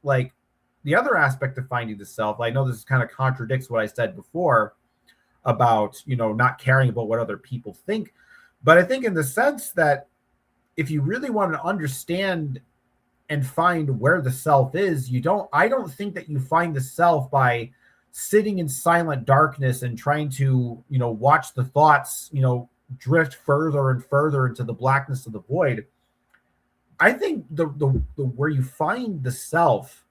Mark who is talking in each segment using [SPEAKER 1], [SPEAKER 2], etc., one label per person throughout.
[SPEAKER 1] like the other aspect of finding the self, I know this kind of contradicts what I said before about, not caring about what other people think. But I think in the sense that if you really want to understand and find where the self is, I don't think that you find the self by sitting in silent darkness and trying to, watch the thoughts, drift further and further into the blackness of the void. I think the where you find the self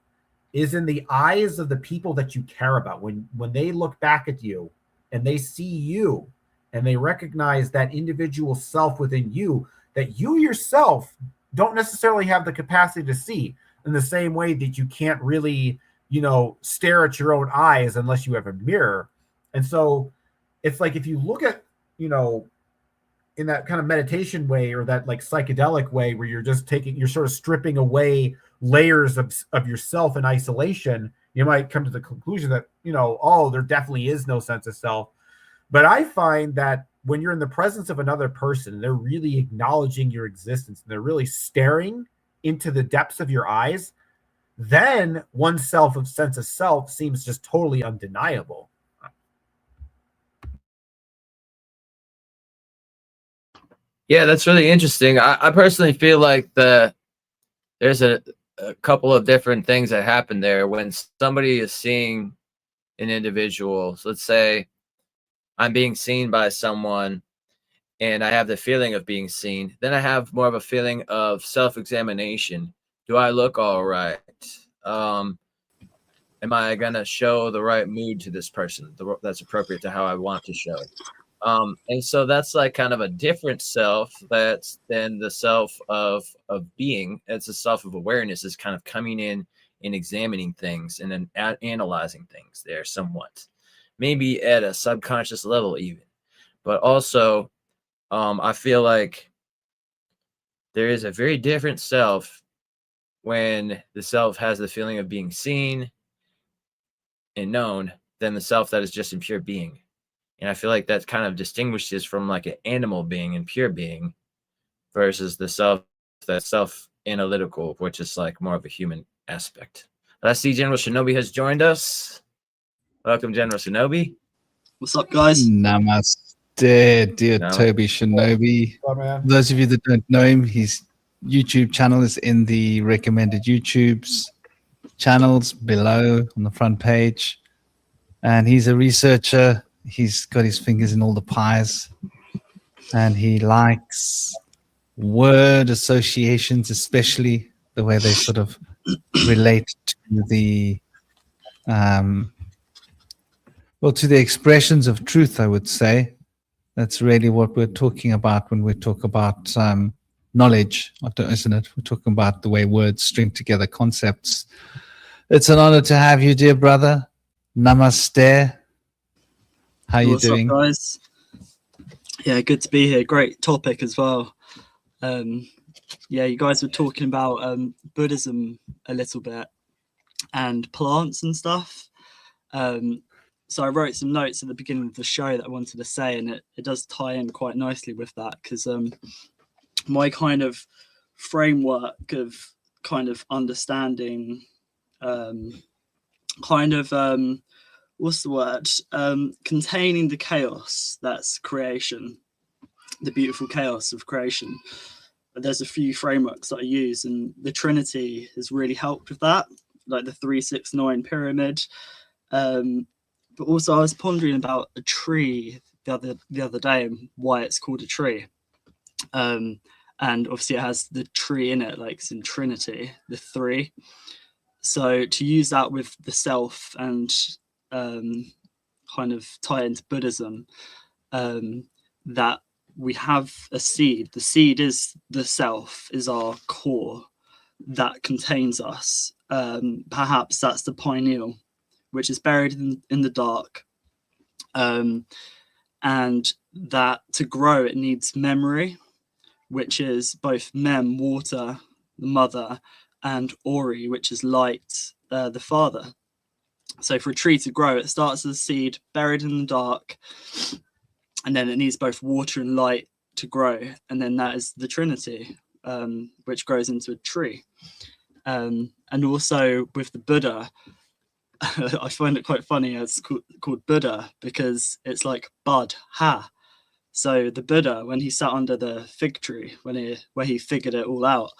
[SPEAKER 1] is in the eyes of the people that you care about. When they look back at you and they see you and they recognize that individual self within you that you yourself don't necessarily have the capacity to see, in the same way that you can't really, stare at your own eyes unless you have a mirror. And so it's like, if you look at, in that kind of meditation way, or that like psychedelic way where you're sort of stripping away layers of yourself in isolation, you might come to the conclusion that, there definitely is no sense of self. But I find that when you're in the presence of another person, they're really acknowledging your existence and they're really staring into the depths of your eyes, then one's sense of self seems just totally undeniable.
[SPEAKER 2] Yeah, that's really interesting. I personally feel like there's a couple of different things that happen there when somebody is seeing an individual. So let's say I'm being seen by someone and I have the feeling of being seen. Then I have more of a feeling of self-examination. Do I look all right? Am I going to show the right mood to this person that's appropriate to how I want to show it? And so that's like kind of a different self that's than the self of being. It's a self of awareness is kind of coming in and examining things and then analyzing things there somewhat, maybe at a subconscious level even. But also, I feel like there is a very different self when the self has the feeling of being seen and known than the self that is just in pure being. And I feel like that kind of distinguishes from like an animal being and pure being versus the self that's self-analytical, which is like more of a human aspect. I see General Shinobi has joined us. Welcome, General Shinobi.
[SPEAKER 3] What's up, guys?
[SPEAKER 4] Namaste, dear Toby Shinobi. For those of you that don't know him, his YouTube channel is in the recommended YouTube's channels below on the front page. And he's a researcher. He's got his fingers in all the pies. And he likes word associations, especially the way they sort of relate to the to the expressions of truth, I would say. That's really what we're talking about when we talk about knowledge, isn't it? We're talking about the way words string together concepts. It's an honor to have you, dear brother. Namaste. How are you doing?
[SPEAKER 3] What's up, guys? Yeah, good to be here. Great topic as well. Yeah, you guys were talking about Buddhism a little bit and plants and stuff. So I wrote some notes at the beginning of the show that I wanted to say, and it does tie in quite nicely with that, because my kind of framework of kind of understanding what's the word? Containing the chaos that's creation, the beautiful chaos of creation. But there's a few frameworks that I use, and the Trinity has really helped with that, like the 3-6-9 pyramid. But also I was pondering about a tree the other day and why it's called a tree. And obviously it has the tree in it, like it's in Trinity, the 3. So to use that with the self and kind of tie into Buddhism, that we have a seed. The seed is the self, is our core that contains us. Perhaps that's the pineal, which is buried in the dark. And that to grow, it needs memory, which is both Mem, water, the mother, and Ori, which is light, the father. So for a tree to grow, it starts as a seed buried in the dark, and then it needs both water and light to grow. And then that is the Trinity, which grows into a tree. And And also with the Buddha, I find it quite funny. It's called Buddha because it's like Bud Ha. So the Buddha, when he sat under the fig tree, where he figured it all out,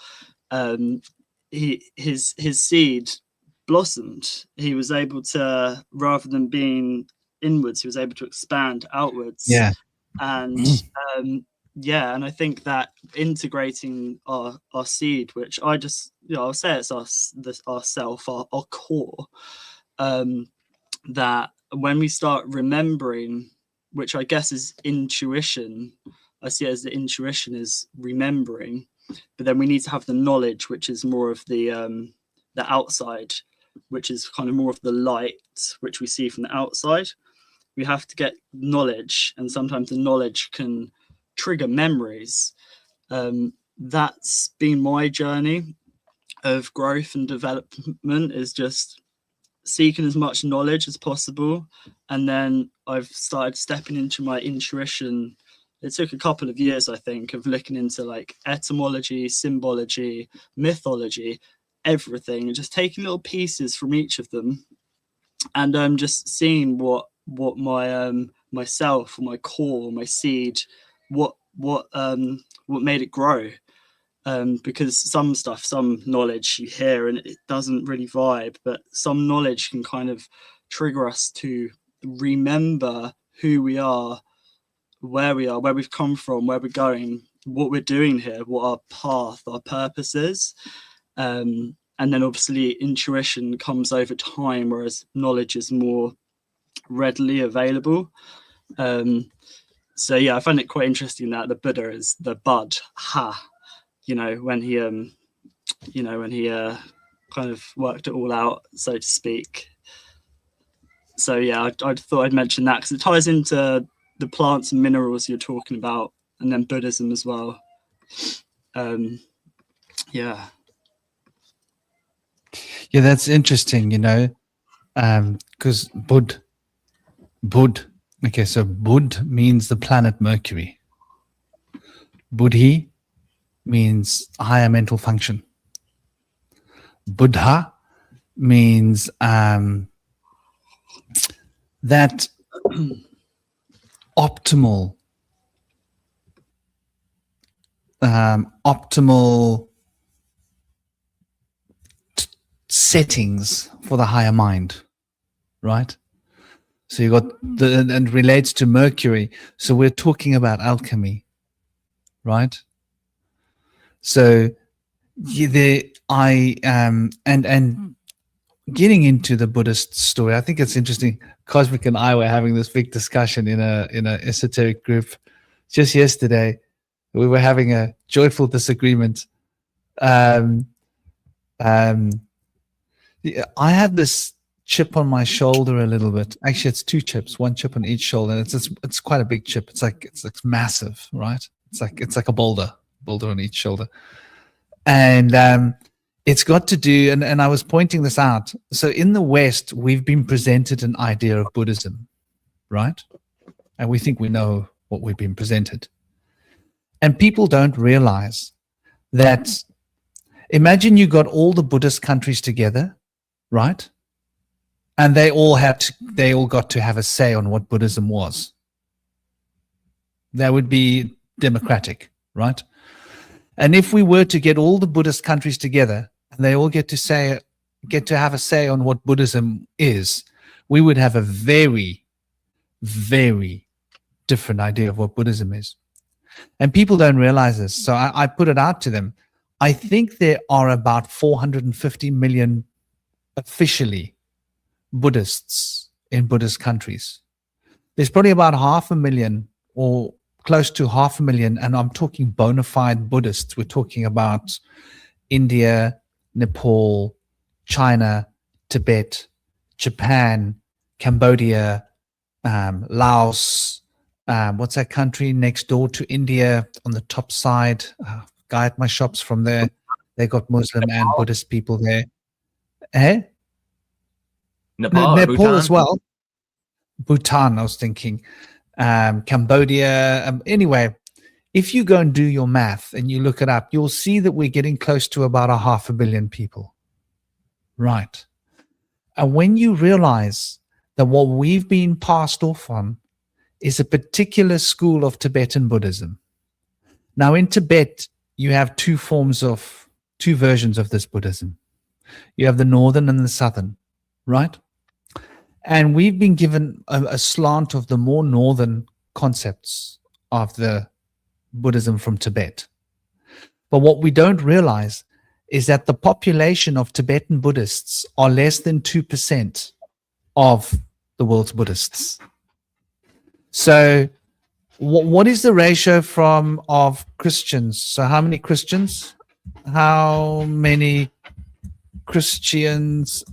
[SPEAKER 3] his seed blossomed. He was able to, rather than being inwards, he was able to expand outwards.
[SPEAKER 4] Yeah.
[SPEAKER 3] And and I think that integrating our seed, which I just, I'll say it's our self, our core, that when we start remembering, which I guess is intuition, I see it as the intuition is remembering, but then we need to have the knowledge, which is more of the outside, which is kind of more of the light, which we see from the outside. We have to get knowledge, and sometimes the knowledge can trigger memories. That's been my journey of growth and development, is just seeking as much knowledge as possible. And then I've started stepping into my intuition. It took a couple of years, I think, of looking into like etymology, symbology, mythology, everything, and just taking little pieces from each of them, and just seeing what my myself, or my core, my seed, what made it grow. Because some knowledge you hear and it doesn't really vibe, but some knowledge can kind of trigger us to remember who we are, where we've come from, where we're going, what we're doing here, what our path, our purpose is. And then obviously intuition comes over time, whereas knowledge is more readily available. So yeah, I find it quite interesting that the Buddha is the Bud Ha, when he kind of worked it all out, so to speak. So yeah, I thought I'd mention that because it ties into the plants and minerals you're talking about, and then Buddhism as well. Yeah,
[SPEAKER 4] that's interesting, because Bud. Okay, so Bud means the planet Mercury. Buddhi means higher mental function. Buddha means that optimal settings for the higher mind, right? So you got and relates to Mercury. So we're talking about alchemy, right? So and getting into the Buddhist story, I think it's interesting. Cosmic and I were having this big discussion in a esoteric group just yesterday. We were having a joyful disagreement. I have this chip on my shoulder a little bit. Actually, it's two chips, one chip on each shoulder. It's quite a big chip. It's like massive, right? It's like a boulder on each shoulder. And it's got to do, and I was pointing this out. So in the West, we've been presented an idea of Buddhism, right? And we think we know what we've been presented. And people don't realize that, imagine you got all the Buddhist countries together, right? And they all got to have a say on what Buddhism was. That would be democratic, right? And if we were to get all the Buddhist countries together and they all get to have a say on what Buddhism is, we would have a very, very different idea of what Buddhism is. And people don't realize this. So I put it out to them. I think there are about 450 million officially Buddhists in Buddhist countries. There's probably about 500,000 or close to 500,000, and I'm talking bona fide Buddhists. We're talking about India, Nepal, China, Tibet, Japan, Cambodia, Laos. What's that country next door to India on the top side? Guy at my shop's from there. They got Muslim and Buddhist people there. Nepal as well. Bhutan, I was thinking. Cambodia. Anyway, if you go and do your math and you look it up, you'll see that we're getting close to about 500 million people. Right. And when you realize that what we've been passed off on is a particular school of Tibetan Buddhism. Now, in Tibet, you have two versions of this Buddhism. You have the northern and the southern, right? And we've been given a slant of the more northern concepts of the Buddhism from Tibet. But what we don't realize is that the population of Tibetan Buddhists are less than 2% of the world's Buddhists. So what is the ratio of Christians? So how many Christians? How many Christians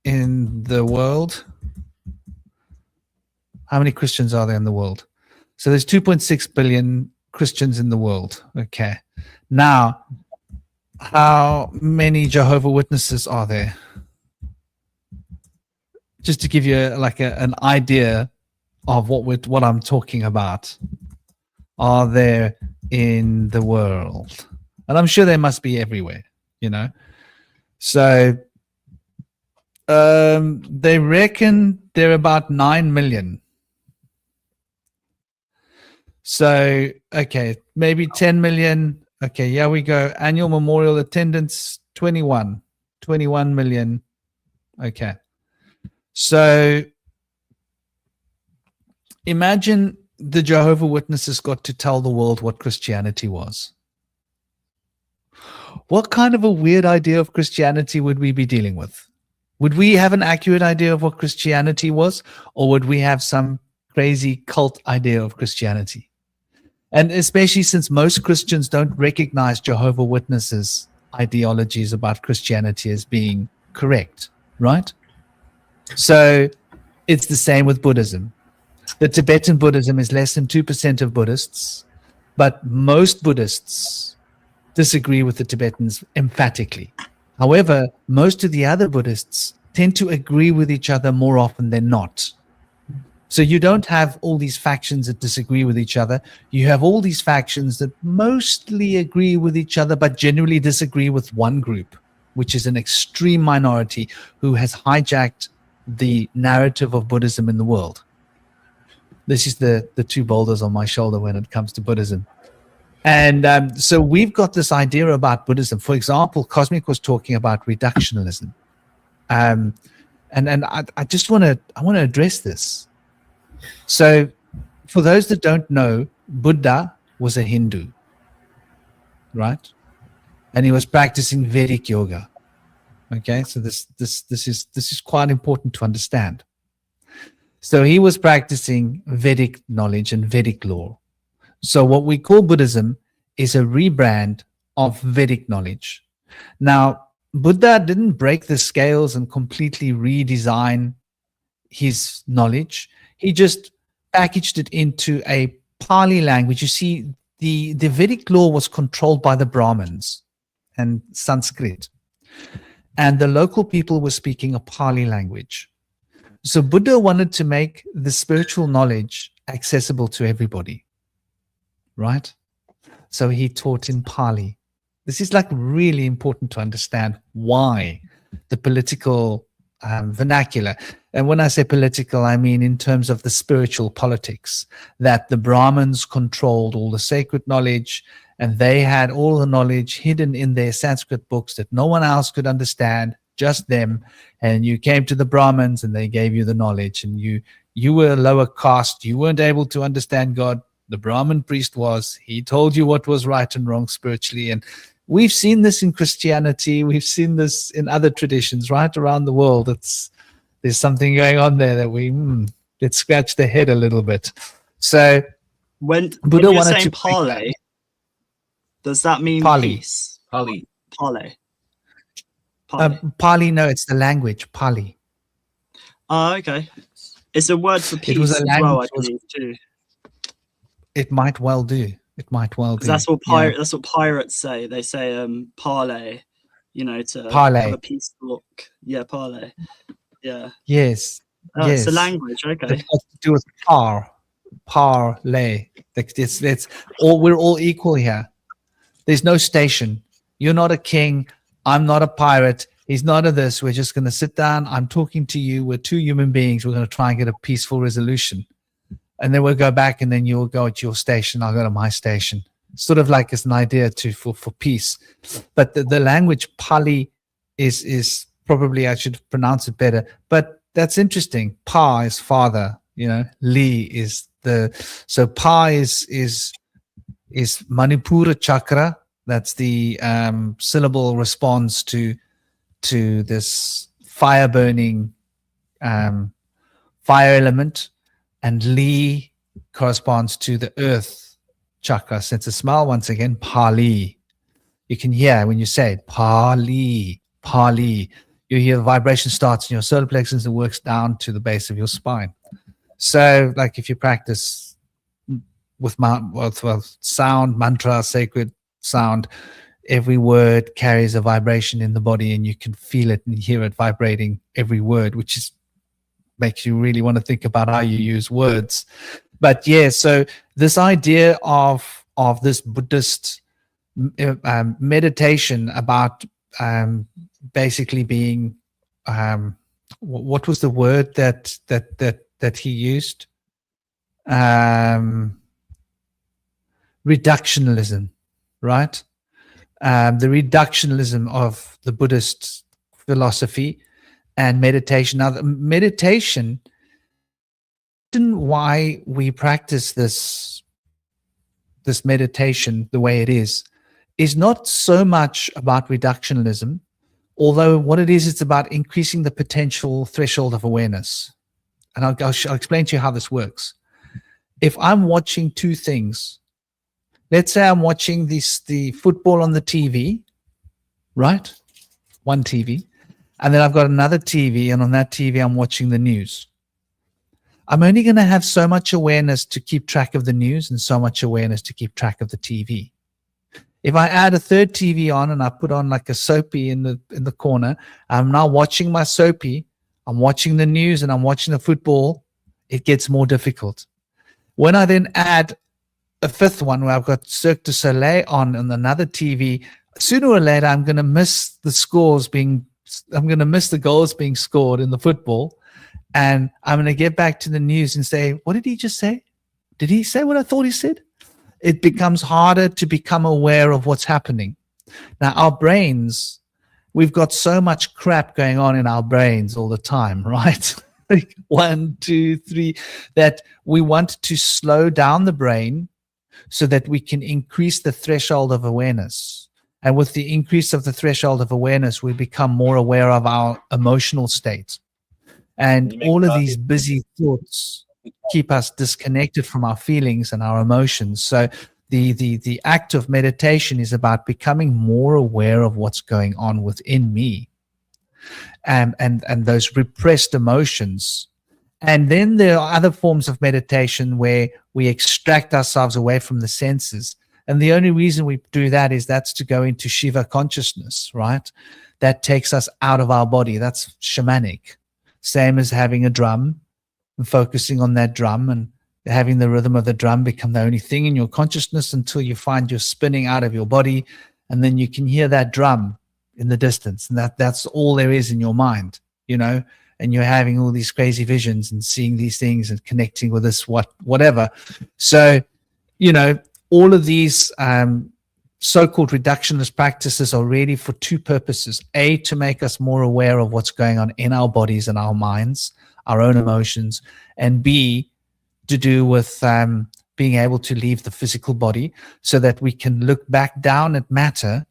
[SPEAKER 4] in the world? How many Christians are there in the world? So there's 2.6 billion Christians in the world. Okay. Now, how many Jehovah's Witnesses are there? Just to give you an idea of what I'm talking about, are there in the world? And I'm sure there must be everywhere, So they reckon there are about 9 million. So, okay, maybe 10 million. Okay, here we go. Annual memorial attendance, 21 million. Okay. So imagine the Jehovah's Witnesses got to tell the world what Christianity was. What kind of a weird idea of Christianity would we be dealing with? Would we have an accurate idea of what Christianity was, or would we have some crazy cult idea of Christianity? And especially since most Christians don't recognize Jehovah's Witnesses' ideologies about Christianity as being correct, right? So it's the same with Buddhism. The Tibetan Buddhism is less than 2% of Buddhists, but most Buddhists disagree with the Tibetans emphatically. However, most of the other Buddhists tend to agree with each other more often than not. So you don't have all these factions that disagree with each other. You have all these factions that mostly agree with each other, but generally disagree with one group, which is an extreme minority who has hijacked the narrative of Buddhism in the world. This is the two boulders on my shoulder when it comes to Buddhism. And so we've got this idea about Buddhism. For example, Cosmic was talking about reductionism. And I just want to address this. So for those that don't know, Buddha was a Hindu, right? And he was practicing Vedic yoga. Okay, so this is quite important to understand. So he was practicing Vedic knowledge and Vedic law. So what we call Buddhism is a rebrand of Vedic knowledge. Now, Buddha didn't break the scales and completely redesign his knowledge. He just packaged it into a Pali language. You see, the Vedic law was controlled by the Brahmins and Sanskrit. And the local people were speaking a Pali language. So Buddha wanted to make the spiritual knowledge accessible to everybody, right? So he taught in Pali. This is really important to understand why the political vernacular. And when I say political, I mean in terms of the spiritual politics, that the Brahmins controlled all the sacred knowledge, and they had all the knowledge hidden in their Sanskrit books that no one else could understand, just them. And you came to the Brahmins and they gave you the knowledge, and you were a lower caste. You weren't able to understand God. The Brahmin priest was. He told you what was right and wrong spiritually. And we've seen this in Christianity. We've seen this in other traditions right around the world. There's something going on there that let's scratch the head a little bit. So
[SPEAKER 3] when
[SPEAKER 4] Buddha
[SPEAKER 3] you're
[SPEAKER 4] wanted
[SPEAKER 3] saying
[SPEAKER 4] to
[SPEAKER 3] Pali, does that mean
[SPEAKER 4] Pali.
[SPEAKER 3] peace?
[SPEAKER 2] Pali.
[SPEAKER 3] Pali.
[SPEAKER 4] Pali, no, it's the language, Pali.
[SPEAKER 3] Oh, okay. It's a word for peace
[SPEAKER 4] It was a
[SPEAKER 3] as well, I
[SPEAKER 4] language,
[SPEAKER 3] believe, too.
[SPEAKER 4] It might well do. It might well do.
[SPEAKER 3] That's what that's what pirates say. They say parley, to
[SPEAKER 4] Parley.
[SPEAKER 3] have a peace talk. Yeah, parley. Yeah.
[SPEAKER 4] Yes.
[SPEAKER 3] Oh,
[SPEAKER 4] yes.
[SPEAKER 3] It's a language, okay.
[SPEAKER 4] It has to do with parlay. It's all, we're all equal here. There's no station. You're not a king. I'm not a pirate. He's none of this. We're just going to sit down. I'm talking to you. We're two human beings. We're going to try and get a peaceful resolution. And then we'll go back, and then you'll go at your station. I'll go to my station. Sort of like it's an idea for peace. But the language Pali is probably, I should pronounce it better. But that's interesting. Pa is father, Li is so Pa is Manipura chakra. That's the syllable response to this fire burning fire element, and Li corresponds to the earth chakra. Sense of smell once again, Pali. You can hear when you say it, Pali, Pali. You hear the vibration starts in your solar plexus and works down to the base of your spine. So, like if you practice with sound, mantra, sacred sound, every word carries a vibration in the body, and you can feel it and hear it vibrating every word, which makes you really want to think about how you use words. But yeah, so this idea of this Buddhist meditation about basically being what was the word that he used? Reductionism, right? The reductionism of the Buddhist philosophy and meditation. Now, the meditation, why we practice this meditation the way it is not so much about reductionism, although what it is, it's about increasing the potential threshold of awareness. And I'll explain to you how this works. If I'm watching two things, let's say I'm watching the football on the TV, right? One TV. And then I've got another TV, and on that TV, I'm watching the news. I'm only going to have so much awareness to keep track of the news and so much awareness to keep track of the TV. If I add a third TV on and I put on like a soapy in the corner, I'm now watching my soapy, I'm watching the news, and I'm watching the football, it gets more difficult. When I then add a fifth one where I've got Cirque du Soleil on another TV, sooner or later I'm going to miss the goals being scored in the football, and I'm going to get back to the news and say, what did he just say? Did he say what I thought he said? It becomes harder to become aware of what's happening. Now, our brains, we've got so much crap going on in our brains all the time, right? Like 1, 2, 3, that we want to slow down the brain so that we can increase the threshold of awareness. And with the increase of the threshold of awareness, we become more aware of our emotional state. And all of these busy thoughts keep us disconnected from our feelings and our emotions. So the act of meditation is about becoming more aware of what's going on within me and those repressed emotions. And then there are other forms of meditation where we extract ourselves away from the senses. And the only reason we do that is that's to go into Shiva consciousness, right? That takes us out of our body. That's shamanic. Same as having a drum and focusing on that drum and having the rhythm of the drum become the only thing in your consciousness until you find you're spinning out of your body, and then you can hear that drum in the distance, and that's all there is in your mind, and you're having all these crazy visions and seeing these things and connecting with this whatever. So, all of these so-called reductionist practices are really for two purposes. A, to make us more aware of what's going on in our bodies and our minds, our own emotions, and B, to do with being able to leave the physical body so that we can look back down at matter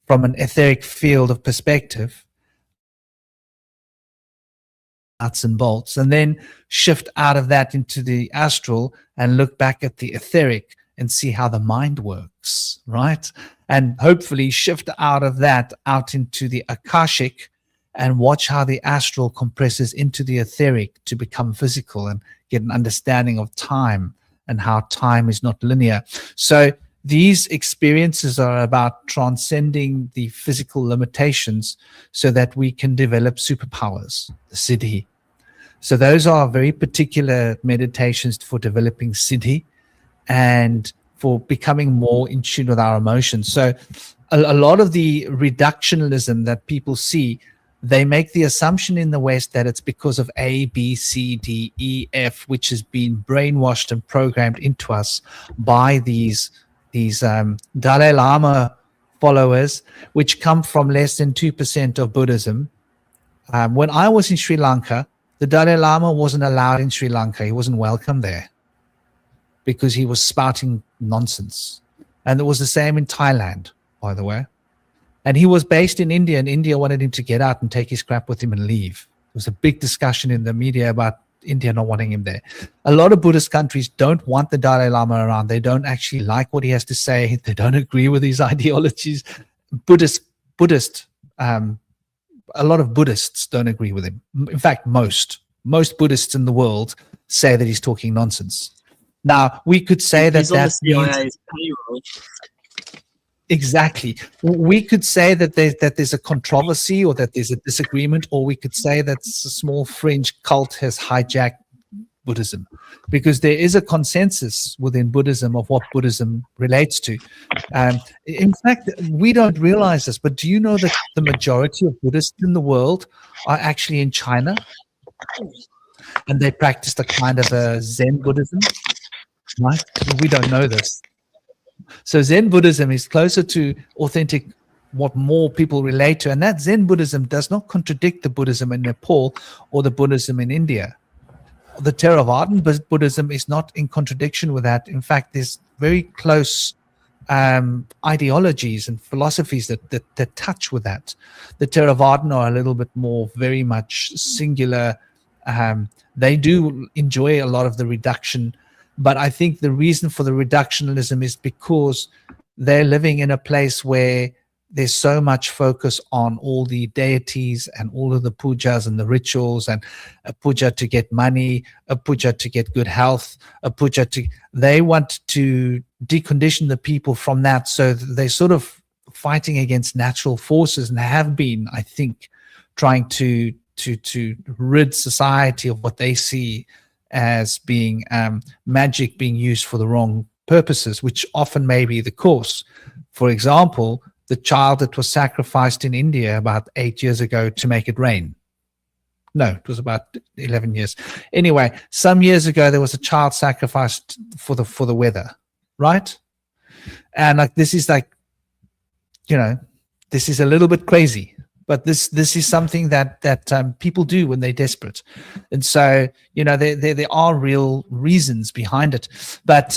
[SPEAKER 4] from an etheric field of perspective, nuts and bolts, and then shift out of that into the astral and look back at the etheric and see how the mind works, right? And hopefully shift out of that out into the akashic and watch how the astral compresses into the etheric to become physical and get an understanding of time and how time is not linear. So these experiences are about transcending the physical limitations so that we can develop superpowers, the siddhi. So those are very particular meditations for developing siddhi and for becoming more in tune with our emotions. So a lot of the reductionism that people see they make the assumption in the West that it's because of A, B, C, D, E, F, which has been brainwashed and programmed into us by these Dalai Lama followers, which come from less than 2% of Buddhism. When I was in Sri Lanka, the Dalai Lama wasn't allowed in Sri Lanka. He wasn't welcome there because he was spouting nonsense. And it was the same in Thailand, by the way. And he was based in India, and India wanted him to get out and take his crap with him and leave. There was a big discussion in the media about India not wanting him there. A lot of Buddhist countries don't want the Dalai Lama around. They don't actually like what he has to say. They don't agree with his ideologies. A lot of Buddhists don't agree with him. In fact, most Buddhists in the world say that he's talking nonsense. Now, we could say that
[SPEAKER 3] He's on the
[SPEAKER 4] means...
[SPEAKER 3] CIA's payroll.
[SPEAKER 4] Exactly. We could say that there's a controversy or that there's a disagreement, or we could say that a small fringe cult has hijacked Buddhism, because there is a consensus within Buddhism of what Buddhism relates to. In fact, we don't realize this, but do you know that the majority of Buddhists in the world are actually in China? And they practice a kind of a Zen Buddhism, right? We don't know this. So Zen Buddhism is closer to authentic, what more people relate to. And that Zen Buddhism does not contradict the Buddhism in Nepal or the Buddhism in India. The Theravadan Buddhism is not in contradiction with that. In fact, there's very close ideologies and philosophies that touch with that. The Theravadan are a little bit more very much singular. They do enjoy a lot of the reduction, but I think the reason for the reductionism is because they're living in a place where there's so much focus on all the deities and all of the pujas and the rituals, and a puja to get money, a puja to get good health, a puja to... They want to decondition the people from that, so they're sort of fighting against natural forces and have been, I think, trying to rid society of what they see as being magic being used for the wrong purposes, which often may be the cause. For example, the child that was sacrificed in India about 8 years ago to make it rain. No, it was about 11 years. Anyway, some years ago, there was a child sacrificed for the weather, right? And like, this is like, you know, this is a little bit crazy, but this is something that people do when they're desperate. And so, you know, there are real reasons behind it. But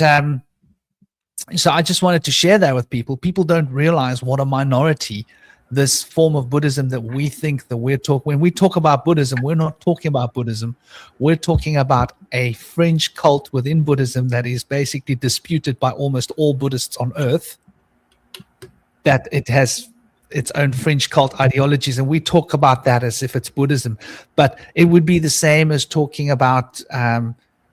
[SPEAKER 4] so I just wanted to share that with people. People don't realize what a minority this form of Buddhism that we think that we're talking. When we talk about Buddhism, we're not talking about Buddhism. We're talking about a fringe cult within Buddhism that is basically disputed by almost all Buddhists on earth, that it has its own fringe cult ideologies, and we talk about that as if it's Buddhism. But it would be the same as talking about,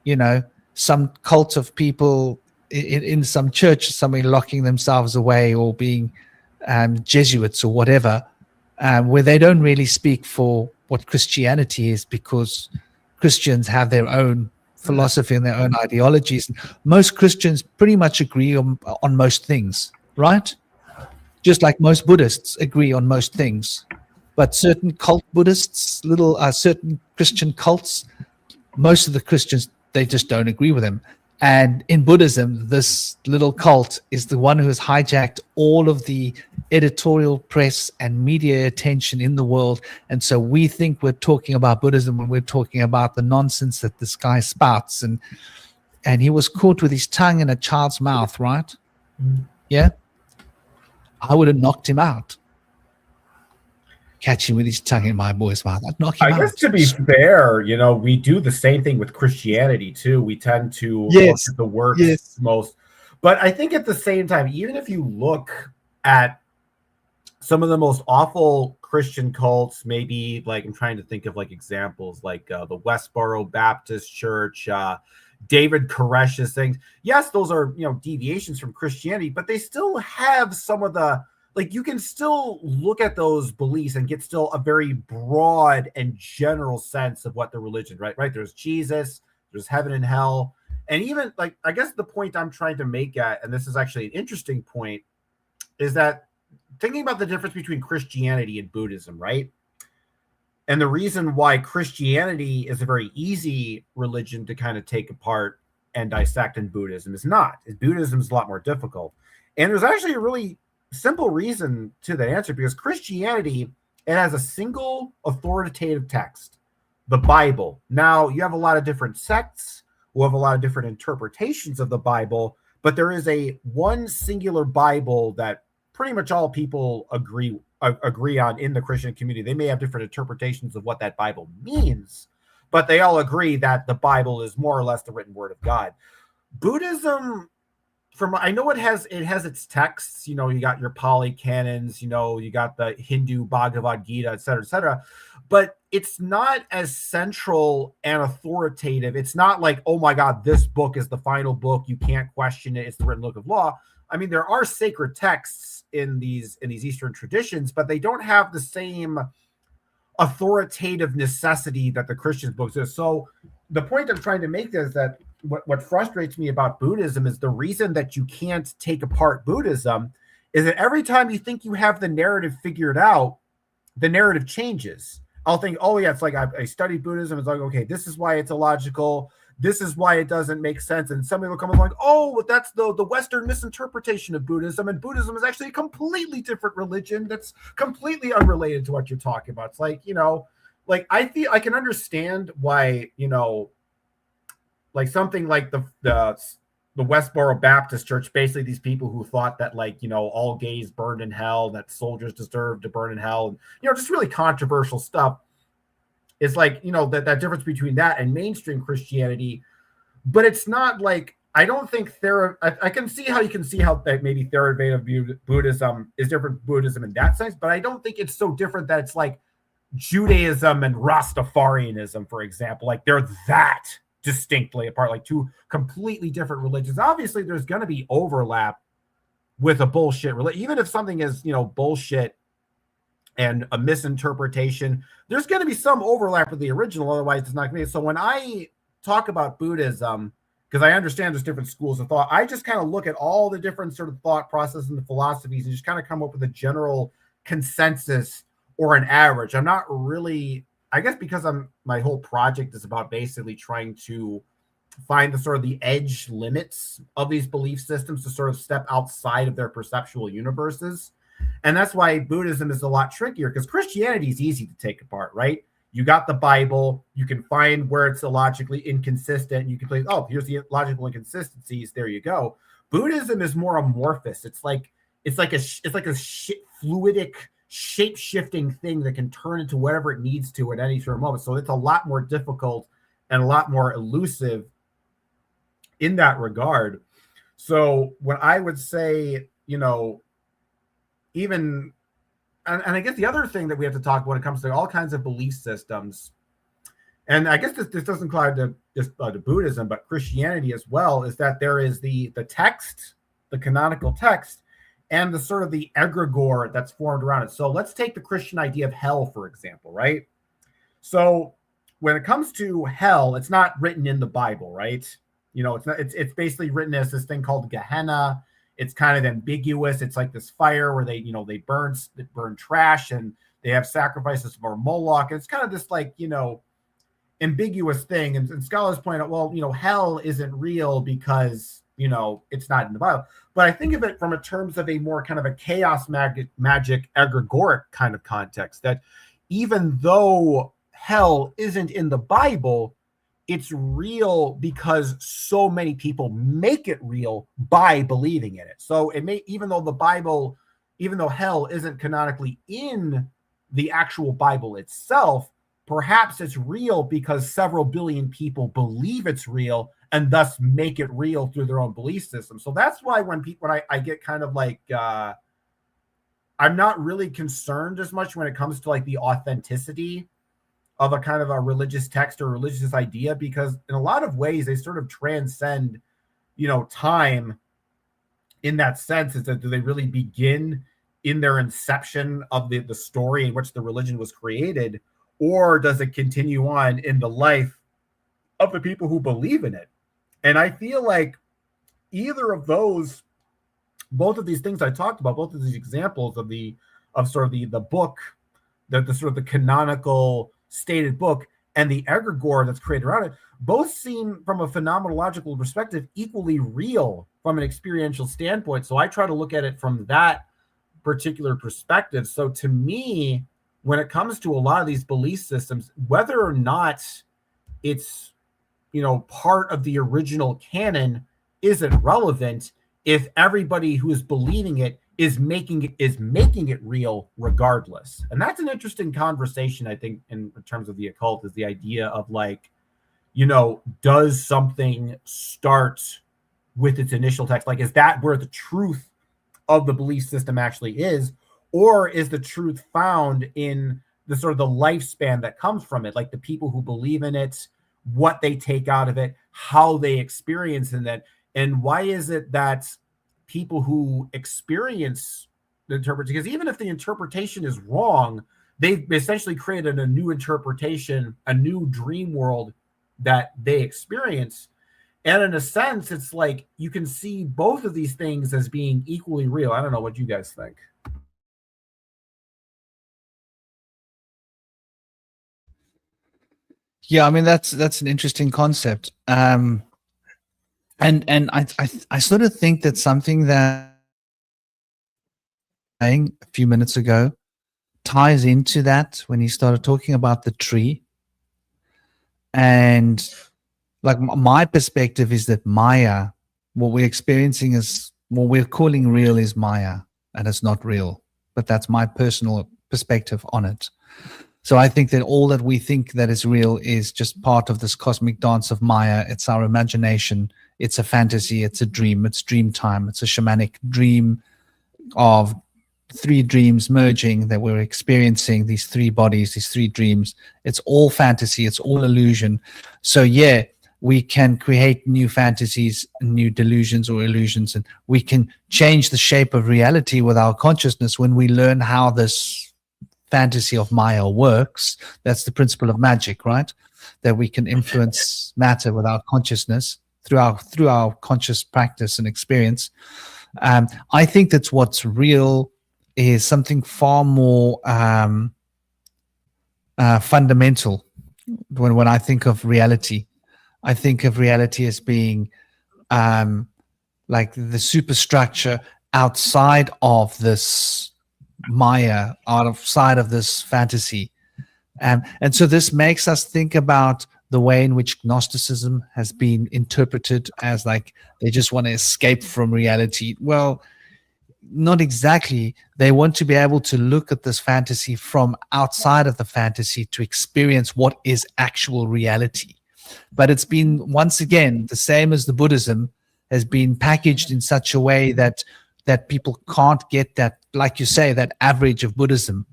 [SPEAKER 4] you know, some cult of people in some church, somebody locking themselves away, or being Jesuits or whatever, where they don't really speak for what Christianity is, because Christians have their own philosophy and their own ideologies. Most Christians pretty much agree on most things, right? Just like most Buddhists agree on most things. But certain cult Buddhists, certain Christian cults, most of the Christians, they just don't agree with them. And in Buddhism, this little cult is the one who has hijacked all of the editorial press and media attention in the world. And so we think we're talking about Buddhism when we're talking about the nonsense that this guy spouts. And he was caught with his tongue in a child's mouth, right? Yeah? I would have knocked him out. Catch him with his tongue in my boy's mouth. I'd knock him out.
[SPEAKER 1] I guess, to be fair, you know, we do the same thing with Christianity too. We tend to look at the works most. But I think at the same time, even if you look at some of the most awful Christian cults, maybe like, I'm trying to think of like examples like the Westboro Baptist Church, David Koresh's things. Yes, those are, you know, deviations from Christianity, but they still have some of the, like, you can still look at those beliefs and get still a very broad and general sense of what the religion, right? There's Jesus, there's heaven and hell. And even, like, I guess the point I'm trying to make at, and this is actually an interesting point, is that thinking about the difference between Christianity and Buddhism, right? And the reason why Christianity is a very easy religion to kind of take apart and dissect, and Buddhism is not. Buddhism is a lot more difficult. And there's actually a really simple reason to that answer, because Christianity, it has a single authoritative text, the Bible. Now, you have a lot of different sects who have a lot of different interpretations of the Bible, but there is a one singular Bible that pretty much all people agree on in the Christian community. They may have different interpretations of what that Bible means, but they all agree that the Bible is more or less the written word of God. Buddhism, I know it has its texts, you got your Pali canons, you got the Hindu Bhagavad Gita, et cetera, but it's not as central and authoritative. It's not like, oh my God, this book is the final book, you can't question it, it's the written book of law. I mean, there are sacred texts in these Eastern traditions, but they don't have the same authoritative necessity that the Christian books do. So the point I'm trying to make is that what frustrates me about Buddhism is the reason that you can't take apart Buddhism is that every time you think you have the narrative figured out, the narrative changes. I'll think, oh yeah, it's like I studied Buddhism. It's like, okay, this is why it's illogical. This is why it doesn't make sense. And somebody will come along like, oh, that's the Western misinterpretation of Buddhism. And Buddhism is actually a completely different religion that's completely unrelated to what you're talking about. It's like, like I feel I can understand why, like something like the Westboro Baptist Church, basically these people who thought that all gays burned in hell, that soldiers deserved to burn in hell, and just really controversial stuff. It's like, that difference between that and mainstream Christianity, but it's not like, I don't think I can see how you can see how that maybe Theravada Buddhism is different Buddhism in that sense, but I don't think it's so different that it's like Judaism and Rastafarianism, for example, like they're that distinctly apart, like two completely different religions. Obviously, there's going to be overlap with a bullshit religion, even if something is, bullshit and a misinterpretation, there's going to be some overlap with the original. Otherwise, it's not going to be. So when I talk about Buddhism, because I understand there's different schools of thought, I just kind of look at all the different sort of thought processes and the philosophies and just kind of come up with a general consensus or an average. I'm not really, I guess because my whole project is about basically trying to find the sort of the edge limits of these belief systems to sort of step outside of their perceptual universes. And that's why Buddhism is a lot trickier, because Christianity is easy to take apart, right? You got the Bible, you can find where it's illogically inconsistent. You can say, oh, here's the logical inconsistencies. There you go. Buddhism is more amorphous. It's like a fluidic, shape-shifting thing that can turn into whatever it needs to at any sort of moment. So it's a lot more difficult and a lot more elusive in that regard. So what I would say, even, and I guess the other thing that we have to talk about when it comes to all kinds of belief systems, and I guess this doesn't apply to just to Buddhism, but Christianity as well, is that there is the text, the canonical text, and the sort of the egregore that's formed around it. So let's take the Christian idea of hell, for example, right? So when it comes to hell, it's not written in the Bible, right? It's basically written as this thing called Gehenna. It's kind of ambiguous. It's like this fire where they burn trash and they have sacrifices for Moloch. And it's kind of this ambiguous thing. And scholars point out, well, hell isn't real because, it's not in the Bible. But I think of it from a terms of a more kind of a chaos magic egregoric kind of context, that even though hell isn't in the Bible, it's real because so many people make it real by believing in it. So it may, even though hell isn't canonically in the actual Bible itself, perhaps it's real because several billion people believe it's real and thus make it real through their own belief system. So that's why when I get kind of like, I'm not really concerned as much when it comes to like the authenticity of a kind of a religious text or religious idea, because in a lot of ways they sort of transcend, time in that sense. Is that, do they really begin in their inception of the story in which the religion was created, or does it continue on in the life of the people who believe in it? And I feel like either of those, both of these things I talked about, both of these examples of sort of the book, the sort of the canonical stated book and the egregore that's created around it, both seem from a phenomenological perspective equally real from an experiential standpoint. So I try to look at it from that particular perspective. So to me, when it comes to a lot of these belief systems, whether or not it's, you know, part of the original canon isn't relevant if everybody who is believing it is making it real regardless. And that's an interesting conversation, I think, in terms of the occult, is the idea of like, you know, does something start with its initial text? Like, is that where the truth of the belief system actually is, or is the truth found in the sort of the lifespan that comes from it, like the people who believe in it, what they take out of it, how they experience in it, and why is it that people who experience the interpretation, because even if the interpretation is wrong, they've essentially created a new interpretation, a new dream world that they experience. And in a sense, it's like you can see both of these things as being equally real. I don't know what you guys think.
[SPEAKER 4] Yeah, I mean that's an interesting concept. And I sort of think that something that saying a few minutes ago ties into that when he started talking about the tree. And like my perspective is that Maya, what we're experiencing is what we're calling real is Maya, and it's not real. But that's my personal perspective on it. So I think that all that we think that is real is just part of this cosmic dance of Maya. It's our imagination. It's a fantasy. It's a dream. It's dream time. It's a shamanic dream of three dreams merging that we're experiencing, these three bodies, these three dreams. It's all fantasy. It's all illusion. So yeah, we can create new fantasies, new delusions or illusions, and we can change the shape of reality with our consciousness when we learn how this fantasy of Maya works. That's the principle of magic, right? That we can influence matter with our consciousness through our conscious practice and experience. I think that's what's real is something far more fundamental. When I think of reality, I think of reality as being like the superstructure outside of this Maya, outside of this fantasy. And so this makes us think about the way in which Gnosticism has been interpreted as like they just want to escape from reality. Well, not exactly. They want to be able to look at this fantasy from outside of the fantasy to experience what is actual reality. But it's been, once again, the same as the Buddhism, has been packaged in such a way that people can't get that, like you say, that average of Buddhism.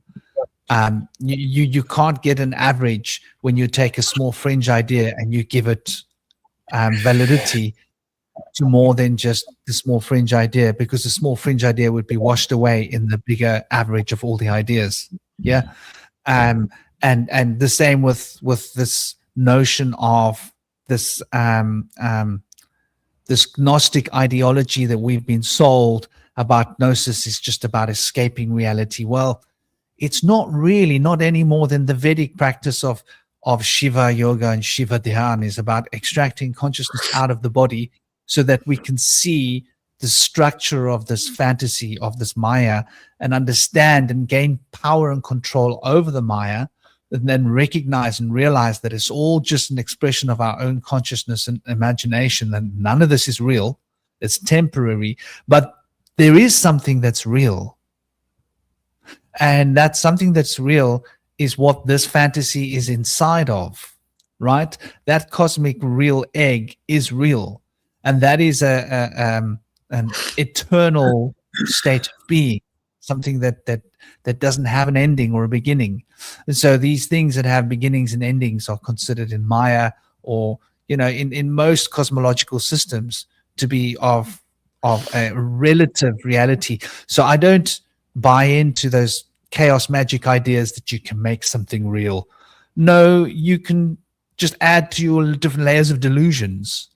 [SPEAKER 4] You can't get an average when you take a small fringe idea and you give it validity to more than just the small fringe idea, because the small fringe idea would be washed away in the bigger average of all the ideas. Yeah. And the same with this notion of this this Gnostic ideology that we've been sold about Gnosis is just about escaping reality. Well, it's not really, not any more than the Vedic practice of Shiva Yoga and Shiva Dhyan is about extracting consciousness out of the body so that we can see the structure of this fantasy, of this Maya, and understand and gain power and control over the Maya, and then recognize and realize that it's all just an expression of our own consciousness and imagination, and none of this is real. It's temporary, but there is something that's real. And that something that's real is what this fantasy is inside of, right? That cosmic real egg is real. And that is an eternal state of being, something that doesn't have an ending or a beginning. And so these things that have beginnings and endings are considered in Maya, or, you know, in most cosmological systems, to be of a relative reality. So I don't buy into those chaos magic ideas that you can make something real. No, you can just add to your different layers of delusions.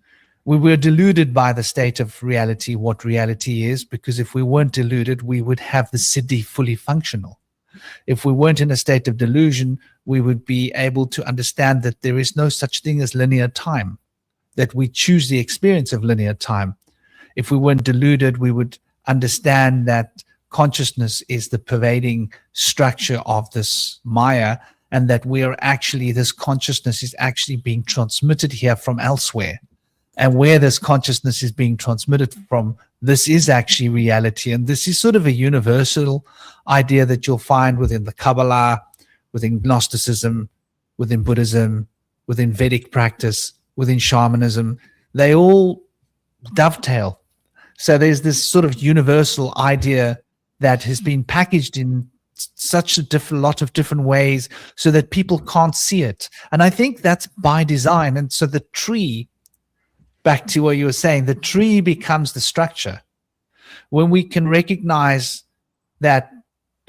[SPEAKER 4] We were deluded by the state of reality, what reality is, because if we weren't deluded, we would have the siddhi fully functional. If we weren't in a state of delusion, we would be able to understand that there is no such thing as linear time, that we choose the experience of linear time. If we weren't deluded, we would understand that consciousness is the pervading structure of this Maya, and that we are actually, this consciousness is actually being transmitted here from elsewhere. And where this consciousness is being transmitted from, this is actually reality. And this is sort of a universal idea that you'll find within the Kabbalah, within Gnosticism, within Buddhism, within Vedic practice, within shamanism. They all dovetail. So there's this sort of universal idea that has been packaged in such a lot of different ways so that people can't see it. And I think that's by design. And so the tree, back to what you were saying, the tree becomes the structure. When we can recognize that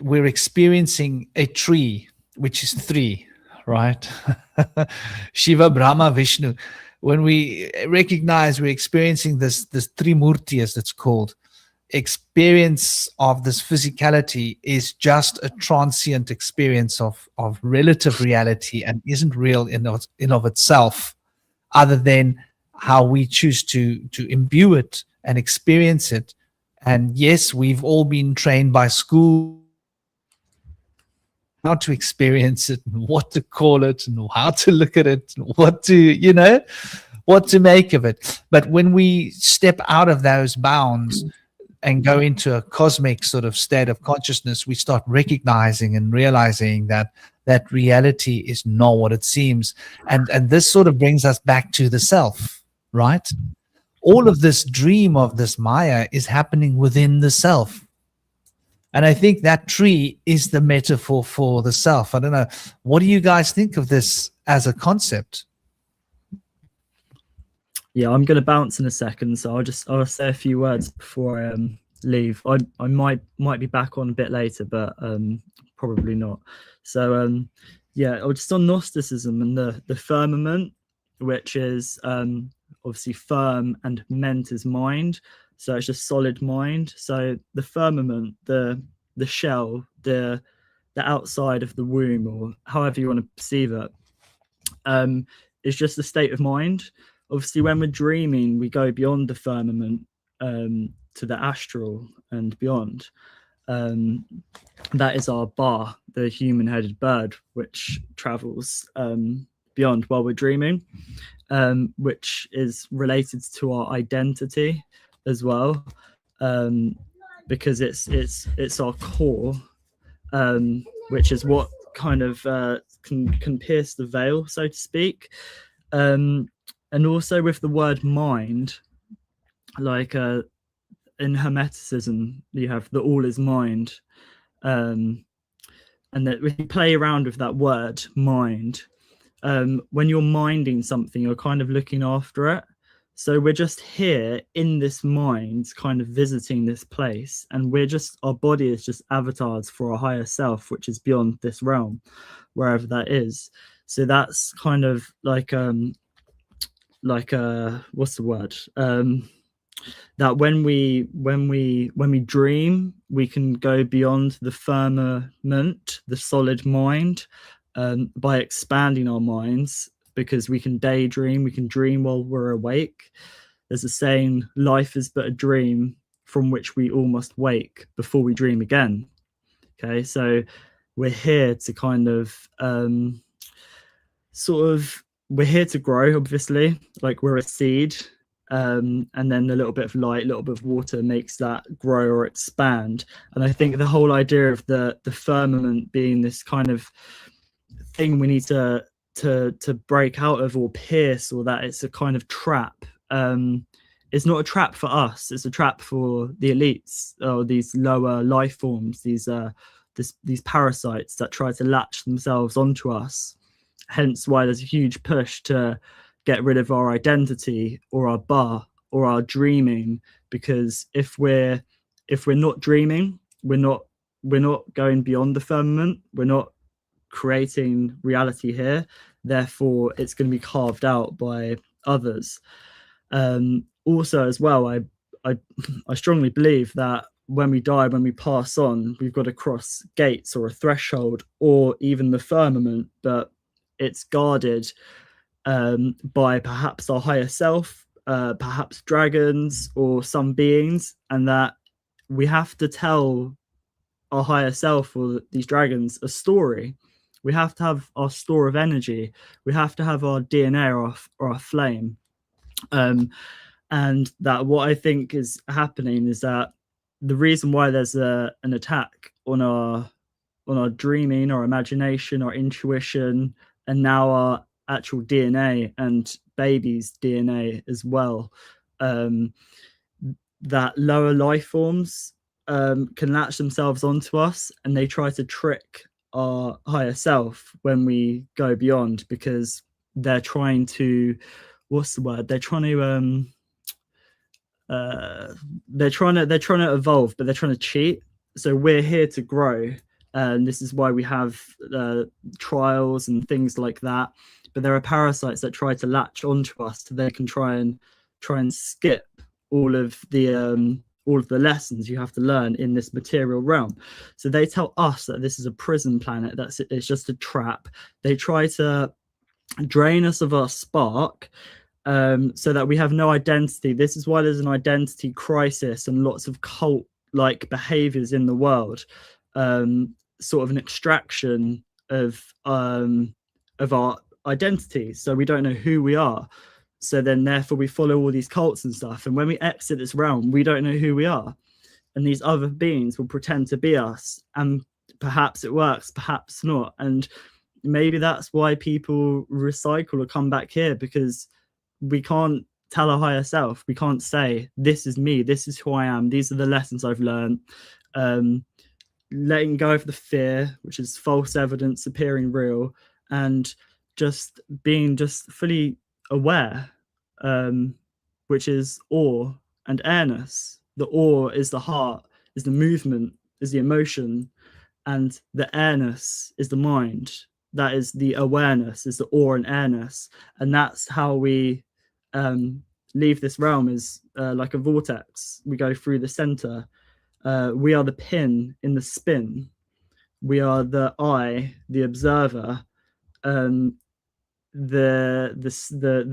[SPEAKER 4] we're experiencing a tree, which is three, right? Shiva, Brahma, Vishnu. When we recognize we're experiencing this Trimurti, as it's called, experience of this physicality is just a transient experience of relative reality and isn't real in of itself, other than how we choose to imbue it and experience it. And yes, we've all been trained by school how to experience it and what to call it and how to look at it and what to make of it. But when we step out of those bounds and go into a cosmic sort of state of consciousness, we start recognizing and realizing that reality is not what it seems. And this sort of brings us back to the self, right? All of this dream of this Maya is happening within the self. And I think that tree is the metaphor for the self. I don't know. What do you guys think of this as a concept?
[SPEAKER 3] Yeah, I'm going to bounce in a second, so I'll say a few words before I leave. I might be back on a bit later, but probably not. So yeah, just on Gnosticism and the firmament, which is obviously firm, and ment is mind. So it's just solid mind. So the firmament, the shell, the outside of the womb, or however you want to perceive it, is just a state of mind. Obviously, when we're dreaming, we go beyond the firmament to the astral and beyond. That is our Ba, the human-headed bird, which travels beyond while we're dreaming, which is related to our identity as well, because it's our core, which is what kind of can pierce the veil, so to speak. And also with the word mind, like in Hermeticism, you have the all is mind, and that we play around with that word mind. When you're minding something, you're kind of looking after it. So we're just here in this mind, kind of visiting this place, and our body is just avatars for a higher self, which is beyond this realm, wherever that is. So that's kind of like what's the word? That when we dream, we can go beyond the firmament, the solid mind, by expanding our minds, because we can daydream, we can dream while we're awake. There's a saying, life is but a dream from which we all must wake before we dream again. Okay, so we're here to kind of we're here to grow, obviously, like we're a seed, and then a little bit of light, a little bit of water makes that grow or expand. And I think the whole idea of the firmament being this kind of thing we need to break out of or pierce, or that it's a kind of trap. It's not a trap for us, it's a trap for the elites, or these lower life forms, these parasites that try to latch themselves onto us. Hence why there's a huge push to get rid of our identity or our Ba or our dreaming, because if we're not dreaming, we're not going beyond the firmament, we're not creating reality here, therefore it's going to be carved out by others. Also as well, I strongly believe that when we die, when we pass on, we've got to cross gates or a threshold or even the firmament, but it's guarded by perhaps our higher self, perhaps dragons or some beings, and that we have to tell our higher self or these dragons a story. We have to have our store of energy. We have to have our DNA or our flame. And that what I think is happening is that the reason why there's an attack on our dreaming, our imagination, our intuition, and now our actual DNA and baby's DNA as well, that lower life forms can latch themselves onto us, and they try to trick our higher self when we go beyond, because they're trying to, what's the word? They're trying to evolve, but they're trying to cheat. So we're here to grow, and this is why we have trials and things like that. But there are parasites that try to latch onto us, so they can try and skip all of the lessons you have to learn in this material realm. So they tell us that this is a prison planet, it's just a trap. They try to drain us of our spark, so that we have no identity. This is why there's an identity crisis and lots of cult like behaviors in the world, sort of an extraction of our identity, so we don't know who we are. So then therefore we follow all these cults and stuff, and when we exit this realm, we don't know who we are, and these other beings will pretend to be us, and perhaps it works, perhaps not. And maybe that's why people recycle or come back here, because we can't tell a higher self, we can't say, this is me, this is who I am, these are the lessons I've learned. Letting go of the fear, which is false evidence appearing real, and just being just fully aware, which is awe and airness. The awe is the heart, is the movement, is the emotion, and the airness is the mind. That is the awareness, is the awe and airness. And that's how we leave this realm, is like a vortex. We go through the center. We are the pin in the spin. We are the eye, the observer, the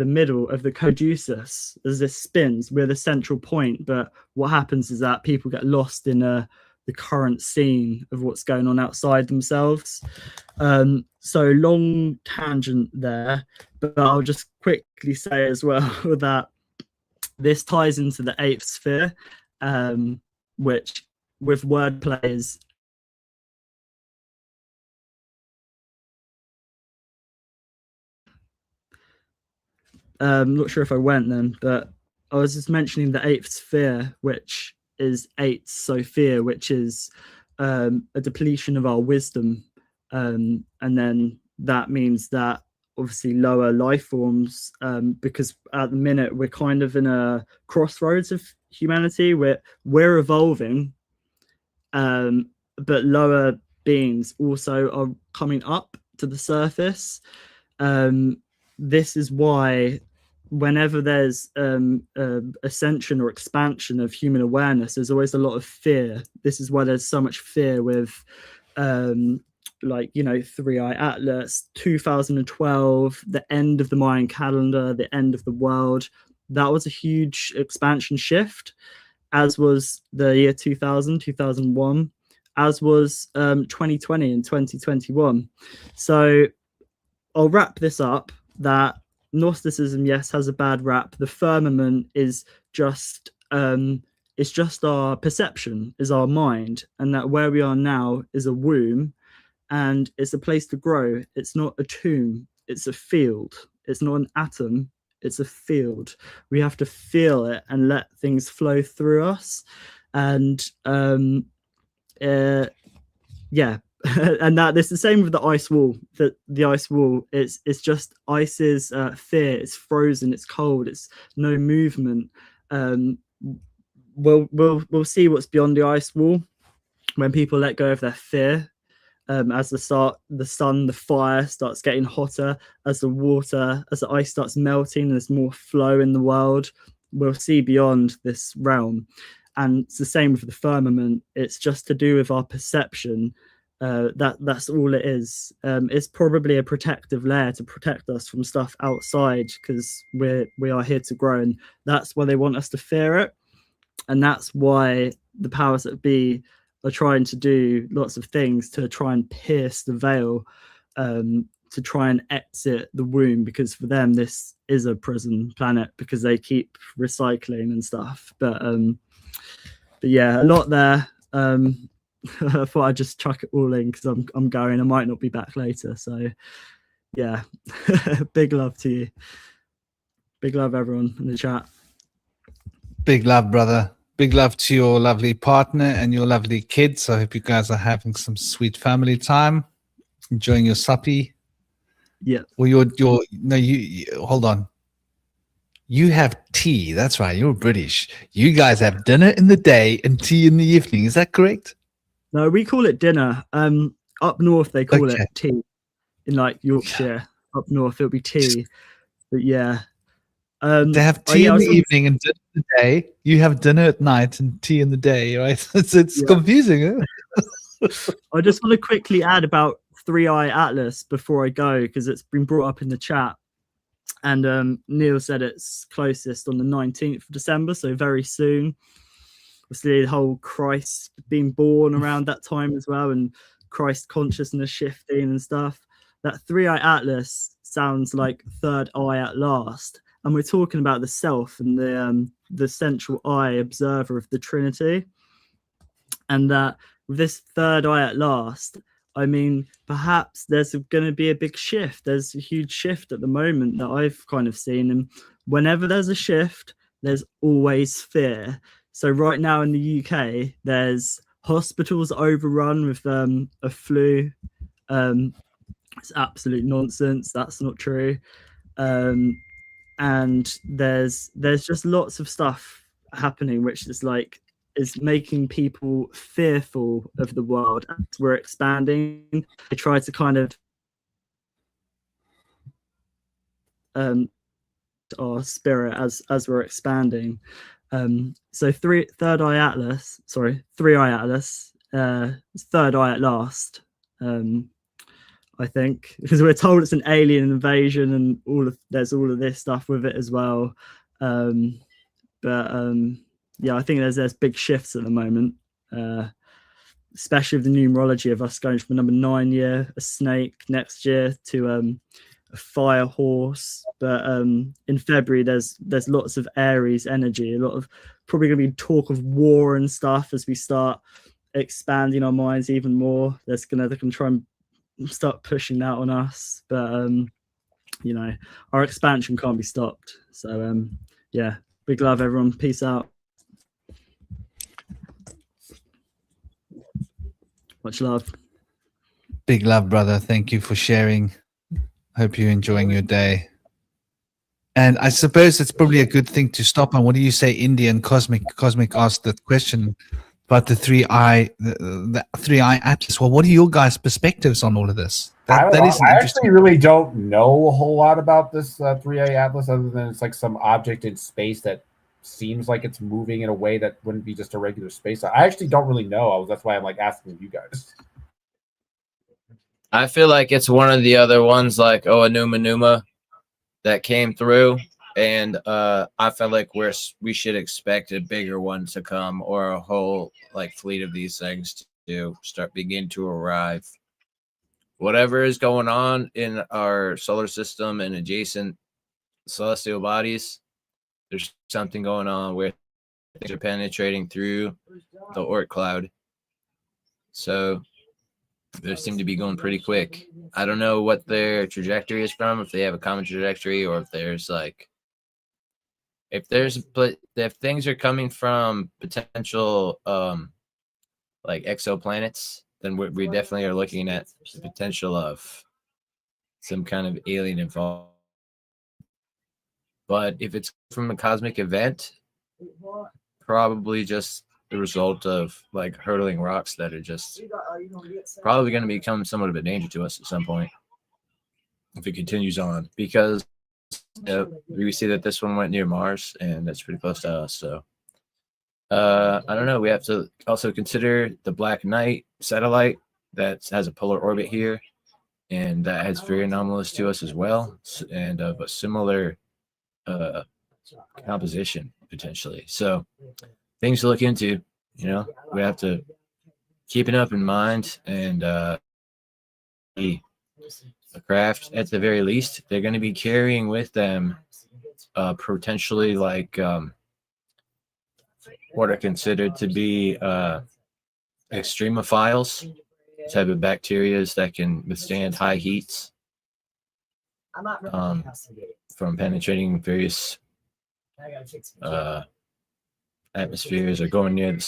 [SPEAKER 3] middle of the caduceus. As this spins, we're the central point. But what happens is that people get lost in the current scene of what's going on outside themselves. So long tangent there, but I'll just quickly say as well that this ties into the eighth sphere, which with wordplay is I'm not sure if I went then, but I was just mentioning the eighth sphere, which is eight Sophia, which is a depletion of our wisdom, and then that means that obviously lower life forms, because at the minute we're kind of in a crossroads of humanity. We're evolving, but lower beings also are coming up to the surface. This is why whenever there's ascension or expansion of human awareness, there's always a lot of fear. This is why there's so much fear with Three Eye Atlas, 2012, the end of the Mayan calendar, the end of the world. That was a huge expansion shift, as was the year 2000, 2001, as was 2020 and 2021. So I'll wrap this up, that Gnosticism, yes, has a bad rap. The firmament is just it's just our perception, is our mind, and that where we are now is a womb, and it's a place to grow. It's not a tomb, it's a field. It's not an atom, it's a field. We have to feel it and let things flow through us. And yeah. And that it's the same with the ice wall. That the ice wall, it's just ice's fear. It's frozen, it's cold, it's no movement. We'll see what's beyond the ice wall when people let go of their fear, as the sun, the fire starts getting hotter, as the ice starts melting, there's more flow in the world. We'll see beyond this realm. and it's the same with the firmament. It's just to do with our perception. That's all it is. It's probably a protective layer to protect us from stuff outside, because we are here to grow, and that's why they want us to fear it. And that's why the powers that be are trying to do lots of things to try and pierce the veil, to try and exit the womb, because for them this is a prison planet, because they keep recycling and stuff. But yeah, a lot there. I thought I'd just chuck it all in because I'm going. I might not be back later. So yeah, big love to you. Big love everyone in the chat.
[SPEAKER 4] Big love, brother. Big love to your lovely partner and your lovely kids. I hope you guys are having some sweet family time, enjoying your suppy.
[SPEAKER 3] Yeah.
[SPEAKER 4] Well, you hold on. You have tea. That's right. You're British. You guys have dinner in the day and tea in the evening. Is that correct?
[SPEAKER 3] No, we call it dinner. Up north they call it tea. In like Yorkshire, up north it'll be tea. But yeah.
[SPEAKER 4] They have tea in the evening and dinner in the day. You have dinner at night and tea in the day, right? It's confusing, huh?
[SPEAKER 3] I just want to quickly add about 3i Atlas before I go, because it's been brought up in the chat. And Neil said it's closest on the 19th of December, so very soon. Obviously, the whole Christ being born around that time as well, and Christ consciousness shifting and stuff. That 3i Atlas sounds like third eye at last. And we're talking about the self and the central eye observer of the Trinity. And that with this third eye at last, I mean, perhaps there's going to be a big shift. There's a huge shift at the moment that I've kind of seen. And whenever there's a shift, there's always fear. So right now in the UK, there's hospitals overrun with a flu. It's absolute nonsense. That's not true. And there's just lots of stuff happening, which is making people fearful of the world as we're expanding. They try to kind of our spirit as we're expanding. So 3i Atlas, third eye at last. I think, because we're told it's an alien invasion and there's all of this stuff with it as well. Yeah, I think there's big shifts at the moment, especially with the numerology of us going from a number 9 year, a snake next year, to a fire horse. But in February, there's lots of Aries energy, a lot of probably going to be talk of war and stuff as we start expanding our minds even more. They can try and start pushing that on us, but you know, our expansion can't be stopped. So yeah, big love everyone, peace out, much love.
[SPEAKER 4] Big love, brother. Thank you for sharing. Hope you're enjoying your day. And I suppose it's probably a good thing to stop on. What do you say, Indian Cosmic asked that question about the 3i Atlas. Well, what are your guys' perspectives on all of this?
[SPEAKER 1] I actually really don't know a whole lot about this 3i Atlas, other than it's like some object in space that seems like it's moving in a way that wouldn't be just a regular space. I actually don't really know. That's why I'm like asking you guys.
[SPEAKER 2] I feel like it's one of the other ones, like Numa Numa, that came through. And I feel like we should expect a bigger one to come, or a whole like fleet of these things to begin to arrive. Whatever is going on in our solar system and adjacent celestial bodies, there's something going on where things are penetrating through the Oort cloud. So they seem to be going pretty quick. I don't know what their trajectory is from, if they have a common trajectory, or if there's like, if things are coming from potential like exoplanets, then we definitely are looking at the potential of some kind of alien involvement. But if it's from a cosmic event, probably just the result of like hurtling rocks that are just probably going to become somewhat of a danger to us at some point if it continues on, because we see that this one went near Mars, and that's pretty close to us. So I don't know. We have to also consider the Black Knight satellite that has a polar orbit here, and that is very anomalous to us as well, and of a similar uh, composition potentially. So things to look into. You know, we have to keep it up in mind, and a craft at the very least. They're going to be carrying with them potentially like what are considered to be extremophiles, type of bacteria that can withstand high heats from penetrating various atmospheres or going near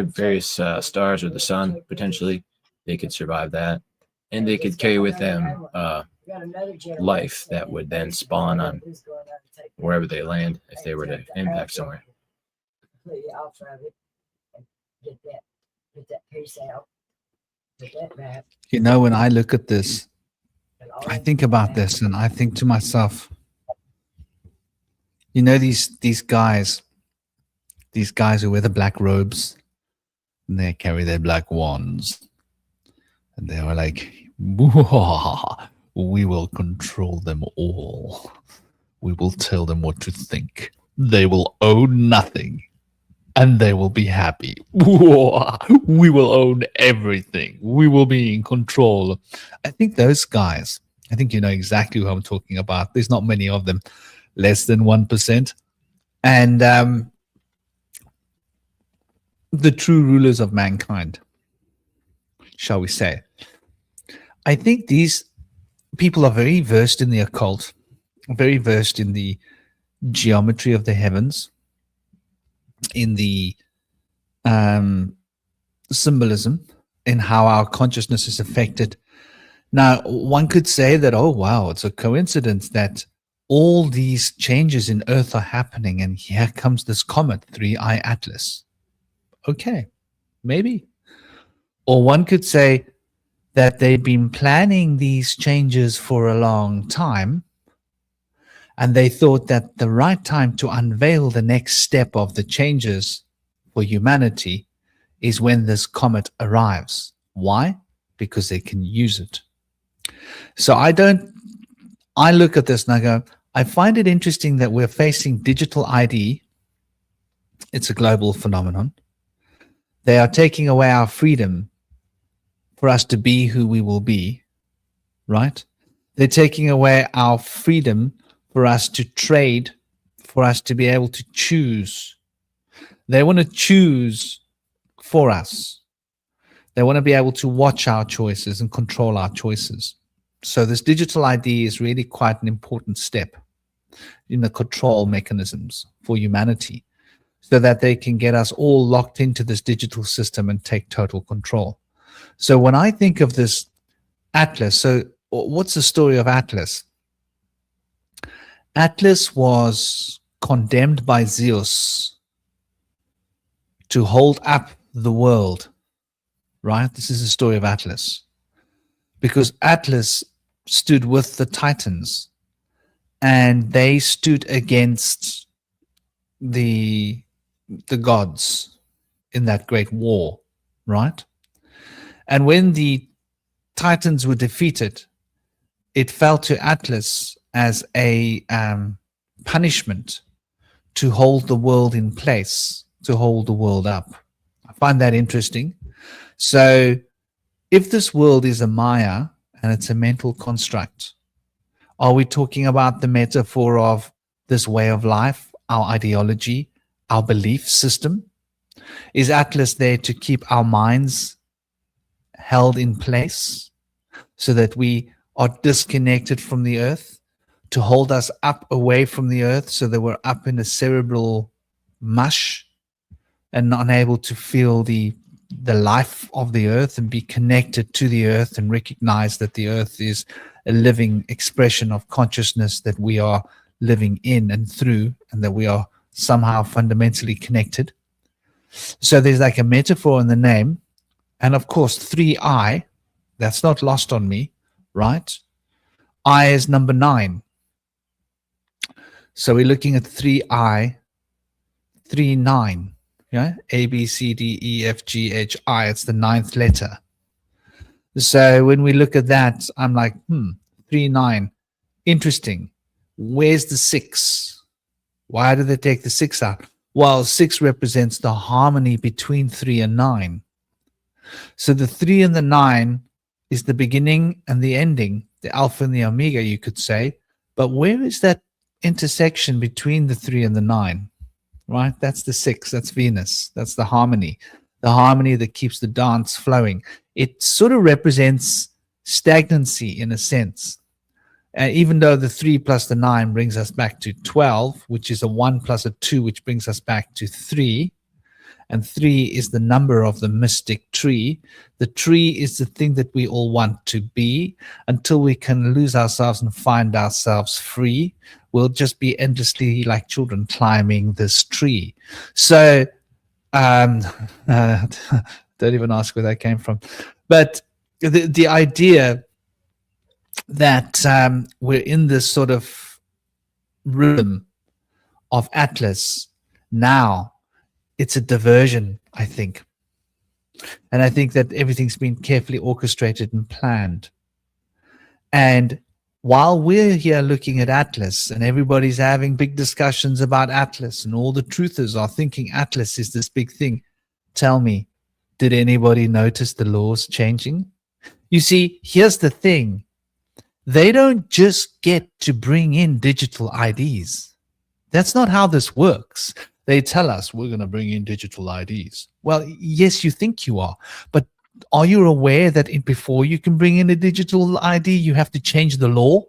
[SPEAKER 2] various stars or the sun. Potentially, they could survive that, and they could carry with them life that would then spawn on wherever they land if they were to impact somewhere.
[SPEAKER 4] You know, when I look at this, I think about this and I think to myself, you know, these guys who wear the black robes and they carry their black wands, and they were like, we will control them all. We will tell them what to think. They will own nothing, and they will be happy. We will own everything. We will be in control. I think those guys, I think you know exactly who I'm talking about. There's not many of them, less than 1%. And the true rulers of mankind, shall we say. I think these people are very versed in the occult, very versed in the geometry of the heavens, in the symbolism, in how our consciousness is affected. Now, one could say that, oh, wow, it's a coincidence that all these changes in Earth are happening, and here comes this comet, 3I Atlas. Okay, maybe. Or one could say that they've been planning these changes for a long time, and they thought that the right time to unveil the next step of the changes for humanity is when this comet arrives. Why? Because they can use it. So I look at this and I go, I find it interesting that we're facing digital ID. It's a global phenomenon. They are taking away our freedom for us to be who we will be, right? They're taking away our freedom for us to trade, for us to be able to choose. They want to choose for us. They want to be able to watch our choices and control our choices. So this digital ID is really quite an important step in the control mechanisms for humanity, so that they can get us all locked into this digital system and take total control. So when I think of this Atlas, so what's the story of Atlas? Atlas was condemned by Zeus to hold up the world, right? This is the story of Atlas. Because Atlas stood with the Titans, and they stood against the gods in that great war, right? And when the Titans were defeated, it fell to Atlas as a punishment to hold the world in place, to hold the world up. I find that interesting. So if this world is a Maya and it's a mental construct, are we talking about the metaphor of this way of life, our ideology, our belief system? Is Atlas there to keep our minds held in place so that we are disconnected from the earth, to hold us up away from the earth so that we're up in the cerebral mush and unable to feel the life of the earth and be connected to the earth and recognize that the earth is a living expression of consciousness that we are living in and through, and that we are somehow fundamentally connected? So there's like a metaphor in the name. And of course, 3I, that's not lost on me, right? I is number 9. So we're looking at 3I, 3, 9. Yeah, A, B, C, D, E, F, G, H, I. It's the 9th letter. So when we look at that, I'm like, 3, 9. Interesting. Where's the 6? Why did they take the 6 out? Well, 6 represents the harmony between 3 and 9. So the 3 and the 9 is the beginning and the ending, the alpha and the omega, you could say. But where is that intersection between the 3 and the 9? Right? That's the 6. That's Venus. That's the harmony that keeps the dance flowing. It sort of represents stagnancy in a sense. Even though the 3 plus the 9 brings us back to 12, which is a 1 plus a 2, which brings us back to 3. And 3 is the number of the mystic tree. The tree is the thing that we all want to be. Until we can lose ourselves and find ourselves free, we'll just be endlessly like children climbing this tree. So don't even ask where that came from. But the idea that we're in this sort of rhythm of Atlas now, it's a diversion, I think. And I think that everything's been carefully orchestrated and planned. And while we're here looking at Atlas and everybody's having big discussions about Atlas and all the truthers are thinking Atlas is this big thing, tell me, did anybody notice the laws changing? You see, here's the thing. They don't just get to bring in digital IDs. That's not how this works. They tell us we're going to bring in digital IDs. Well, yes, you think you are, but are you aware that before you can bring in a digital ID, you have to change the law?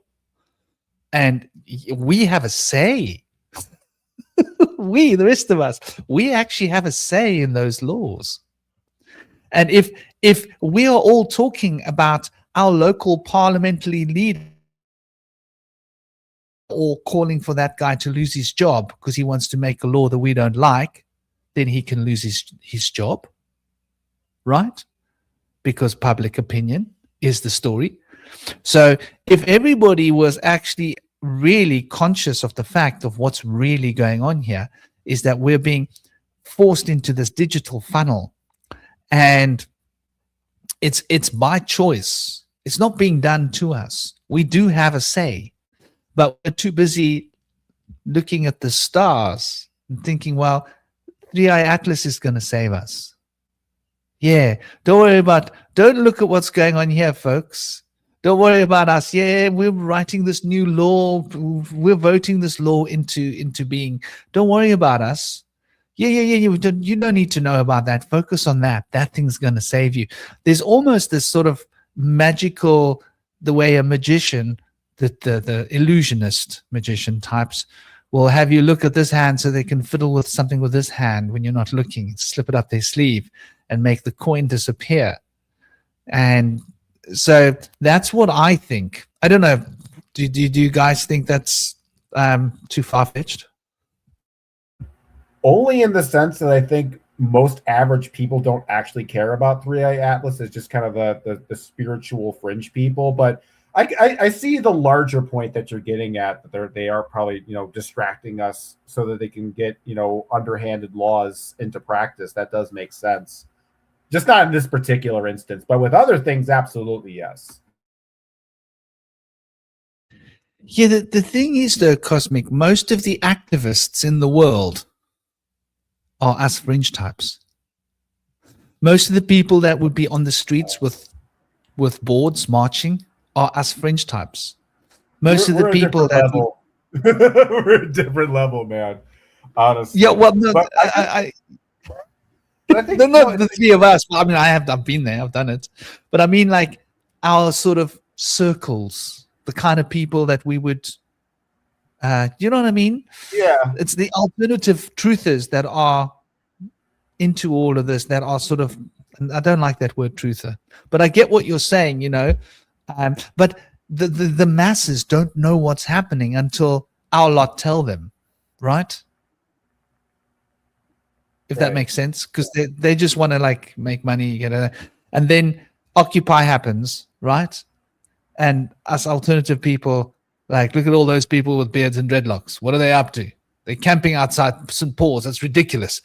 [SPEAKER 4] And we have a say. We, the rest of us, we actually have a say in those laws. And if we are all talking about our local parliamentary leader or calling for that guy to lose his job because he wants to make a law that we don't like, then he can lose his job, right? Because public opinion is the story. So if everybody was actually really conscious of the fact of what's really going on here, is that we're being forced into this digital funnel, and it's by choice. It's not being done to us. We do have a say, but we're too busy looking at the stars and thinking, well, 3i Atlas is going to save us. Yeah, don't look at what's going on here, folks. Don't worry about us. Yeah, we're writing this new law. We're voting this law into being. Don't worry about us. Yeah. You don't need to know about that. Focus on that. That thing's going to save you. There's almost this sort of magical, the way a magician, the illusionist magician types, will have you look at this hand so they can fiddle with something with this hand when you're not looking, slip it up their sleeve and make the coin disappear. And so that's what I think. I don't know. Do you guys think that's too far-fetched?
[SPEAKER 1] Only in the sense that I think most average people don't actually care about 3i Atlas. It's just kind of the spiritual fringe people. But I see the larger point that you're getting at, that they are probably, distracting us so that they can get, underhanded laws into practice. That does make sense. Just not in this particular instance, but with other things, absolutely, yes.
[SPEAKER 4] Yeah, the thing is, though, Cosmic, most of the activists in the world are us fringe types. Most of the people that would be on the streets with boards marching are us fringe types. Most of the people that
[SPEAKER 1] we're a different level, man. Honestly,
[SPEAKER 4] yeah. Well, no, I think not the three of us. Well, I mean, I've been there, I've done it, but I mean, like our sort of circles, the kind of people that we would, you know what I mean?
[SPEAKER 1] Yeah.
[SPEAKER 4] It's the alternative truthers that are into all of this, that are sort of, I don't like that word truther, but I get what you're saying, but the masses don't know what's happening until our lot tell them, right? If that makes sense, because they just want to like make money, and then Occupy happens, right? And us alternative people, like, look at all those people with beards and dreadlocks. What are they up to? They're camping outside St. Paul's. That's ridiculous.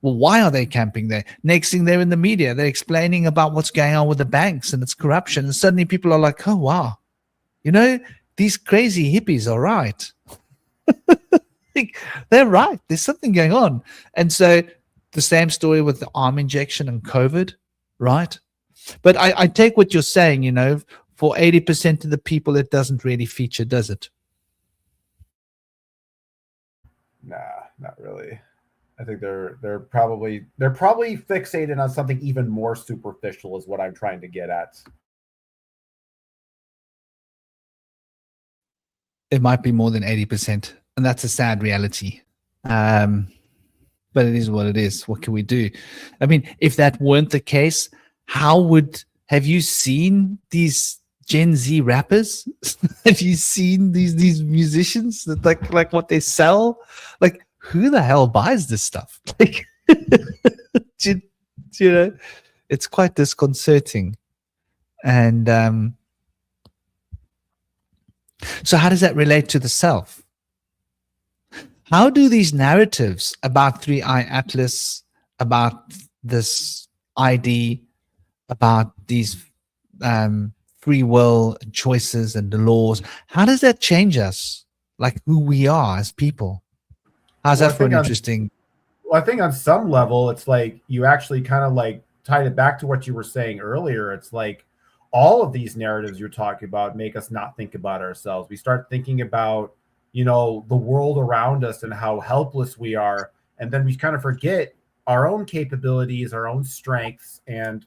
[SPEAKER 4] Well, why are they camping there? Next thing, they're in the media. They're explaining about what's going on with the banks and its corruption. And suddenly people are like, oh, wow. These crazy hippies are right. They're right. There's something going on. And so the same story with the arm injection and COVID, right? But I take what you're saying, for 80% of the people, it doesn't really feature, does it?
[SPEAKER 1] Nah, not really. I think they're probably fixated on something even more superficial is what I'm trying to get at.
[SPEAKER 4] It might be more than 80%, and that's a sad reality. But it is what it is. What can we do? I mean, if that weren't the case, have you seen these Gen Z rappers? Have you seen these musicians that like what they sell? Like, who the hell buys this stuff? Like, it's quite disconcerting. And so how does that relate to the self? How do these narratives about 3i Atlas, about this ID, about these free will choices and the laws, how does that change us, like who we are as people? How's that for an interesting?
[SPEAKER 1] Well, I think on some level, it's like you actually kind of like tied it back to what you were saying earlier. It's like all of these narratives you're talking about make us not think about ourselves. We start thinking about, the world around us and how helpless we are. And then we kind of forget our own capabilities, our own strengths, and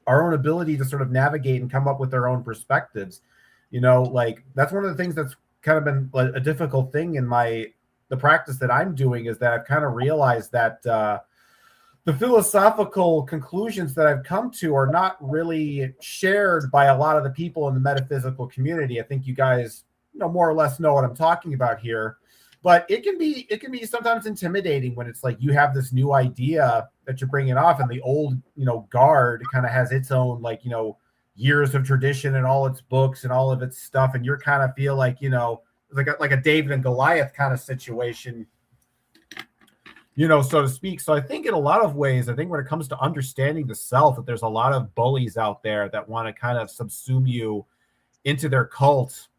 [SPEAKER 1] our own ability to sort of navigate and come up with our own perspectives. Like that's one of the things that's kind of been a difficult thing in the practice that I'm doing, is that I've kind of realized that the philosophical conclusions that I've come to are not really shared by a lot of the people in the metaphysical community. I think you guys, more or less know what I'm talking about here, but it can be sometimes intimidating when it's like you have this new idea that you're bringing off, and the old, guard kind of has its own, like, years of tradition and all its books and all of its stuff, and you're kind of feel like, like a David and Goliath kind of situation, so to speak. So I think in a lot of ways, I think when it comes to understanding the self, that there's a lot of bullies out there that want to kind of subsume you into their cult.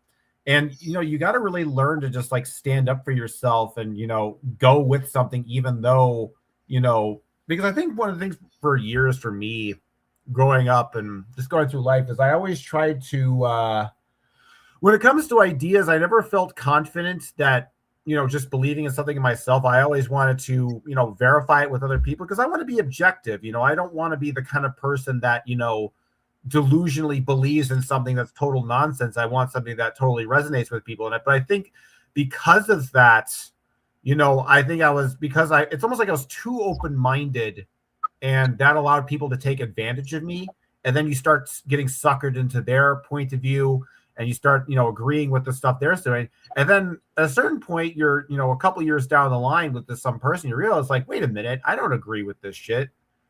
[SPEAKER 1] And, you got to really learn to just like stand up for yourself and, go with something, even though, because I think one of the things for years for me growing up and just going through life is I always tried to, when it comes to ideas, I never felt confident that, just believing in something in myself. I always wanted to, verify it with other people because I want to be objective. I don't want to be the kind of person that, delusionally believes in something that's total nonsense. I want something that totally resonates with people in it. But I think because of that, I think it's almost like I was too open-minded, and that allowed people to take advantage of me. And then you start getting suckered into their point of view, and you start, agreeing with the stuff they're doing. And then at a certain point, you're, a couple years down the line with some person, you realize like, wait a minute, I don't agree with this shit.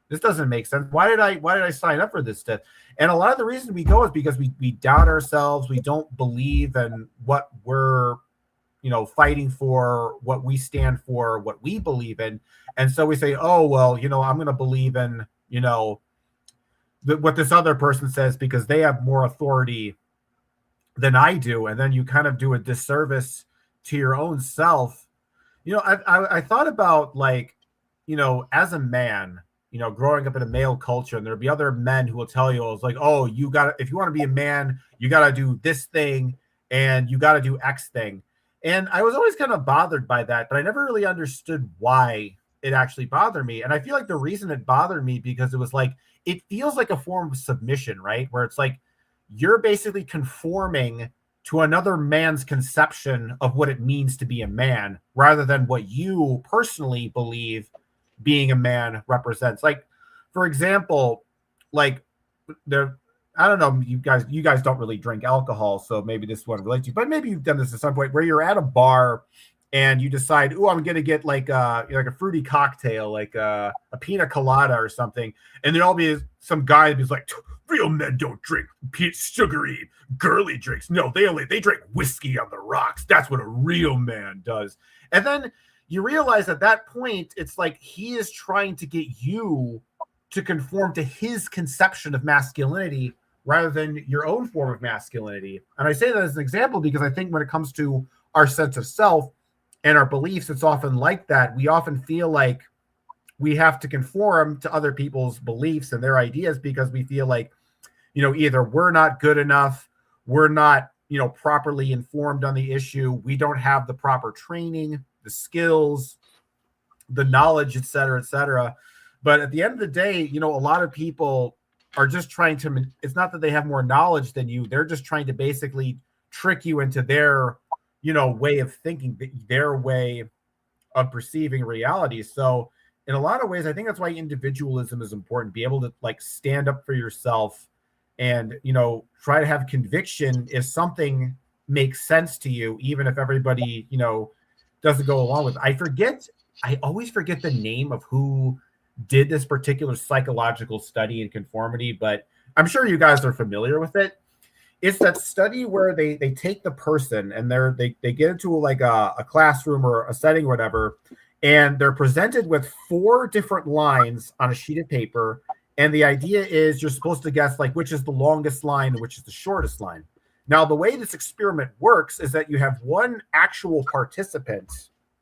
[SPEAKER 1] This doesn't make sense. Why did I sign up for this stuff? And a lot of the reason we go is because we doubt ourselves. We don't believe in what we're, fighting for, what we stand for, what we believe in. And so we say, oh, well, I'm going to believe in, what this other person says because they have more authority than I do. And then you kind of do a disservice to your own self. I thought about like, as a man, growing up in a male culture, and there'll be other men who will tell you, it's like, oh, if you want to be a man, you got to do this thing and you got to do X thing. And I was always kind of bothered by that, but I never really understood why it actually bothered me. And I feel like the reason it bothered me because it was like, it feels like a form of submission, right? Where it's like, you're basically conforming to another man's conception of what it means to be a man, rather than what you personally believe being a man represents. Like, for example, like I don't know, you guys don't really drink alcohol, so maybe this won't relate to you, but maybe you've done this at some point where you're at a bar and you decide, oh, I'm gonna get like a fruity cocktail, like a pina colada or something, and there'll be some guy who's like, real men don't drink sugary, girly drinks. No, they drink whiskey on the rocks. That's what a real man does. And then you realize at that point, it's like he is trying to get you to conform to his conception of masculinity rather than your own form of masculinity. And I say that as an example because I think when it comes to our sense of self and our beliefs, it's often like that. We often feel like we have to conform to other people's beliefs and their ideas because we feel like, either we're not good enough, we're not, properly informed on the issue, we don't have the proper training, the skills, the knowledge, et cetera, et cetera. But at the end of the day, a lot of people are just trying to, it's not that they have more knowledge than you, they're just trying to basically trick you into their, way of thinking, their way of perceiving reality. So in a lot of ways, I think that's why individualism is important. Be able to like stand up for yourself and, try to have conviction if something makes sense to you, even if everybody, doesn't go along with it. I always forget the name of who did this particular psychological study in conformity, but I'm sure you guys are familiar with it. It's that study where they take the person and they get into like a classroom or a setting or whatever, and they're presented with 4 different lines on a sheet of paper. And the idea is you're supposed to guess like which is the longest line and which is the shortest line. Now, the way this experiment works is that you have one actual participant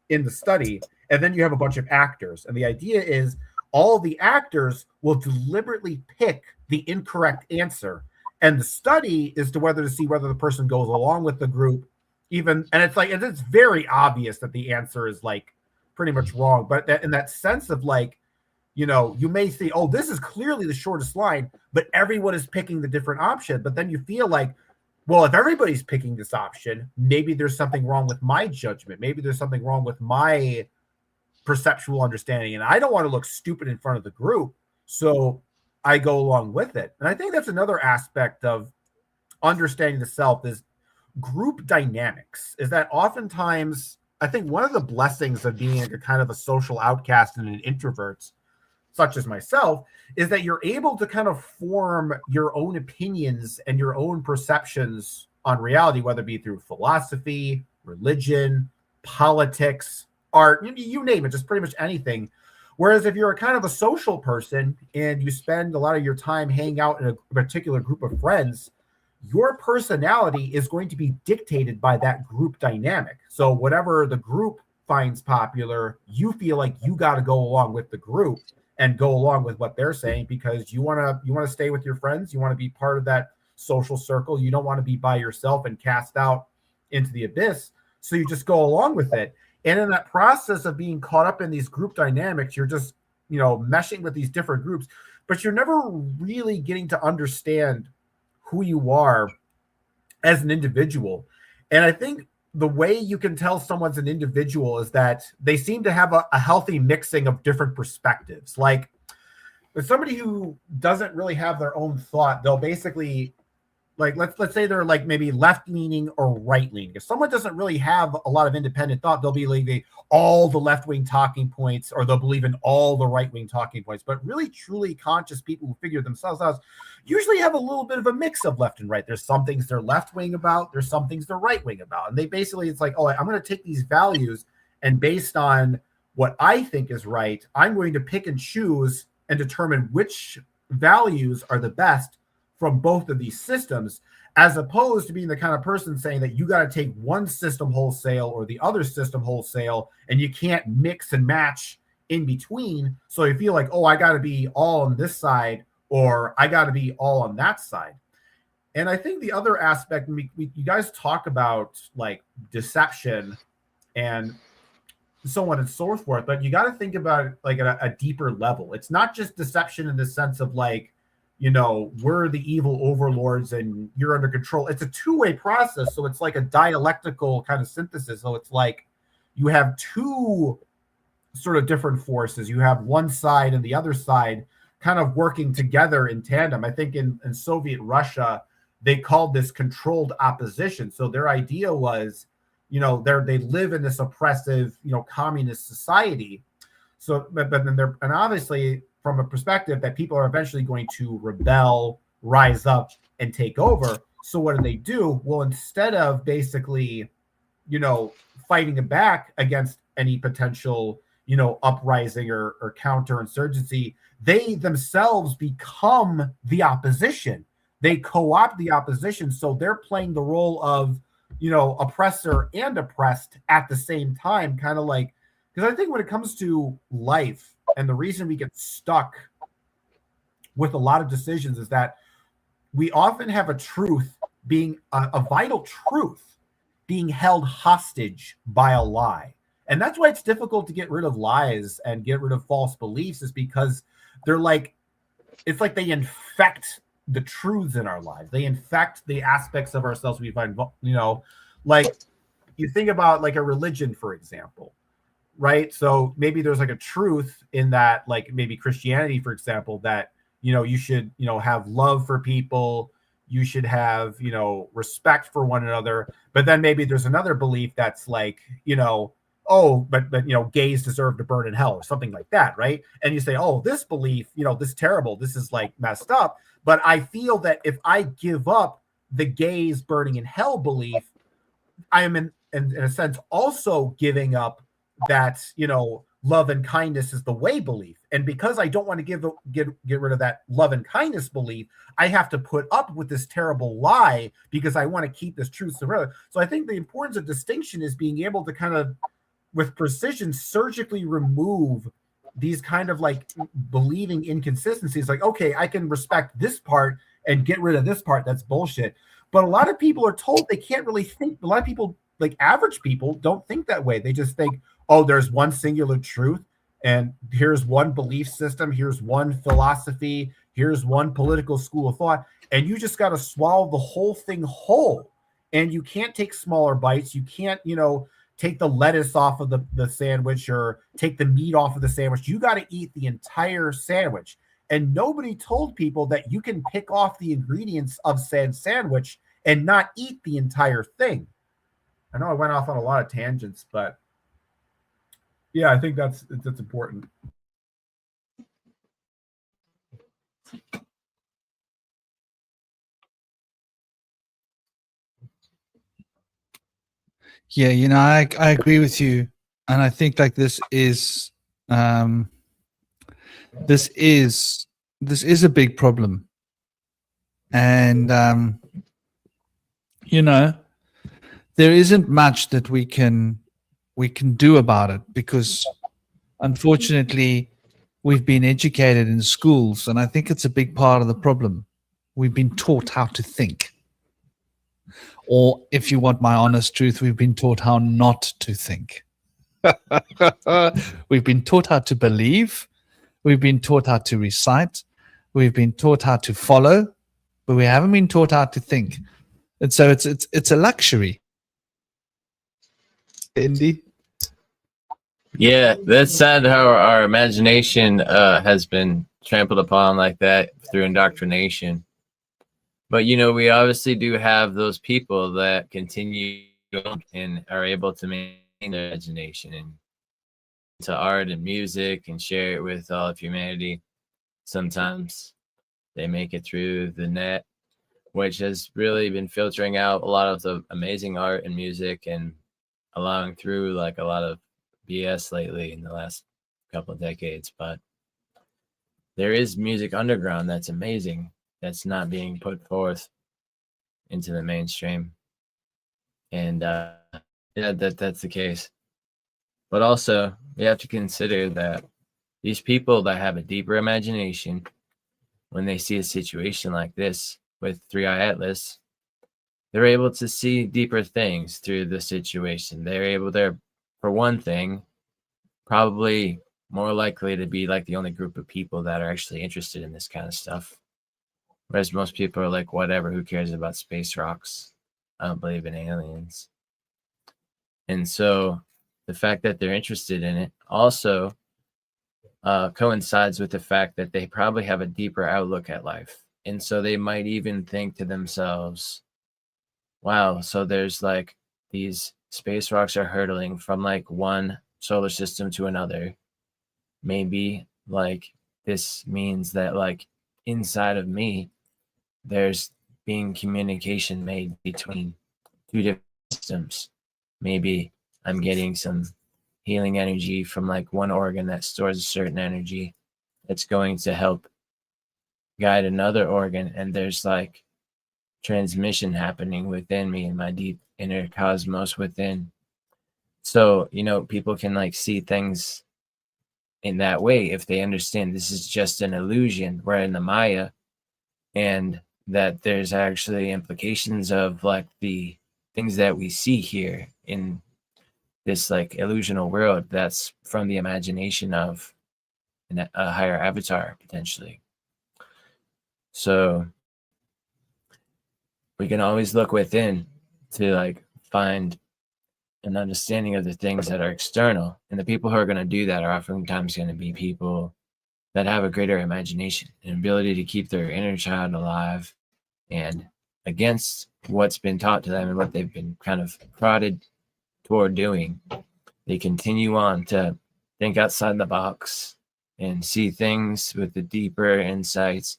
[SPEAKER 1] in the study, and then you have a bunch of actors. And the idea is all the actors will deliberately pick the incorrect answer. And the study is to see whether the person goes along with the group, and it's very obvious that the answer is like pretty much wrong. But in that sense of like, you may see, oh, this is clearly the shortest line, but everyone is picking the different option. But then you feel like, well, if everybody's picking this option, maybe there's something wrong with my judgment. Maybe there's something wrong with my perceptual understanding. And I don't want to look stupid in front of the group. So I go along with it. And I think that's another aspect of understanding the self is group dynamics, is that oftentimes I think one of the blessings of being a kind of a social outcast and an introvert, such as myself, is that you're able to kind of form your own opinions and your own perceptions on reality, whether it be through philosophy, religion, politics, art, you name it, just pretty much anything. Whereas if you're a kind of a social person and you spend a lot of your time hanging out in a particular group of friends, your personality is going to be dictated by that group dynamic. So whatever the group finds popular, you feel like you got to go along with the group and go along with what they're saying because you want to stay with your friends. You want to be part of that social circle. You don't want to be by yourself and cast out into the abyss. So you just go along with it. And in that process of being caught up in these group dynamics, you're just, meshing with these different groups, but you're never really getting to understand who you are as an individual. And I think the way you can tell someone's an individual is that they seem to have a healthy mixing of different perspectives. Like with somebody who doesn't really have their own thought, they'll basically like, let's say they're like maybe left leaning or right leaning. If someone doesn't really have a lot of independent thought, they'll be like all the left wing talking points, or they'll believe in all the right wing talking points. But really, truly conscious people who figure themselves out usually have a little bit of a mix of left and right. There's some things they're left wing about. There's some things they're right wing about. And they basically, it's like, oh, I'm going to take these values and based on what I think is right, I'm going to pick and choose and determine which values are the best from both of these systems, as opposed to being the kind of person saying that you got to take one system wholesale or the other system wholesale, and you can't mix and match in between. So you feel like, oh, I got to be all on this side or I got to be all on that side. And I think the other aspect, you guys talk about like deception and so on and so forth, but you got to think about it like at a deeper level. It's not just deception in the sense of like, we're the evil overlords and you're under control. It's a two-way process. So it's like a dialectical kind of synthesis. So it's like you have two sort of different forces. You have one side and the other side kind of working together in tandem. I think in Soviet Russia, they called this controlled opposition. So their idea was, they live in this oppressive, communist society. So, but then and obviously from a perspective that people are eventually going to rebel, rise up, and take over. So what do? Well, instead of basically, fighting back against any potential, uprising or counterinsurgency, they themselves become the opposition. They co-opt the opposition, so they're playing the role of, oppressor and oppressed at the same time, kind of like, because I think when it comes to life, and the reason we get stuck with a lot of decisions is that we often have a truth being a vital truth being held hostage by a lie. And that's why it's difficult to get rid of lies and get rid of false beliefs, is because they're like, it's like they infect the truths in our lives. They infect the aspects of ourselves we find, like you think about like a religion, for example, right? So maybe there's like a truth in that, like maybe Christianity, for example, that, you should, have love for people. You should have, respect for one another. But then maybe there's another belief that's like, oh, but gays deserve to burn in hell or something like that, right? And you say, oh, this belief, this terrible, this is like messed up. But I feel that if I give up the gays burning in hell belief, I am in a sense also giving up that, love and kindness is the way belief. And because I don't want to get rid of that love and kindness belief, I have to put up with this terrible lie because I want to keep this truth. So I think the importance of distinction is being able to kind of, with precision, surgically remove these kind of like believing inconsistencies. Like, okay, I can respect this part and get rid of this part. That's bullshit. But a lot of people are told they can't really think. A lot of people, like average people, don't think that way. They just think, oh, there's one singular truth, and here's one belief system, here's one philosophy, here's one political school of thought, and you just got to swallow the whole thing whole. And you can't take smaller bites. You can't, take the lettuce off of the sandwich or take the meat off of the sandwich. You got to eat the entire sandwich. And nobody told people that you can pick off the ingredients of said sandwich and not eat the entire thing. I know I went off on a lot of tangents, but yeah, I think that's important.
[SPEAKER 4] Yeah, I agree with you, and I think like this is a big problem, and there isn't much that we can do about it, because unfortunately we've been educated in schools, and I think it's a big part of the problem. We've been taught how to think. Or if you want my honest truth, we've been taught how not to think. We've been taught how to believe. We've been taught how to recite. We've been taught how to follow, but we haven't been taught how to think. And so it's a luxury. Indy?
[SPEAKER 2] Yeah, that's sad how our imagination has been trampled upon like that through indoctrination. But, we obviously do have those people that continue and are able to maintain their imagination and to art and music and share it with all of humanity. Sometimes they make it through the net, which has really been filtering out a lot of the amazing art and music and allowing through like a lot of BS lately in the last couple of decades. But there is music underground that's amazing, that's not being put forth into the mainstream. And yeah, that's the case. But also, we have to consider that these people that have a deeper imagination, when they see a situation like this with 3i Atlas, they're able to see deeper things through the situation. They're, for one thing, probably more likely to be like the only group of people that are actually interested in this kind of stuff. Whereas most people are like, whatever, who cares about space rocks? I don't believe in aliens. And so the fact that they're interested in it also coincides with the fact that they probably have a deeper outlook at life. And so they might even think to themselves, wow, so there's like these space rocks are hurtling from like one solar system to another. Maybe like this means that like inside of me, there's being communication made between two different systems. Maybe I'm getting some healing energy from like one organ that stores a certain energy. It's going to help guide another organ, and there's like transmission happening within me in my deep inner cosmos within. So, you know, people can like see things in that way if they understand this is just an illusion. We're in the Maya, and that there's actually implications of like the things that we see here in this like illusional world that's from the imagination of a higher avatar potentially. So we can always look within to like find an understanding of the things that are external, and the people who are going to do that are oftentimes going to be people that have a greater imagination and ability to keep their inner child alive, and against what's been taught to them and what they've been kind of prodded toward doing, they continue on to think outside the box and see things with the deeper insights,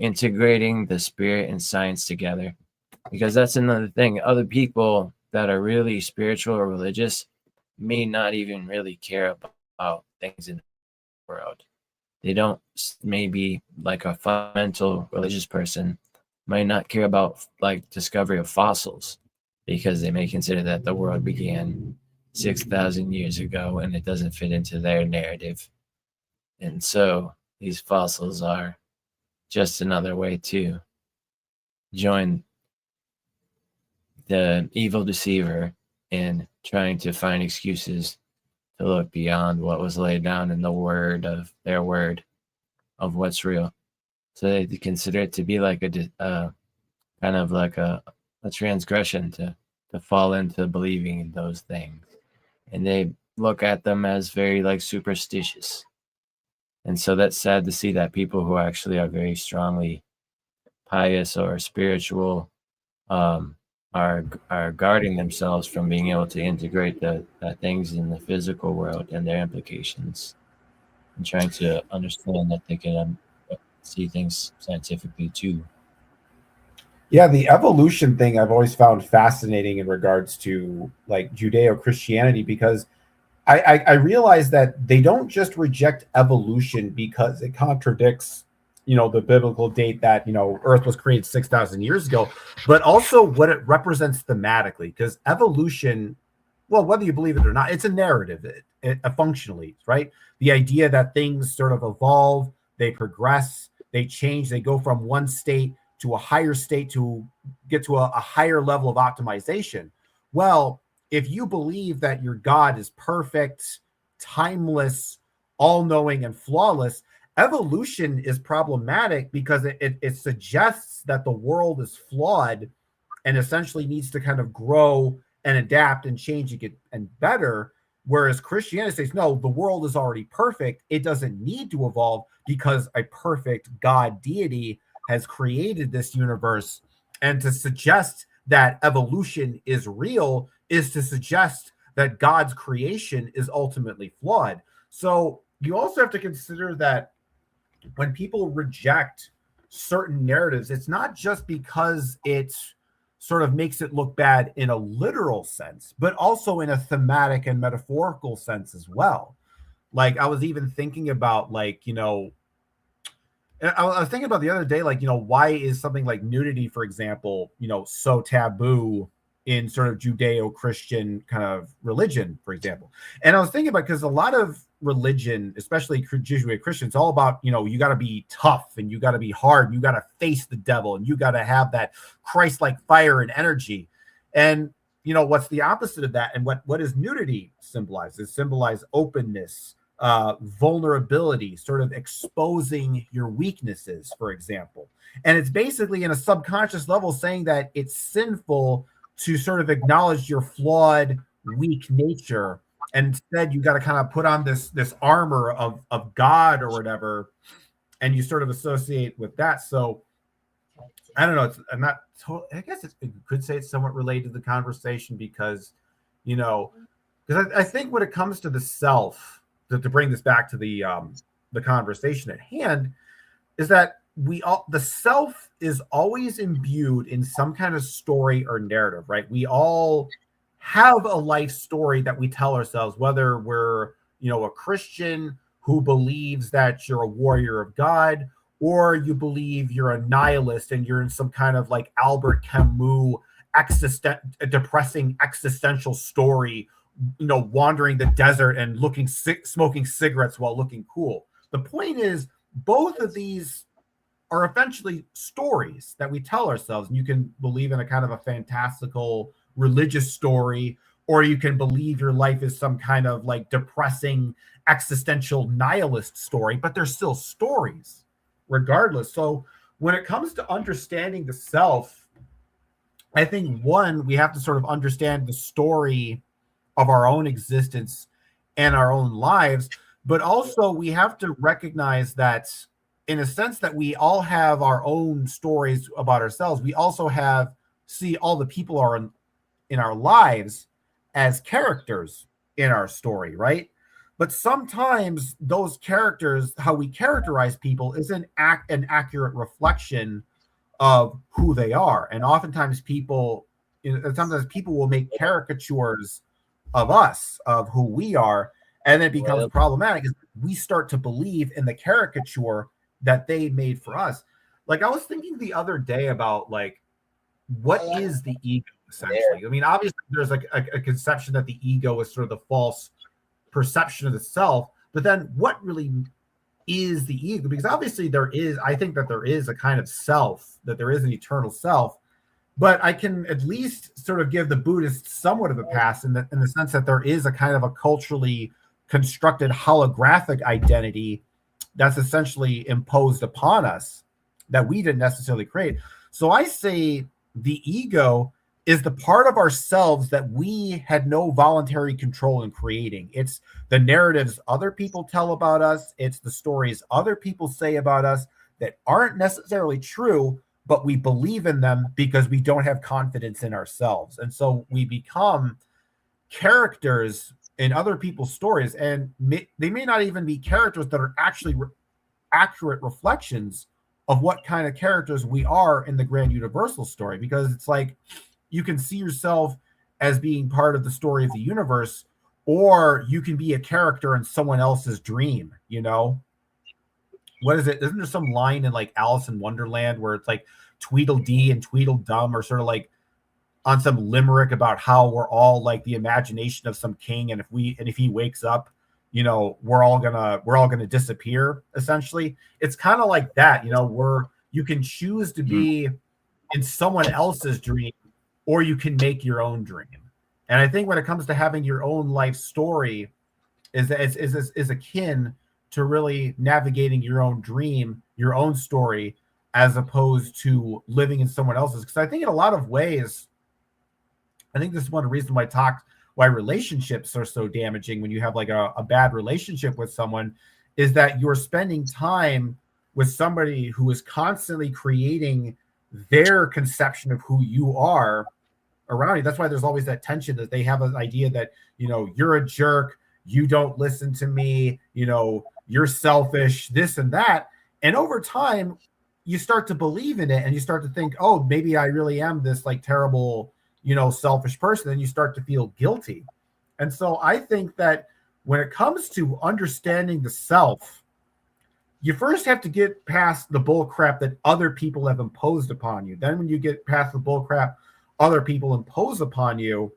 [SPEAKER 2] integrating the spirit and science together. Because that's another thing. Other people that are really spiritual or religious may not even really care about things in the world. They don't, maybe like a fundamental religious person might not care about like discovery of fossils, because they may consider that the world began 6,000 years ago and it doesn't fit into their narrative. And so these fossils are just another way to join the evil deceiver in trying to find excuses to look beyond what was laid down in the word of their word of what's real. So they consider it to be like a kind of like a transgression to fall into believing in those things. And they look at them as very like superstitious. And so that's sad to see that people who actually are very strongly pious or spiritual are guarding themselves from being able to integrate the things in the physical world and their implications, and trying to understand that they can see things scientifically too.
[SPEAKER 1] Yeah, the evolution thing I've always found fascinating in regards to like Judeo-Christianity, because I realize that they don't just reject evolution because it contradicts, the biblical date that, Earth was created 6,000 years ago, but also what it represents thematically. Because evolution, well, whether you believe it or not, it's a narrative, functionally, right? The idea that things sort of evolve, they progress, they change, they go from one state to a higher state to get to a higher level of optimization. Well, if you believe that your God is perfect, timeless, all-knowing, and flawless, evolution is problematic because it suggests that the world is flawed and essentially needs to kind of grow and adapt and change and get and better. Whereas Christianity says, no, the world is already perfect. It doesn't need to evolve because a perfect God deity has created this universe. And to suggest that evolution is real is to suggest that God's creation is ultimately flawed. So you also have to consider that when people reject certain narratives, it's not just because it sort of makes it look bad in a literal sense, but also in a thematic and metaphorical sense as well. Like I was even thinking about I was thinking about the other day, why is something like nudity, for example, so taboo in sort of Judeo-Christian kind of religion, for example. And I was thinking about, because a lot of religion, especially Judeo-Christian, it's all about, you got to be tough and you got to be hard. And you got to face the devil and you got to have that Christ-like fire and energy. And, what's the opposite of that? And what does nudity symbolize? It symbolizes openness, vulnerability, sort of exposing your weaknesses, for example. And it's basically in a subconscious level saying that it's sinful to sort of acknowledge your flawed, weak nature. And instead, you got to kind of put on this armor of God or whatever, and you sort of associate with that. So I don't know. I'm not. I guess you could say it's somewhat related to the conversation because, because I think when it comes to the self, to bring this back to the conversation at hand, is that the self is always imbued in some kind of story or narrative, right? We all have a life story that we tell ourselves, whether we're, you know, a Christian who believes that you're a warrior of God, or you believe you're a nihilist and you're in some kind of like Albert Camus depressing existential story, you know, wandering the desert and smoking cigarettes while looking cool. The point is, both of these are eventually stories that we tell ourselves. And you can believe in a kind of a fantastical religious story, or you can believe your life is some kind of like depressing existential nihilist story, but they're still stories regardless. So when it comes to understanding the self, I think one, we have to sort of understand the story of our own existence and our own lives, but also we have to recognize that in a sense that we all have our own stories about ourselves. We also see all the people are in our lives as characters in our story, right? But sometimes those characters, how we characterize people, is an accurate reflection of who they are. And oftentimes sometimes people will make caricatures of us, of who we are, and it becomes problematic because we start to believe in the caricature that they made for us. Like, I was thinking the other day about like, what is the ego essentially? I mean, obviously there's like a conception that the ego is sort of the false perception of the self, but then what really is the ego? Because obviously I think that there is a kind of self, that there is an eternal self, but I can at least sort of give the Buddhists somewhat of a pass in the sense that there is a kind of a culturally constructed holographic identity that's essentially imposed upon us that we didn't necessarily create. So I say the ego is the part of ourselves that we had no voluntary control in creating. It's the narratives other people tell about us. It's the stories other people say about us that aren't necessarily true, but we believe in them because we don't have confidence in ourselves. And so we become characters in other people's stories, and they may not even be characters that are actually accurate reflections of what kind of characters we are in the grand universal story, because it's like you can see yourself as being part of the story of the universe, or you can be a character in someone else's dream. You know, what is it? Isn't there some line in like Alice in Wonderland where it's like Tweedledee and Tweedledum are sort of like on some limerick about how we're all like the imagination of some king, and if he wakes up, you know, we're all gonna disappear. Essentially, it's kind of like that. You know, you can choose to be in someone else's dream, or you can make your own dream. And I think when it comes to having your own life story, is akin to really navigating your own dream, your own story, as opposed to living in someone else's. Because I think in a lot of ways, I think this is one reason why relationships are so damaging when you have like a bad relationship with someone, is that you're spending time with somebody who is constantly creating their conception of who you are around you. That's why there's always that tension, that they have an idea that, you know, you're a jerk, you don't listen to me, you know, you're selfish, this and that. And over time, you start to believe in it, and you start to think, oh, maybe I really am this like terrible, you know, selfish person, and you start to feel guilty. And so I think that when it comes to understanding the self, you first have to get past the bull crap that other people have imposed upon you. Then when you get past the bull crap other people impose upon you,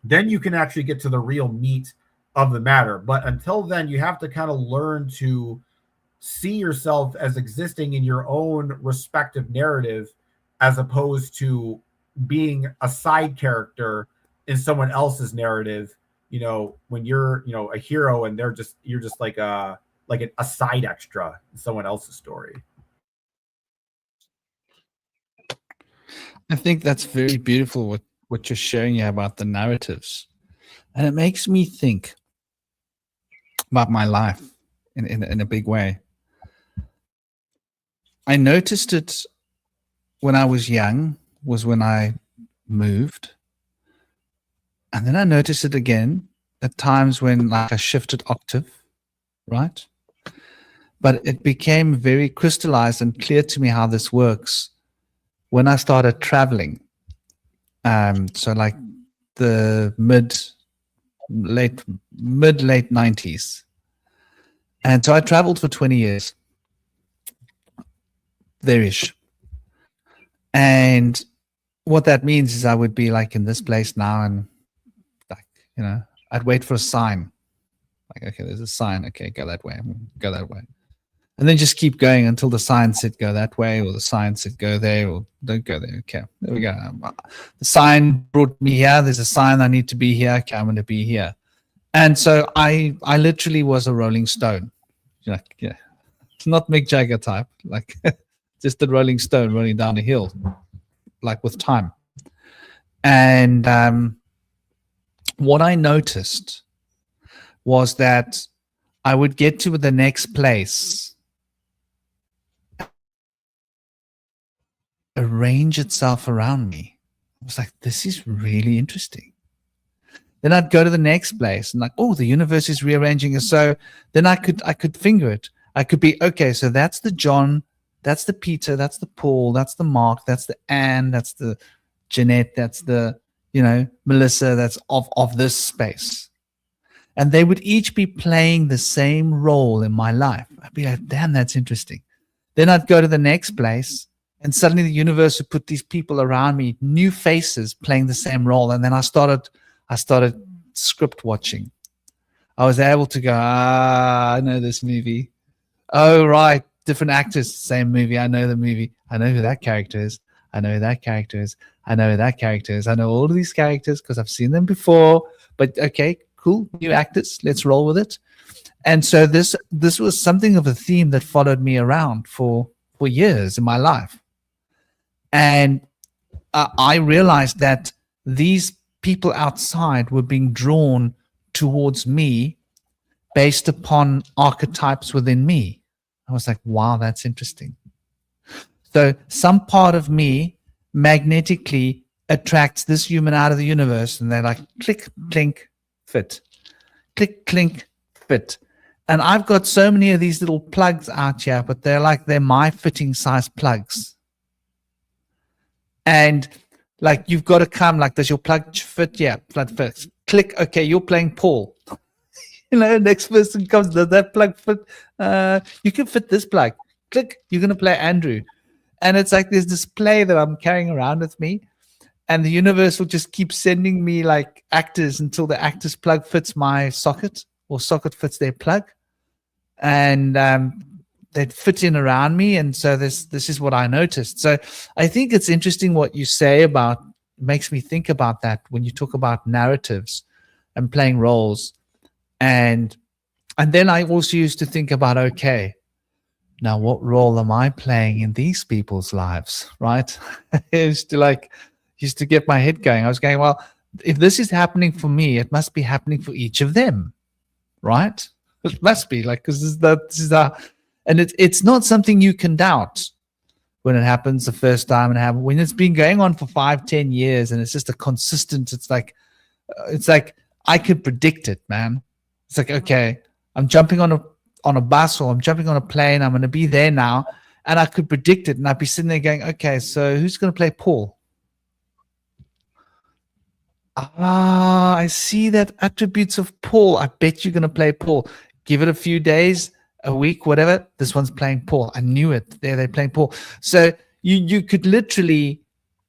[SPEAKER 1] then you can actually get to the real meat of the matter. But until then, you have to kind of learn to see yourself as existing in your own respective narrative, as opposed to being a side character in someone else's narrative. You know, when you're, you know, a hero and you're just like a side extra in someone else's story.
[SPEAKER 4] I think that's very beautiful what you're sharing here about the narratives. And it makes me think about my life in a big way. I noticed it when I was young, was when I moved. And then I noticed it again at times when like I shifted octave, right? But it became very crystallized and clear to me how this works when I started traveling. So like the late 90s. And so I traveled for 20 years, there-ish. And what that means is I would be like in this place now, and like, you know, I'd wait for a sign. Like, okay, there's a sign. Okay, go that way. Go that way. And then just keep going until the sign said go that way, or the sign said go there, or don't go there. Okay, there we go. The sign brought me here. There's a sign I need to be here. Okay, I'm going to be here. And so I literally was a rolling stone. Like, yeah, it's not Mick Jagger type, like just the rolling stone rolling down a hill, like with time. And what I noticed was that I would get to the next place, arrange itself around me. I was like, this is really interesting. Then I'd go to the next place and like, oh, the universe is rearranging. And so then I could finger it. I could be, okay, so that's the John, that's the Peter, that's the Paul, that's the Mark, that's the Anne, that's the Jeanette, that's the, you know, Melissa, that's of this space. And they would each be playing the same role in my life. I'd be like, damn, that's interesting. Then I'd go to the next place, and suddenly the universe would put these people around me, new faces playing the same role. And then I started script watching. I was able to go, I know this movie. Oh, right. Different actors, same movie. I know the movie. I know who that character is. I know who that character is. I know who that character is. I know all of these characters because I've seen them before. But okay, cool. New actors. Let's roll with it. And so this was something of a theme that followed me around for years in my life. And I realized that these people outside were being drawn towards me based upon archetypes within me. I was like, wow, that's interesting. So some part of me magnetically attracts this human out of the universe, and they're like, click, clink, fit. Click, clink, fit. And I've got so many of these little plugs out here, but they're my fitting size plugs. And like, you've got to come, like, does your plug fit? Yeah, plug fits. Click, okay, you're playing Paul. You know, next person comes, does that plug fit? You can fit this plug. Click, you're going to play Andrew. And it's like there's this play that I'm carrying around with me. And the universe will just keep sending me like actors until the actor's plug fits my socket, or socket fits their plug. And they'd fit in around me. And so this is what I noticed. So I think it's interesting what you say about, it makes me think about that when you talk about narratives and playing roles. And then I also used to think about, okay, now what role am I playing in these people's lives, right? Used to get my head going. I was going, well, if this is happening for me, it must be happening for each of them, right? It must be, like, because and it's not something you can doubt when it happens the first time, and when it's been going on for 5-10 years, and it's just a consistent. It's like I could predict it, man. It's like, okay, I'm jumping on a bus, or I'm jumping on a plane. I'm going to be there now, and I could predict it, and I'd be sitting there going, okay, so who's going to play Paul? I see that attributes of Paul. I bet you're going to play Paul. Give it a few days, a week, whatever. This one's playing Paul. I knew it. They're playing Paul. So you could literally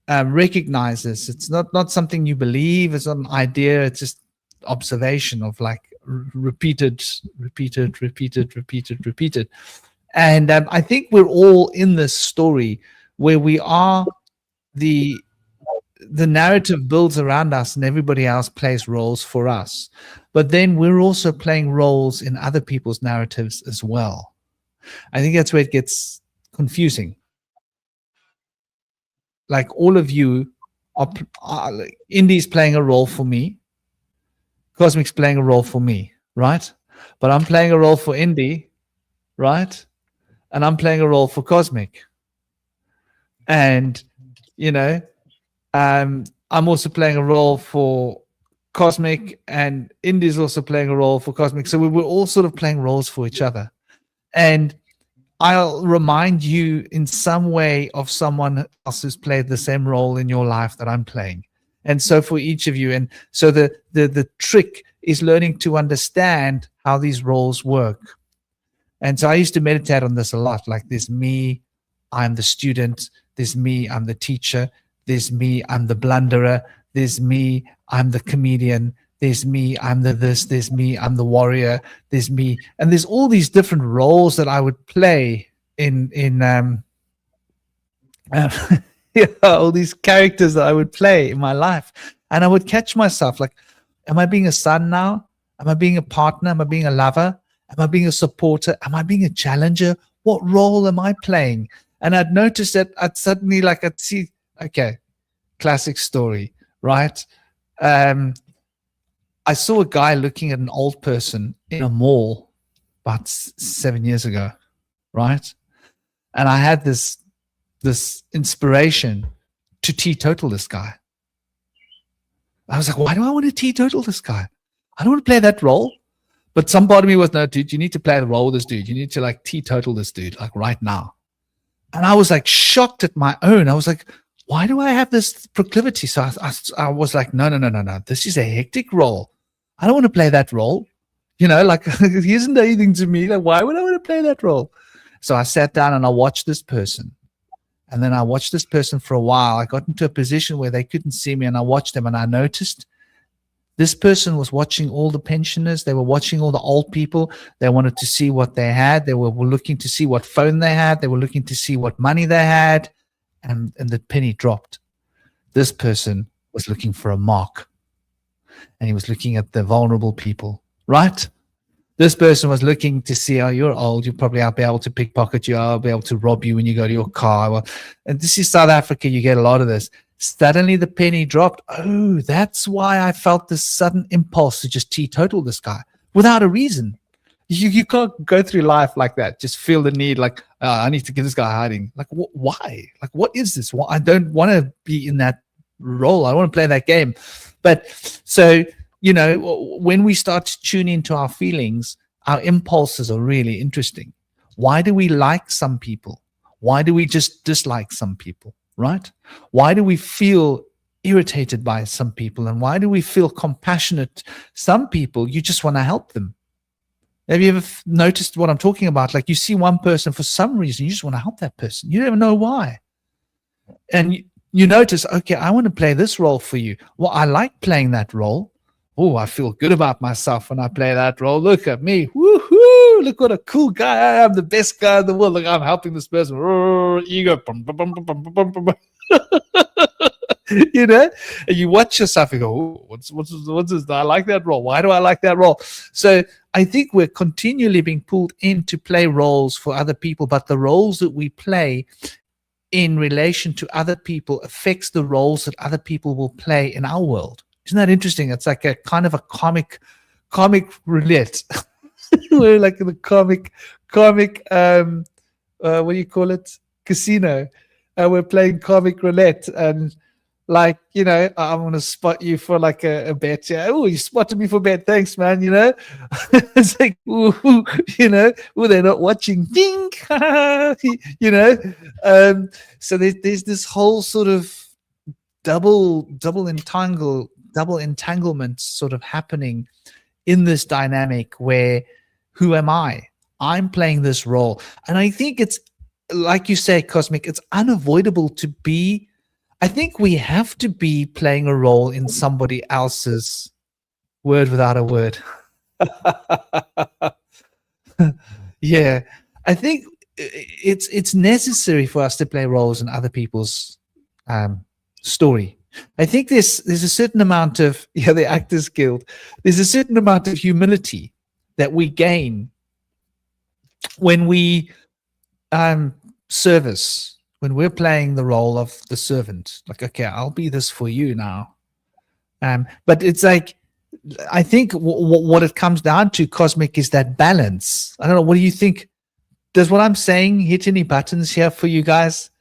[SPEAKER 4] recognize this. It's not something you believe. It's not an idea. It's just observation of like repeated. And I think we're all in this story where we are the narrative builds around us, and everybody else plays roles for us. But then we're also playing roles in other people's narratives as well. I think that's where it gets confusing. Like, all of you are Indy's playing a role for me. Cosmic's playing a role for me, right? But I'm playing a role for Indy, right? And I'm playing a role for Cosmic. And, you know, I'm also playing a role for Cosmic, and Indy's also playing a role for Cosmic. So we were all sort of playing roles for each other. And I'll remind you in some way of someone else who's played the same role in your life that I'm playing. And so for each of you, and so the trick is learning to understand how these roles work. And so I used to meditate on this a lot. Like, there's me, I'm the student. There's me, I'm the teacher. There's me, I'm the blunderer. There's me, I'm the comedian. There's me, I'm the this. There's me, I'm the warrior. There's me, and there's all these different roles that I would play in all these characters that I would play in my life. And I would catch myself like, am I being a son now? Am I being a partner? Am I being a lover? Am I being a supporter? Am I being a challenger? What role am I playing? And I'd notice that I'd suddenly, like, I'd see, okay, classic story, right? I saw a guy looking at an old person in a mall about 7 years ago, right? And I had this inspiration to teetotal this guy. I was like, why do I want to teetotal this guy? I don't want to play that role. But some part of me was, no, dude, you need to play the role of this dude. You need to like teetotal this dude, like right now. And I was like shocked at my own. I was like, why do I have this proclivity? So I was like, no. This is a hectic role. I don't want to play that role. You know, like, he isn't anything to me. Like, why would I want to play that role? So I sat down and I watched this person. And then I watched this person for a while. I got into a position where they couldn't see me, and I watched them, and I noticed this person was watching all the pensioners. They were watching all the old people. They wanted to see what they had. They were looking to see what phone they had. They were looking to see what money they had. And the penny dropped. This person was looking for a mark. And he was looking at the vulnerable people, right? This person was looking to see, oh, you're old. You'll probably be able to pickpocket you. I'll be able to rob you when you go to your car. Well, and this is South Africa. You get a lot of this. Suddenly the penny dropped. Oh, that's why I felt this sudden impulse to just teetotal this guy without a reason. You can't go through life like that. Just feel the need, like, I need to give this guy hiding. Like, why? Like, what is this? Well, I don't want to be in that role. I don't want to play that game. But so, you know, when we start to tune into our feelings, our impulses are really interesting. Why do we like some people? Why do we just dislike some people, right? Why do we feel irritated by some people? And why do we feel compassionate? Some people, you just want to help them. Have you ever noticed what I'm talking about? Like, you see one person for some reason, you just want to help that person. You don't even know why. And you notice, okay, I want to play this role for you. Well, I like playing that role. Oh, I feel good about myself when I play that role. Look at me. Woohoo! Look what a cool guy I am. The best guy in the world. Look, I'm helping this person. Ego. You know? And you watch yourself and go, oh, what's this? I like that role. Why do I like that role? So I think we're continually being pulled in to play roles for other people, but the roles that we play in relation to other people affects the roles that other people will play in our world. Isn't that interesting? It's like a kind of a comic roulette. We're like in the comic, what do you call it? Casino. We're playing comic roulette, and like, you know, I'm going to spot you for like a bet. Yeah. Oh, you spotted me for a bet. Thanks, man. You know, it's like, ooh, you know, oh, they're not watching. Ding. You know, so there's this whole sort of double entanglement sort of happening in this dynamic where, who am I? I'm playing this role. And I think it's, like you say, Cosmic, it's unavoidable to be, I think we have to be playing a role in somebody else's word without a word. Yeah, I think it's necessary for us to play roles in other people's story. I think there's a certain amount of, the Actors Guild, there's a certain amount of humility that we gain when we service, when we're playing the role of the servant. Like, okay, I'll be this for you now. But it's like, I think what it comes down to, Cosmic, is that balance. I don't know, what do you think? Does what I'm saying hit any buttons here for you guys?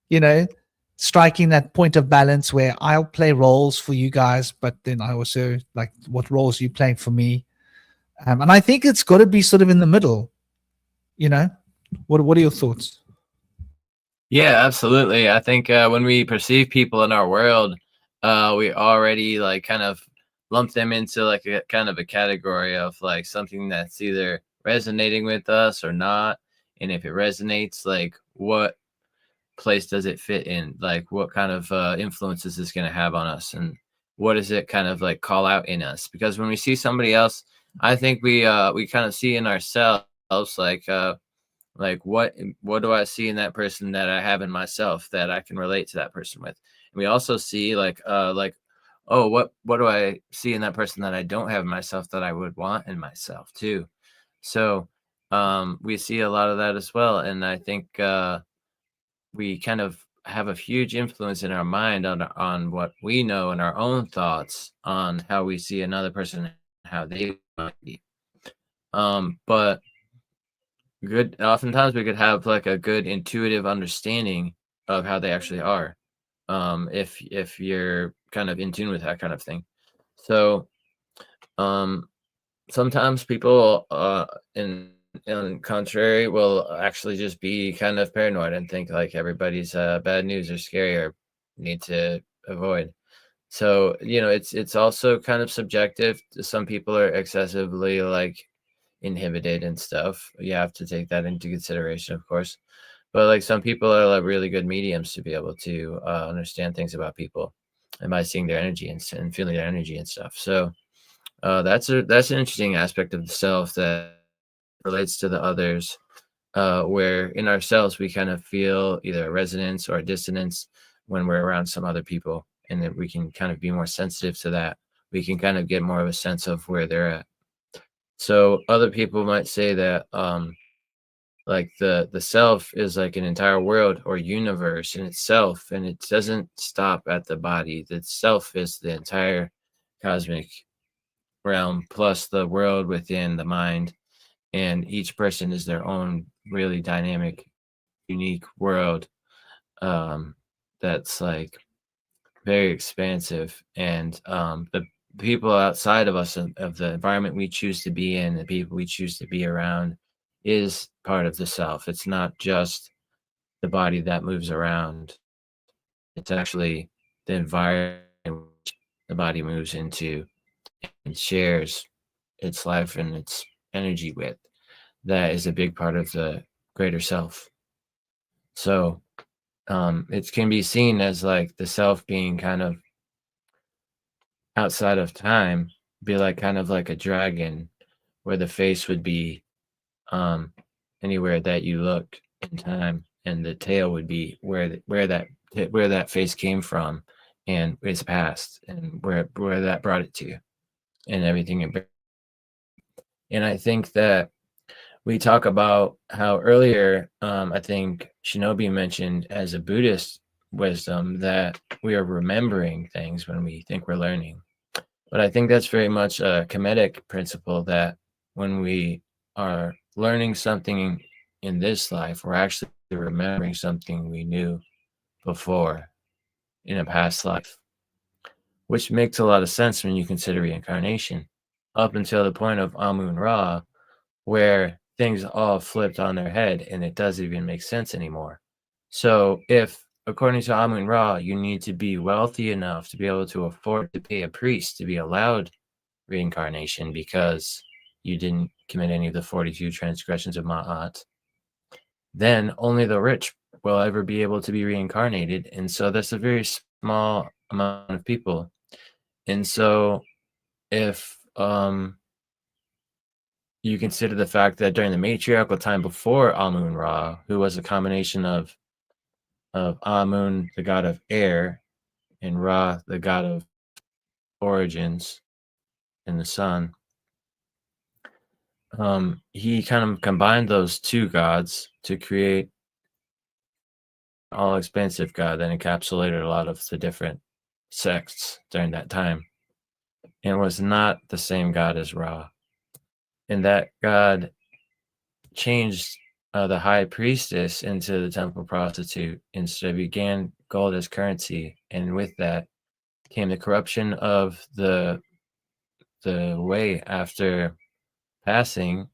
[SPEAKER 4] You know, striking that point of balance where I'll play roles for you guys, but then I also, like, what roles are you playing for me? And I think it's got to be sort of in the middle, you know? What are your thoughts?
[SPEAKER 2] Yeah, absolutely. I think when we perceive people in our world, we already like kind of lump them into like a kind of a category of like something that's either resonating with us or not. And if it resonates, like what place does it fit in? Like what kind of influence is this going to have on us? And what does it kind of like call out in us? Because when we see somebody else, I think we kind of see in ourselves like what do I see in that person that I have in myself that I can relate to that person with? And we also see like oh, what do I see in that person that I don't have in myself that I would want in myself too? So we see a lot of that as well. And I think we kind of have a huge influence in our mind on what we know and our own thoughts on how we see another person, how they might be. But good, oftentimes we could have like a good intuitive understanding of how they actually are, if you're kind of in tune with that kind of thing. So sometimes people in contrary will actually just be kind of paranoid and think like everybody's bad news or scary or need to avoid. So it's also kind of subjective. Some people are excessively like inhibited and stuff. You have to take that into consideration, of course. But like some people are like really good mediums to be able to understand things about people, and by seeing their energy and feeling their energy and stuff. So that's an interesting aspect of the self that relates to the others, where in ourselves we kind of feel either a resonance or a dissonance when we're around some other people, and that we can kind of be more sensitive to that. We can kind of get more of a sense of where they're at. So other people might say that like the self is like an entire world or universe in itself, and it doesn't stop at the body. The self is the entire cosmic realm plus the world within the mind, and each person is their own really dynamic, unique world, that's like very expansive. And the people outside of us, of the environment we choose to be in, the people we choose to be around, is part of the self. It's not just the body that moves around, it's actually the environment in which the body moves into and shares its life and its energy with. That is a big part of the greater self. So it can be seen as like the self being kind of outside of time, be like kind of like a dragon, where the face would be um anywhere that you look in time, and the tail would be where that face came from and its past, and where that brought it to, and everything and I think that we talk about how earlier, I think Shinobi mentioned as a Buddhist wisdom that we are remembering things when we think we're learning. But I think that's very much a Kemetic principle, that when we are learning something in this life, we're actually remembering something we knew before in a past life, which makes a lot of sense when you consider reincarnation, up until the point of Amun Ra, where things all flipped on their head and it doesn't even make sense anymore. So if, according to Amun Ra, you need to be wealthy enough to be able to afford to pay a priest to be allowed reincarnation because you didn't commit any of the 42 transgressions of Ma'at, then only the rich will ever be able to be reincarnated. And so that's a very small amount of people. And so if you consider the fact that during the matriarchal time before Amun Ra, who was a combination of Amun, the god of air, and Ra, the god of origins and the sun, he kind of combined those two gods to create all expansive god that encapsulated a lot of the different sects during that time, and was not the same god as Ra. And that god changed the high priestess into the temple prostitute, and so began gold as currency. And with that came the corruption of the way after passing,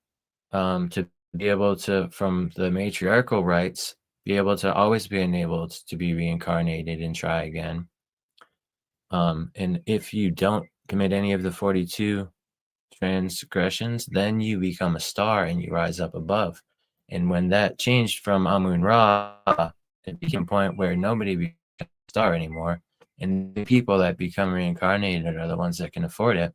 [SPEAKER 2] to be able to, from the matriarchal rites, be able to always be enabled to be reincarnated and try again. And if you don't commit any of the 42 transgressions, then you become a star and you rise up above. And when that changed from Amun Ra, it became a point where nobody becomes a star anymore, and the people that become reincarnated are the ones that can afford it,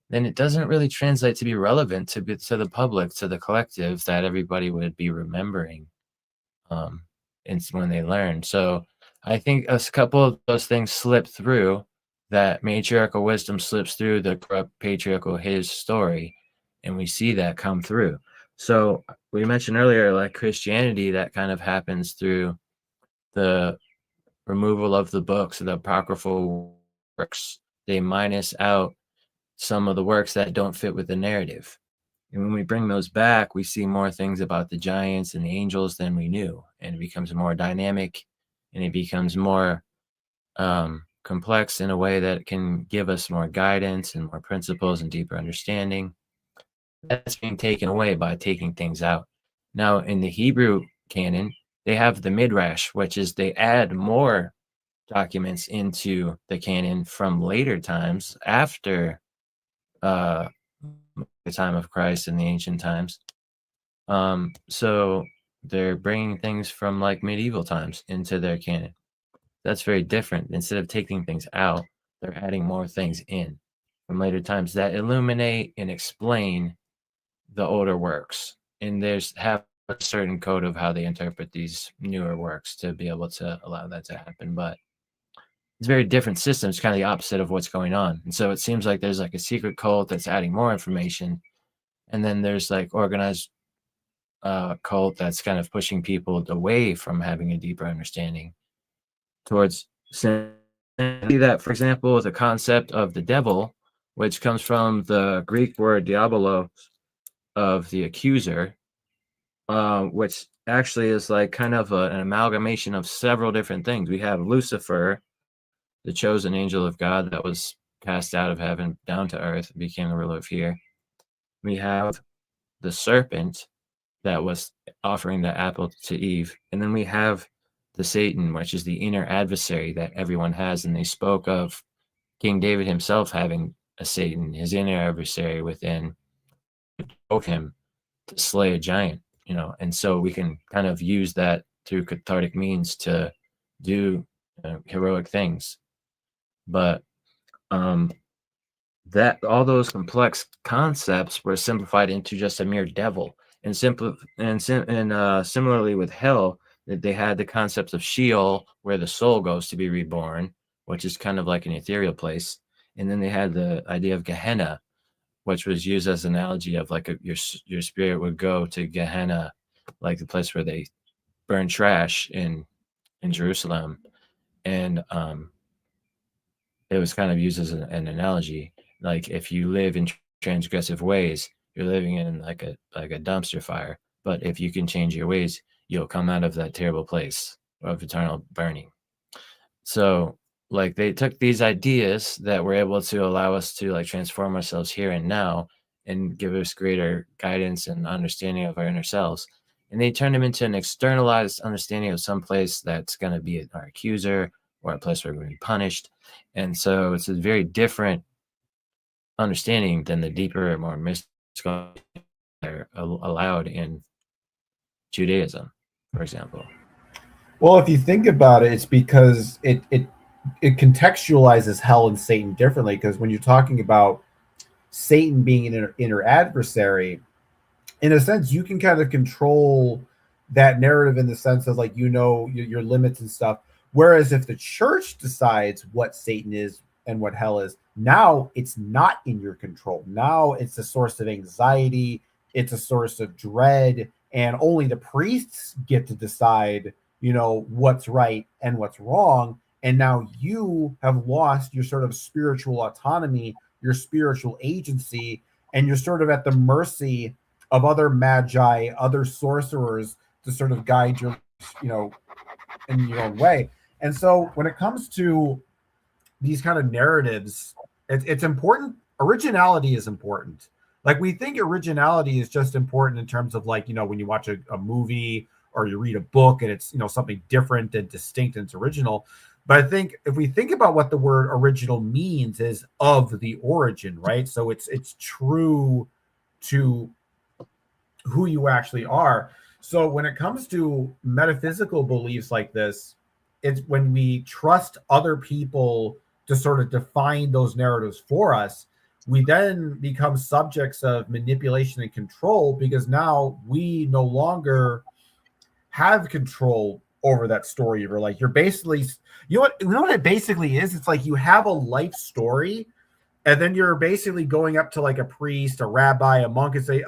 [SPEAKER 2] then it doesn't really translate to be relevant to the public, to the collective that everybody would be remembering and when they learn. So I think a couple of those things slip through, that matriarchal wisdom slips through the corrupt patriarchal his story, and we see that come through. So we mentioned earlier, like Christianity, that kind of happens through the removal of the books, the apocryphal works. They minus out some of the works that don't fit with the narrative. And when we bring those back, we see more things about the giants and the angels than we knew. And it becomes more dynamic, and it becomes more complex in a way that can give us more guidance and more principles and deeper understanding. That's being taken away by taking things out. Now, in the Hebrew canon, they have the Midrash, which is they add more documents into the canon from later times after the time of Christ in the ancient times. So they're bringing things from like medieval times into their canon. That's very different. Instead of taking things out, they're adding more things in from later times that illuminate and explain the older works. And there's have a certain code of how they interpret these newer works to be able to allow that to happen. But it's very different systems, kind of the opposite of what's going on. And so it seems like there's like a secret cult that's adding more information. And then there's like organized cult that's kind of pushing people away from having a deeper understanding towards sin. See that, for example, with the concept of the devil, which comes from the Greek word diabolos, of the accuser, which actually is like kind of an amalgamation of several different things. We have Lucifer, the chosen angel of God that was cast out of heaven down to earth, became the ruler of here. We have the serpent that was offering the apple to Eve. And then we have the Satan, which is the inner adversary that everyone has. And they spoke of King David himself having a Satan, his inner adversary within, spoke him to slay a giant, you know. And so we can kind of use that through cathartic means to do heroic things. But that all those complex concepts were simplified into just a mere devil. And similarly with hell, that they had the concepts of Sheol, where the soul goes to be reborn, which is kind of like an ethereal place. And then they had the idea of Gehenna, which was used as an analogy of like your spirit would go to Gehenna, like the place where they burn trash in Jerusalem. And it was kind of used as an analogy. Like if you live in transgressive ways, you're living in like a dumpster fire. But if you can change your ways, you'll come out of that terrible place of eternal burning. So like they took these ideas that were able to allow us to like transform ourselves here and now and give us greater guidance and understanding of our inner selves. And they turned them into an externalized understanding of some place that's going to be our accuser or a place where we're going to be punished. And so it's a very different understanding than the deeper, more mystical are allowed in Judaism, for example.
[SPEAKER 1] Well, if you think about it, it's because it contextualizes hell and Satan differently. Because when you're talking about Satan being an inner adversary, in a sense, you can kind of control that narrative in the sense of like, you know, your limits and stuff. Whereas if the church decides what Satan is and what hell is, now it's not in your control. Now it's a source of anxiety. It's a source of dread. And only the priests get to decide, you know, what's right and what's wrong. And now you have lost your sort of spiritual autonomy, your spiritual agency, and you're sort of at the mercy of other magi, other sorcerers to sort of guide your, you know, in your own way. And so when it comes to these kind of narratives, it's important. Originality is important. Like we think originality is just important in terms of like, you know, when you watch a movie or you read a book and it's, you know, something different and distinct and it's original. But I think if we think about what the word original means is of the origin, right? So it's true to who you actually are. So when it comes to metaphysical beliefs like this, it's when we trust other people to sort of define those narratives for us, we then become subjects of manipulation and control, because now we no longer have control over that story of your life. You're basically, you know what it basically is? It's like you have a life story, and then you're basically going up to like a priest, a rabbi, a monk, and say,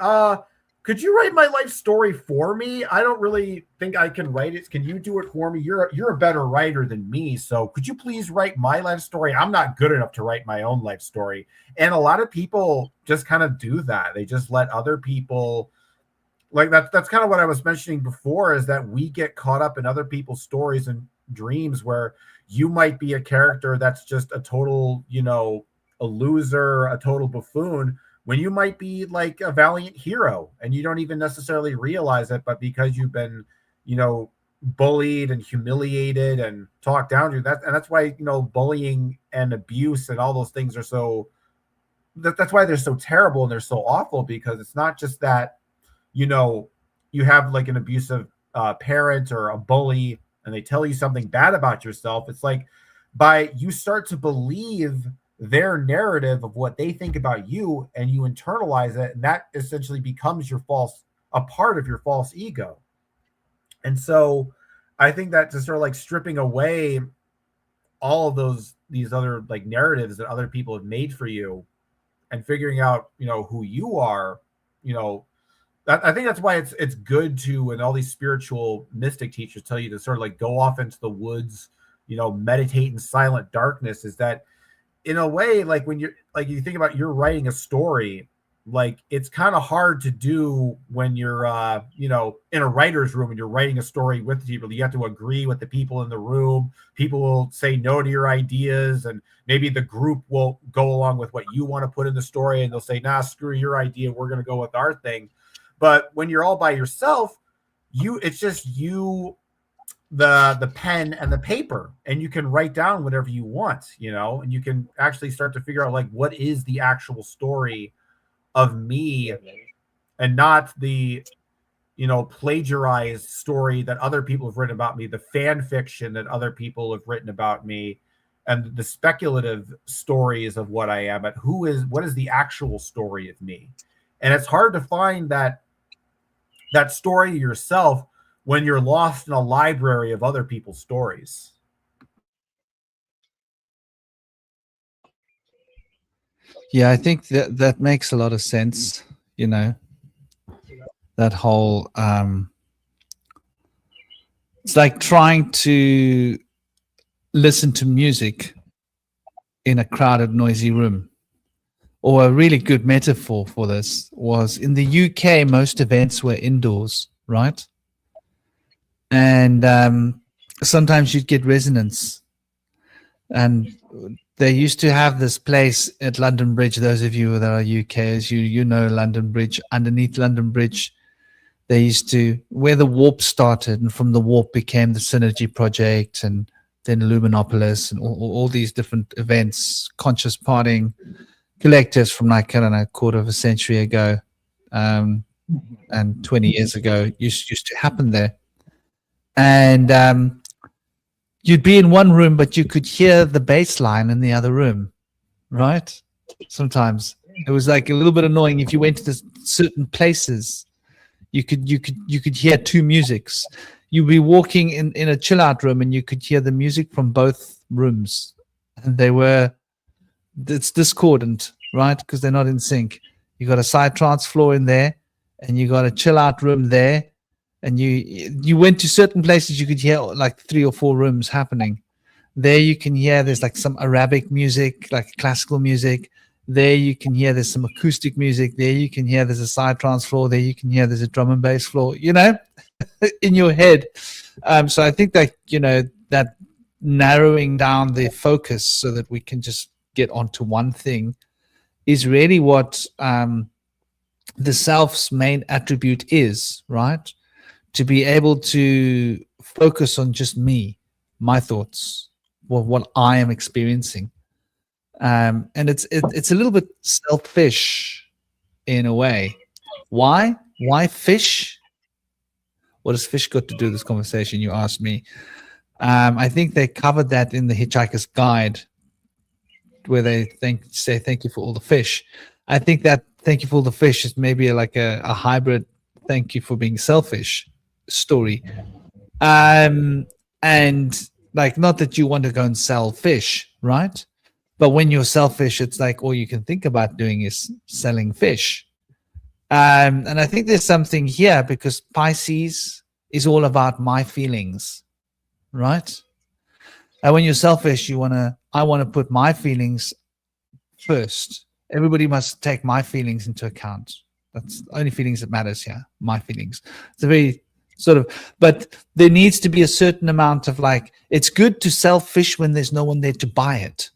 [SPEAKER 1] could you write my life story for me? I don't really think I can write it. Can you do it for me? You're a better writer than me. So could you please write my life story? I'm not good enough to write my own life story. And a lot of people just kind of do that. They just let other people, like that's kind of what I was mentioning before, is that we get caught up in other people's stories and dreams where you might be a character that's just a total, a loser, a total buffoon, when you might be like a valiant hero and you don't even necessarily realize it, but because you've been, bullied and humiliated and talked down to, that, and that's why, bullying and abuse and all those things are so, that's why they're so terrible and they're so awful, because it's not just that, you have like an abusive parent or a bully and they tell you something bad about yourself. It's like, you start to believe their narrative of what they think about you, and you internalize it, and that essentially becomes a part of your false ego. And so I think that just sort of like stripping away all of these other like narratives that other people have made for you and figuring out, who you are, I think that's why it's good to, and all these spiritual mystic teachers tell you to sort of like go off into the woods, meditate in silent darkness, is that in a way, like when you think about you're writing a story, like it's kind of hard to do when you're, in a writer's room and you're writing a story with people. You have to agree with the people in the room. People will say no to your ideas, and maybe the group will go along with what you want to put in the story, and they'll say, nah, screw your idea. We're going to go with our thing. But when you're all by yourself, it's just you, the pen and the paper, and you can write down whatever you want, and you can actually start to figure out like what is the actual story of me, and not the plagiarized story that other people have written about me, the fan fiction that other people have written about me, and the speculative stories of what I am. But what is the actual story of me? And it's hard to find that story yourself when you're lost in a library of other people's stories.
[SPEAKER 4] Yeah, I think that makes a lot of sense. That whole it's like trying to listen to music in a crowded, noisy room. Or a really good metaphor for this was, in the UK, most events were indoors, right? And sometimes you'd get resonance. And they used to have this place at London Bridge. Those of you that are UKers, you know London Bridge. Underneath London Bridge, they used to, where the Warp started, and from the Warp became the Synergy Project, and then Luminopolis, and all these different events, conscious partying collectives from like, I don't know, a quarter of a century ago, and 20 years ago used to happen there. And you'd be in one room, but you could hear the bass line in the other room, right? Sometimes it was like a little bit annoying if you went to certain places. You could hear two musics. You'd be walking in a chill out room, and you could hear the music from both rooms, and it's discordant, right? Because they're not in sync. You got a psytrance floor in there, and you got a chill out room there, and you went to certain places, you could hear like 3 or 4 rooms happening. There you can hear there's like some Arabic music, like classical music. There you can hear there's some acoustic music. There you can hear there's a psytrance floor. There you can hear there's a drum and bass floor, in your head. So I think that, that narrowing down the focus so that we can just get onto one thing is really what the self's main attribute is, right? To be able to focus on just me, my thoughts, what I am experiencing. And it's a little bit selfish in a way. Why fish? What has fish got to do with this conversation, you asked me? I think they covered that in the Hitchhiker's Guide, where they say thank you for all the fish. I think that thank you for all the fish is maybe like a hybrid thank you for being selfish story. And like, not that you want to go and sell fish, right? But when you're selfish, it's like all you can think about doing is selling fish. And I think there's something here, because Pisces is all about my feelings, right? And when you're selfish, I want to put my feelings first. Everybody must take my feelings into account. That's the only feelings that matters here, my feelings. It's a very sort of, but there needs to be a certain amount of like, it's good to sell fish when there's no one there to buy it.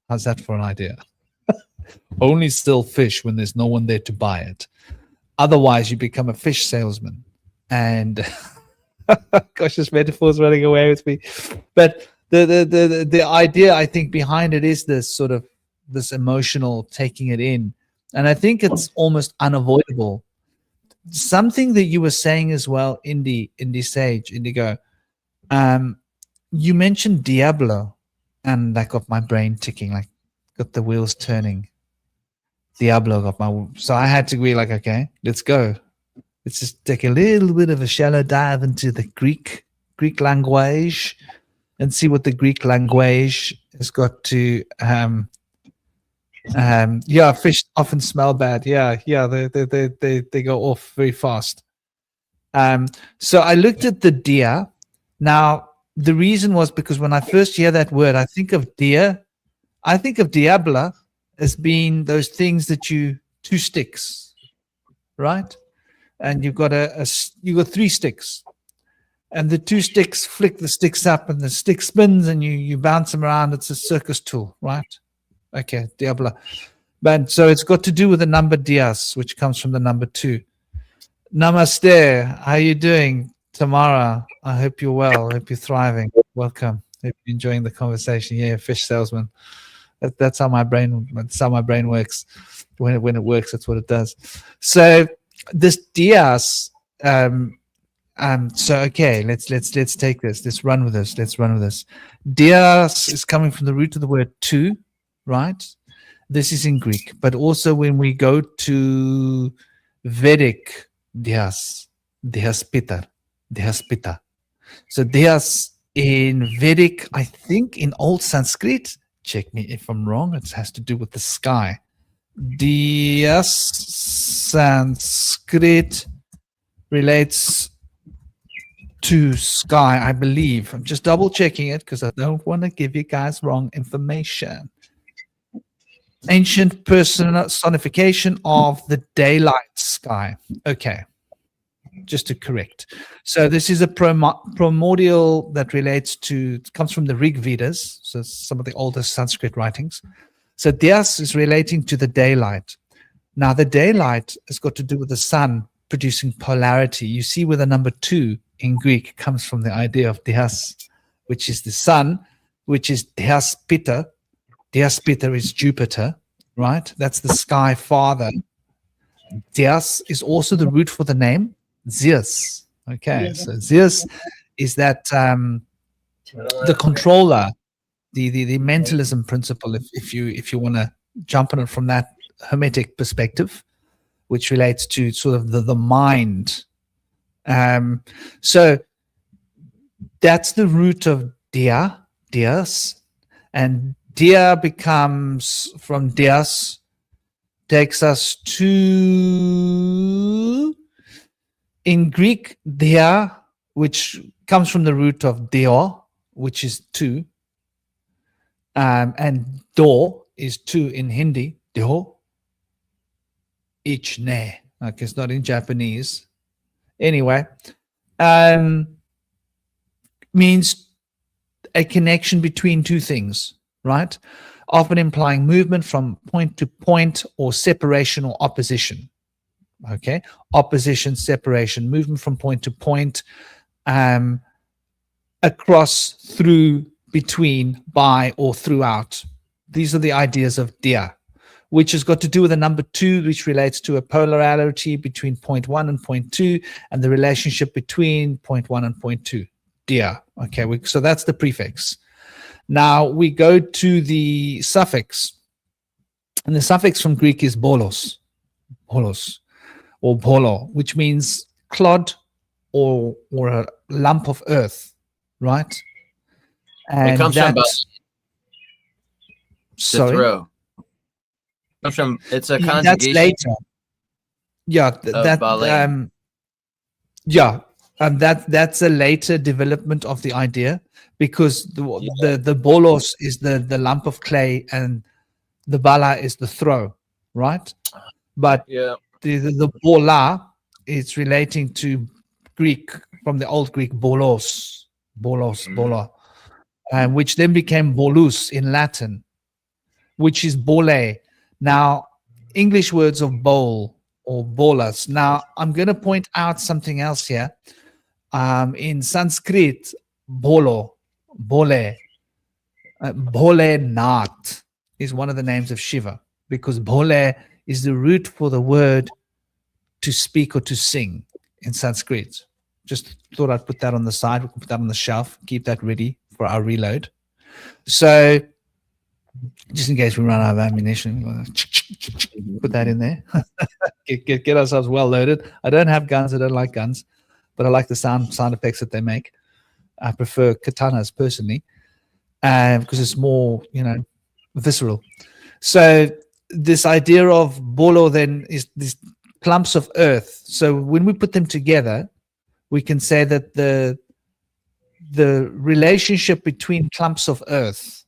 [SPEAKER 4] How's that for an idea? Only sell fish when there's no one there to buy it. Otherwise, you become a fish salesman. And gosh, this metaphor's running away with me. But the idea, I think, behind it is this sort of this emotional taking it in. And I think it's almost unavoidable. Something that you were saying as well, Indigo, you mentioned Diablo, and that got my brain ticking, like got the wheels turning. Diablo got my, so I had to be like, okay, let's go. Let's just take a little bit of a shallow dive into the Greek language and see what the Greek language has got to. Fish often smell bad. They go off very fast. So I looked at the deer. Now the reason was because when I first hear that word, I think of deer. I think of diabla as being those things that two sticks, right? And you've got you got 3 sticks, and the 2 sticks flick the sticks up, and the stick spins, and you bounce them around. It's a circus tool, right? Okay, Diabla. But so it's got to do with the number Dias, which comes from the number 2. Namaste. How are you doing, Tamara? I hope you're well. I hope you're thriving. Welcome. Hope you're enjoying the conversation. Yeah, fish salesman. That's how my brain. That's how my brain works. When it works, that's what it does. So this Dias. So okay, let's take this. Let's run with this. Dias is coming from the root of the word two, right? This is in Greek, but also when we go to Vedic, Dias Pita. So Dias in Vedic, I think in Old Sanskrit, check me if I'm wrong, it has to do with the sky. Dias Sanskrit relates to sky, I believe. I'm just double checking it because I don't want to give you guys wrong information. Ancient personification of the daylight sky. Okay, just to correct. So this is a primordial that relates to, comes from the Rig Vedas, so some of the oldest Sanskrit writings. So Dias is relating to the daylight. Now the daylight has got to do with the sun producing polarity. You see where the number 2 in Greek comes from the idea of Dias, which is the sun, which is Dias Pita. Dias Pita is Jupiter, right? That's the sky father. Dias is also the root for the name Zeus. Okay, yeah. So Zeus is that the controller, the mentalism principle, if you want to jump on it from that Hermetic perspective, which relates to sort of the mind. So that's the root of Dias, and Dia becomes from Dias, takes us to, in Greek, Dia, which comes from the root of Deo, which is 2, and Do is 2 in Hindi, Deo, Ich ne. Okay, it's not in Japanese. Anyway, means a connection between 2 things, right? Often implying movement from point to point or separation or opposition. Okay, opposition, separation, movement from point to point, across, through, between, by, or throughout. These are the ideas of dia, which has got to do with the number 2, which relates to a polarity between point 1 and point 2, and the relationship between point 1 and point 2. Dia. Okay, so that's the prefix. Now we go to the suffix. And the suffix from Greek is bolos, or bolo, which means clod or a lump of earth, right? And
[SPEAKER 2] it comes from
[SPEAKER 4] sorry?
[SPEAKER 2] throw. It comes from, it's a conjugation.
[SPEAKER 4] That's later. Yeah, that's a later development of the idea, because the bolos is the lump of clay and the bala is the throw, right? But the bola is relating to Greek, from the old Greek bolos, bola, which then became bolus in Latin, which is bole. Now, English words of bowl or bolas. Now, I'm going to point out something else here. In Sanskrit, bolo, bole, bholenath is one of the names of Shiva, because bole is the root for the word to speak or to sing in Sanskrit. Just thought I'd put that on the side. We can put that on the shelf, keep that ready for our reload. So just in case we run out of ammunition, put that in there. get ourselves well loaded. I don't have guns. I don't like guns, but I like the sound effects that they make. I prefer katanas personally, because it's more, visceral. So this idea of bolo then is these clumps of earth. So when we put them together, we can say that the relationship between clumps of earth,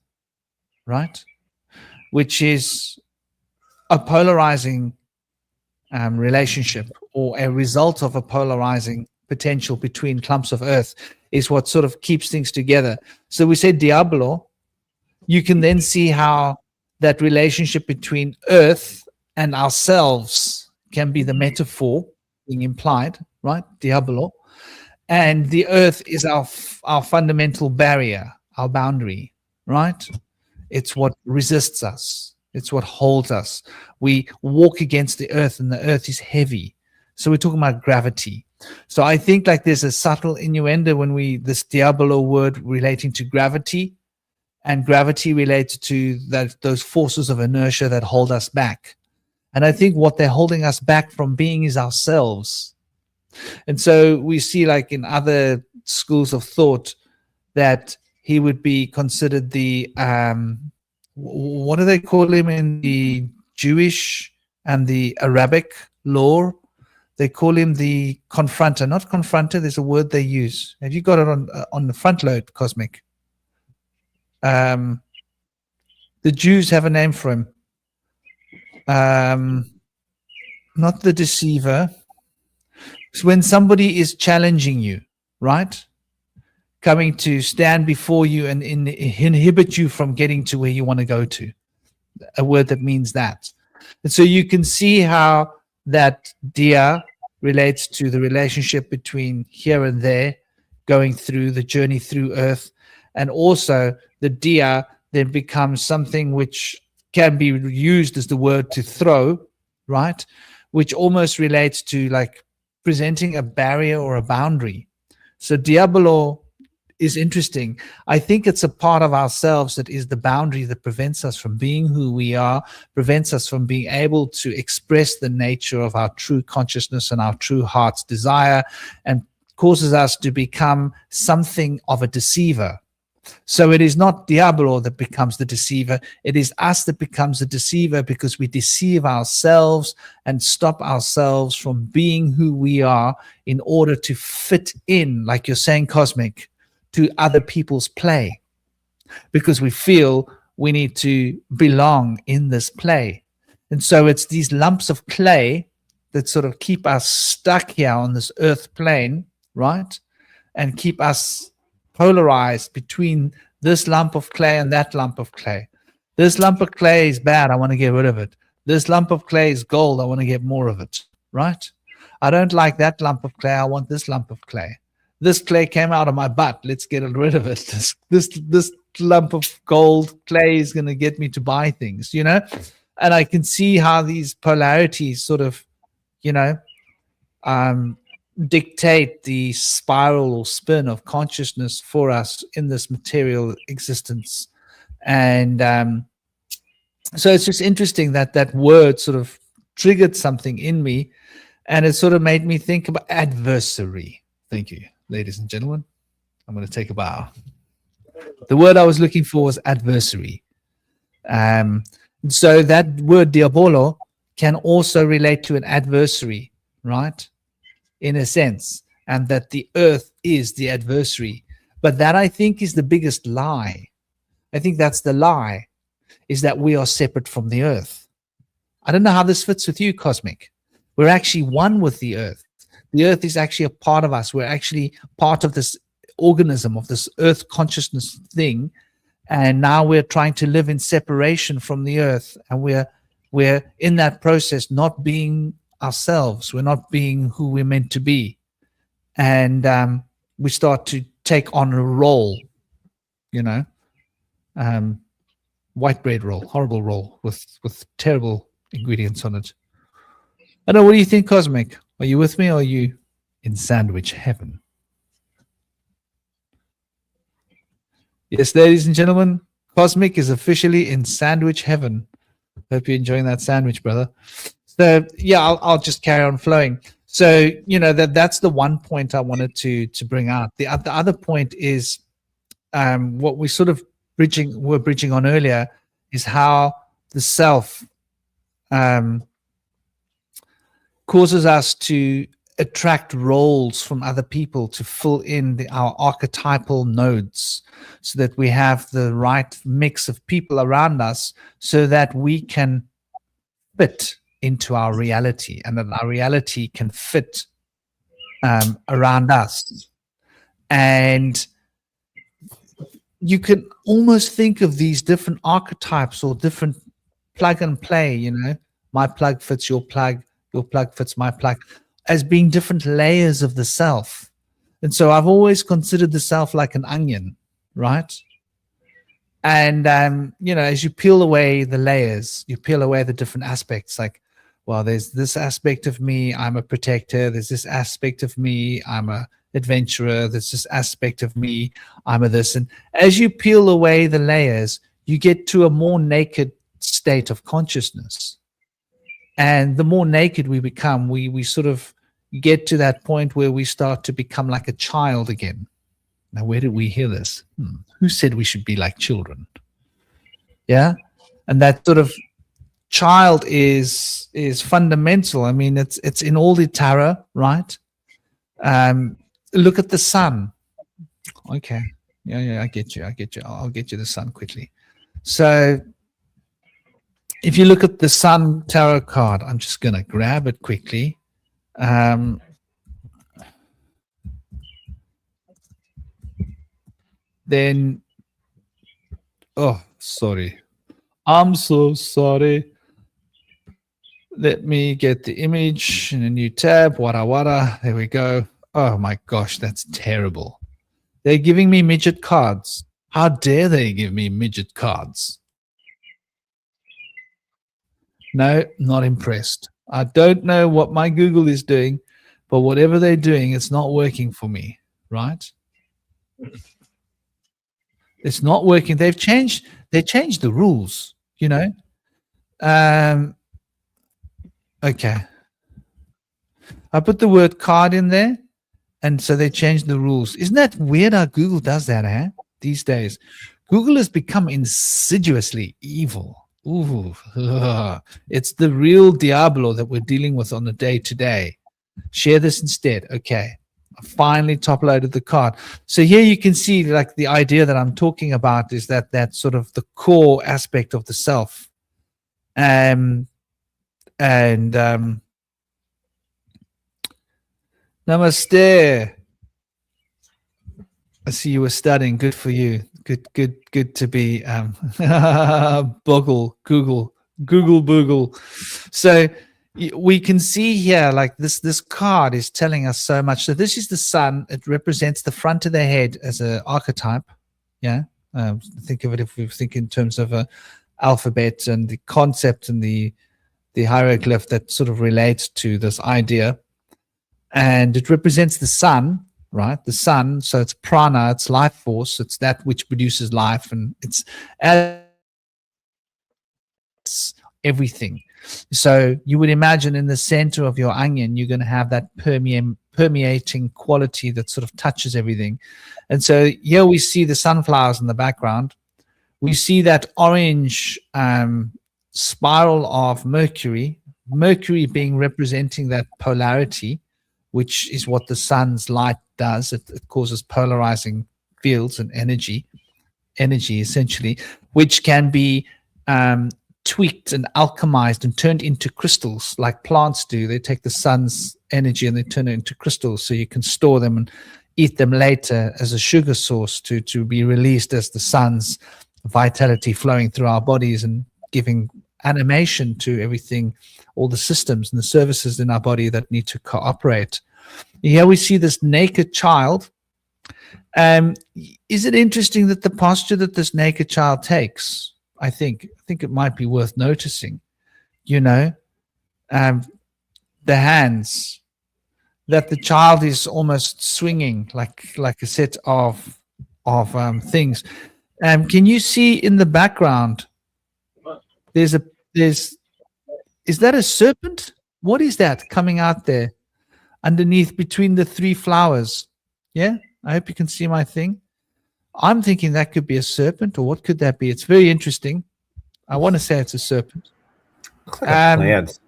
[SPEAKER 4] right, which is a polarizing relationship, or a result of a polarizing potential between clumps of earth, is what sort of keeps things together. So we say diablo. You can then see how that relationship between earth and ourselves can be the metaphor being implied, right? Diablo. And the earth is our fundamental barrier, our boundary, right? It's what resists us. It's what holds us. We walk against the earth, and the earth is heavy. So we're talking about gravity. So I think like there's a subtle innuendo when this diabolo word relating to gravity, and gravity relates to those forces of inertia that hold us back. And I think what they're holding us back from being is ourselves. And so we see, like in other schools of thought, that he would be considered the what do they call him in the Jewish and the Arabic lore? They call him the confronter, not confronter. There's a word they use. Have you got it on the front load, Cosmic? The Jews have a name for him. Not the deceiver. It's when somebody is challenging you, right? Coming to stand before you and inhibit you from getting to where you want to go to. A word that means that. And so you can see how that dia relates to the relationship between here and there, going through the journey through earth. And also the dia then becomes something which can be used as the word to throw, right? Which almost relates to like presenting a barrier or a boundary. So diabolo is interesting. I think it's a part of ourselves that is the boundary that prevents us from being who we are, prevents us from being able to express the nature of our true consciousness and our true heart's desire, and causes us to become something of a deceiver. So it is not Diablo that becomes the deceiver. It is us that becomes the deceiver, because we deceive ourselves and stop ourselves from being who we are in order to fit in, like you're saying, Cosmic, to other people's play, because we feel we need to belong in this play. And so it's these lumps of clay that sort of keep us stuck here on this earth plane, right? And keep us polarized between this lump of clay and that lump of clay. This lump of clay is bad, I want to get rid of it. This lump of clay is gold, I want to get more of it, right? I don't like that lump of clay, I want this lump of clay. this clay came out of my butt. Let's get rid of it. This lump of gold clay is going to get me to buy things, you know? And I can see how these polarities sort of, you know, dictate the spiral or spin of consciousness for us in this material existence. And so it's just interesting that that word sort of triggered something in me, and it sort of made me think about adversary. Thank you, ladies and gentlemen. I'm going to take a bow. The word I was looking for was adversary. So that word diabolo can also relate to an adversary, right? In a sense, and that the earth is the adversary. But that, I think, is the biggest lie. I think that's the lie, is that we are separate from the earth. I don't know how this fits with you, Cosmic. We're actually one with the earth. The earth is actually a part of us. We're actually part of this organism, of this earth consciousness thing. And now we're trying to live in separation from the earth. And we're in that process, not being ourselves. We're not being who we're meant to be. And we start to take on a role, you know, white bread roll, horrible roll with terrible ingredients on it. I don't know, what do you think, Cosmic? Are you with me, or are you in sandwich heaven? Yes, ladies and gentlemen, Cosmic is officially in sandwich heaven. Hope you're enjoying that sandwich, brother. So yeah, I'll just carry on flowing. So, you know, that's the one point I wanted to bring out. The other point is what we sort of were bridging on earlier, is how the self causes us to attract roles from other people to fill in our archetypal nodes, so that we have the right mix of people around us, so that we can fit into our reality, and that our reality can fit around us. And you can almost think of these different archetypes or different plug and play, you know, my plug fits your plug fits my plug, as being different layers of the self. And so I've always considered the self like an onion, right? And, you know, as you peel away the layers, you peel away the different aspects, like, well, there's this aspect of me, I'm a protector. There's this aspect of me, I'm a adventurer. There's this aspect of me, I'm a this. And as you peel away the layers, you get to a more naked state of consciousness. And the more naked we become, we sort of get to that point where we start to become like a child again. Now, where did we hear this? Who said we should be like children? Yeah. And that sort of child is fundamental. I mean, it's in all the tarot, right? Look at the sun. Okay. Yeah, I get you. I'll get you the sun quickly. So if you look at the sun tarot card, I'm just going to grab it quickly. Then, oh, sorry. I'm so sorry. Let me get the image in a new tab. Wada. There we go. Oh my gosh, that's terrible. They're giving me midget cards. How dare they give me midget cards? No, not impressed. I don't know what my Google is doing, but whatever they're doing, it's not working for me, right? It's not working. They changed the rules, you know. Okay. I put the word card in there, and so they changed the rules. Isn't that weird how Google does that, eh? These days. Google has become insidiously evil. Ooh, it's the real Diablo that we're dealing with on the day-to-day. Share this instead. Okay. I finally top-loaded the card. So here you can see, like, the idea that I'm talking about is that sort of the core aspect of the self. Namaste. I see you were studying. Good for you. Good to be Google Boogle. So we can see here, like this card is telling us so much. So this is the sun. It represents the front of the head as an archetype. Yeah. Think of it, if we think in terms of a alphabet and the concept and the hieroglyph that sort of relates to this idea. And it represents the sun, right? The sun. So it's prana, it's life force. It's that which produces life, and it's everything. So you would imagine in the center of your onion, you're going to have that permeating quality that sort of touches everything. And so here we see the sunflowers in the background. We see that orange spiral of Mercury being representing that polarity, which is what the sun's light does. It causes polarizing fields and energy essentially, which can be tweaked and alchemized and turned into crystals like plants do. They take the sun's energy and they turn it into crystals, so you can store them and eat them later as a sugar source to be released as the sun's vitality flowing through our bodies and giving animation to everything, all the systems and the services in our body that need to cooperate. Here we see this naked child. Is it interesting that the posture that this naked child takes, I think it might be worth noticing, the hands, that the child is almost swinging like a set of things. Can you see in the background, is that a serpent? What is that coming out there underneath between the three flowers? Yeah, I hope you can see my thing. I'm thinking that could be a serpent, or what could that be? It's very interesting. I want to say it's a serpent.
[SPEAKER 1] Looks like a plant.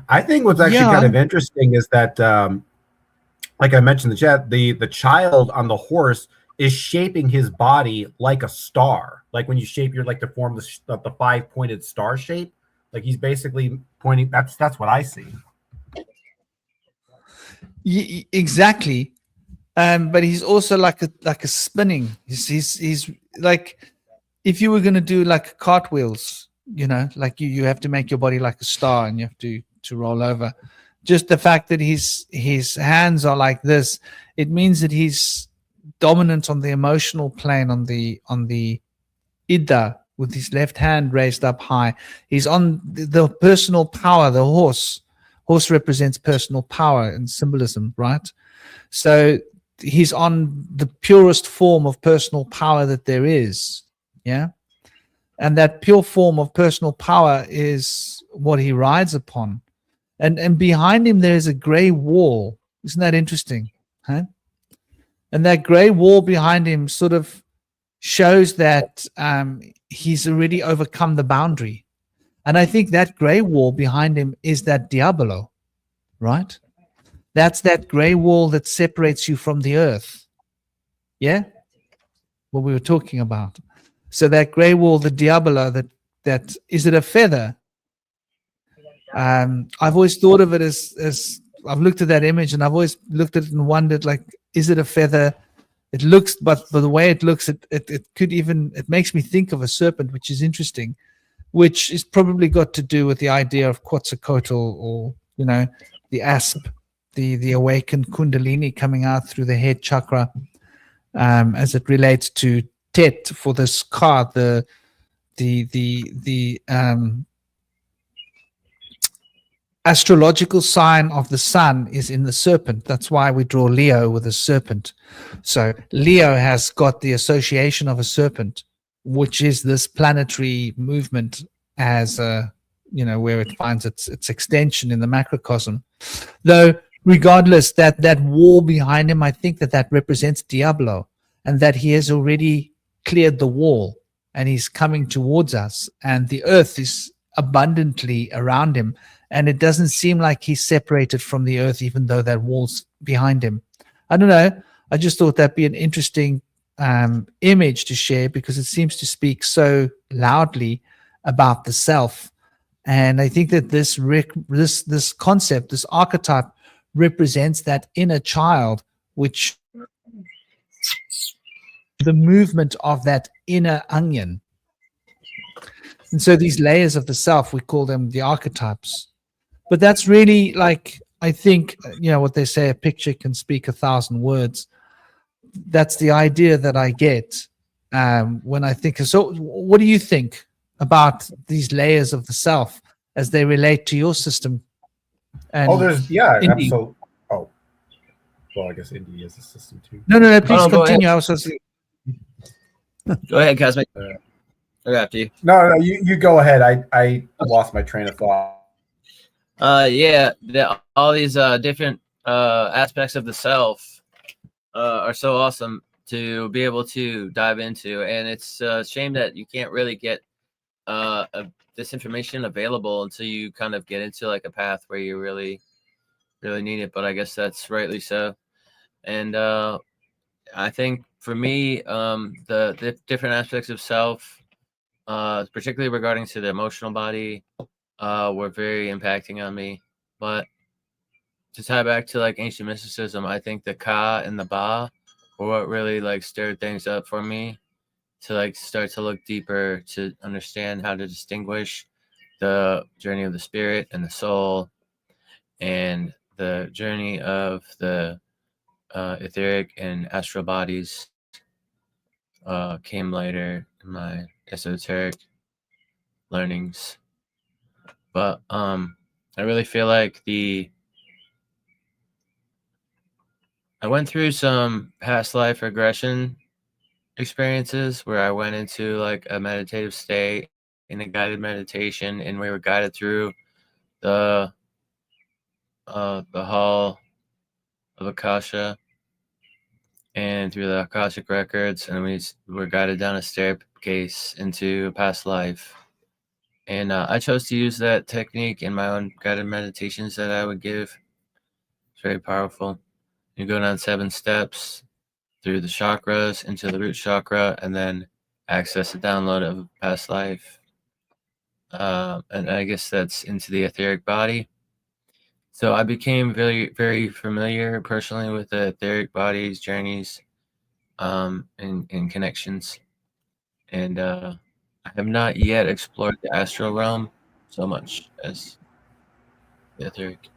[SPEAKER 1] I think what's actually kind of interesting is that, like I mentioned in the chat, the child on the horse is shaping his body like a star. Like when you shape to form the 5-pointed star shape. Like he's basically pointing. That's what I see.
[SPEAKER 4] Exactly. But he's also like a spinning. He's like, if you were going to do like cartwheels, like you have to make your body like a star and you have to roll over. Just the fact that his hands are like this, it means that he's dominant on the emotional plane, on the Ida, with his left hand raised up high. He's on the personal power, the horse. Horse represents personal power and symbolism, right? So he's on the purest form of personal power that there is. Yeah. And that pure form of personal power is what he rides upon. And behind him, there is a gray wall. Isn't that interesting? Huh? And that gray wall behind him sort of shows that he's already overcome the boundary. And I think that gray wall behind him is that Diabolo, right? That's that gray wall that separates you from the earth. Yeah? What we were talking about. So that gray wall, the Diabolo, that is it a feather? I've always thought of it as I've looked at that image and I've always looked at it and wondered, like, is it a feather? It looks, but the way it looks, it makes me think of a serpent, which is interesting, which is probably got to do with the idea of Quetzalcoatl, or the asp, the awakened Kundalini coming out through the head chakra, as it relates to Tet for this card, the astrological sign of the sun is in the serpent. That's why we draw Leo with a serpent. So Leo has got the association of a serpent, which is this planetary movement as where it finds its extension in the macrocosm. Though regardless, that wall behind him, I think that represents Diablo, and that he has already cleared the wall and he's coming towards us, and the earth is abundantly around him. And it doesn't seem like he's separated from the earth, even though that wall's behind him. I don't know. I just thought that'd be an interesting image to share, because it seems to speak so loudly about the self. And I think that this concept, this archetype, represents that inner child, which the movement of that inner onion. And so these layers of the self, we call them the archetypes. But that's really like, I think, what they say, a picture can speak 1,000 words. That's the idea that I get when I think. So what do you think about these layers of the self as they relate to your system? And
[SPEAKER 1] absolutely. Oh, well, I guess Indy is a system too.
[SPEAKER 4] No, please continue. I was supposed to...
[SPEAKER 2] Go ahead, Cosmic. After you.
[SPEAKER 1] No, you go ahead. I lost my train of thought.
[SPEAKER 2] All these different aspects of the self are so awesome to be able to dive into, and it's a shame that you can't really get this information available until you kind of get into like a path where you really need it. But I guess that's rightly so. And I think for me, the different aspects of self, particularly regarding to the emotional body, were very impacting on me. But to tie back to like ancient mysticism, I think the Ka and the Ba were what really like stirred things up for me to like start to look deeper, to understand how to distinguish the journey of the spirit and the soul, and the journey of the etheric and astral bodies came later in my esoteric learnings. But I really feel like I went through some past life regression experiences where I went into like a meditative state in a guided meditation, and we were guided through the hall of Akasha and through the Akashic records, and we were guided down a staircase into a past life. And I chose to use that technique in my own guided meditations that I would give. It's very powerful. You go down 7 steps through the chakras into the root chakra, and then access a download of a past life. And I guess that's into the etheric body. So I became very, very familiar personally with the etheric bodies, journeys, and connections. And I have not yet explored the astral realm so much as the etheric.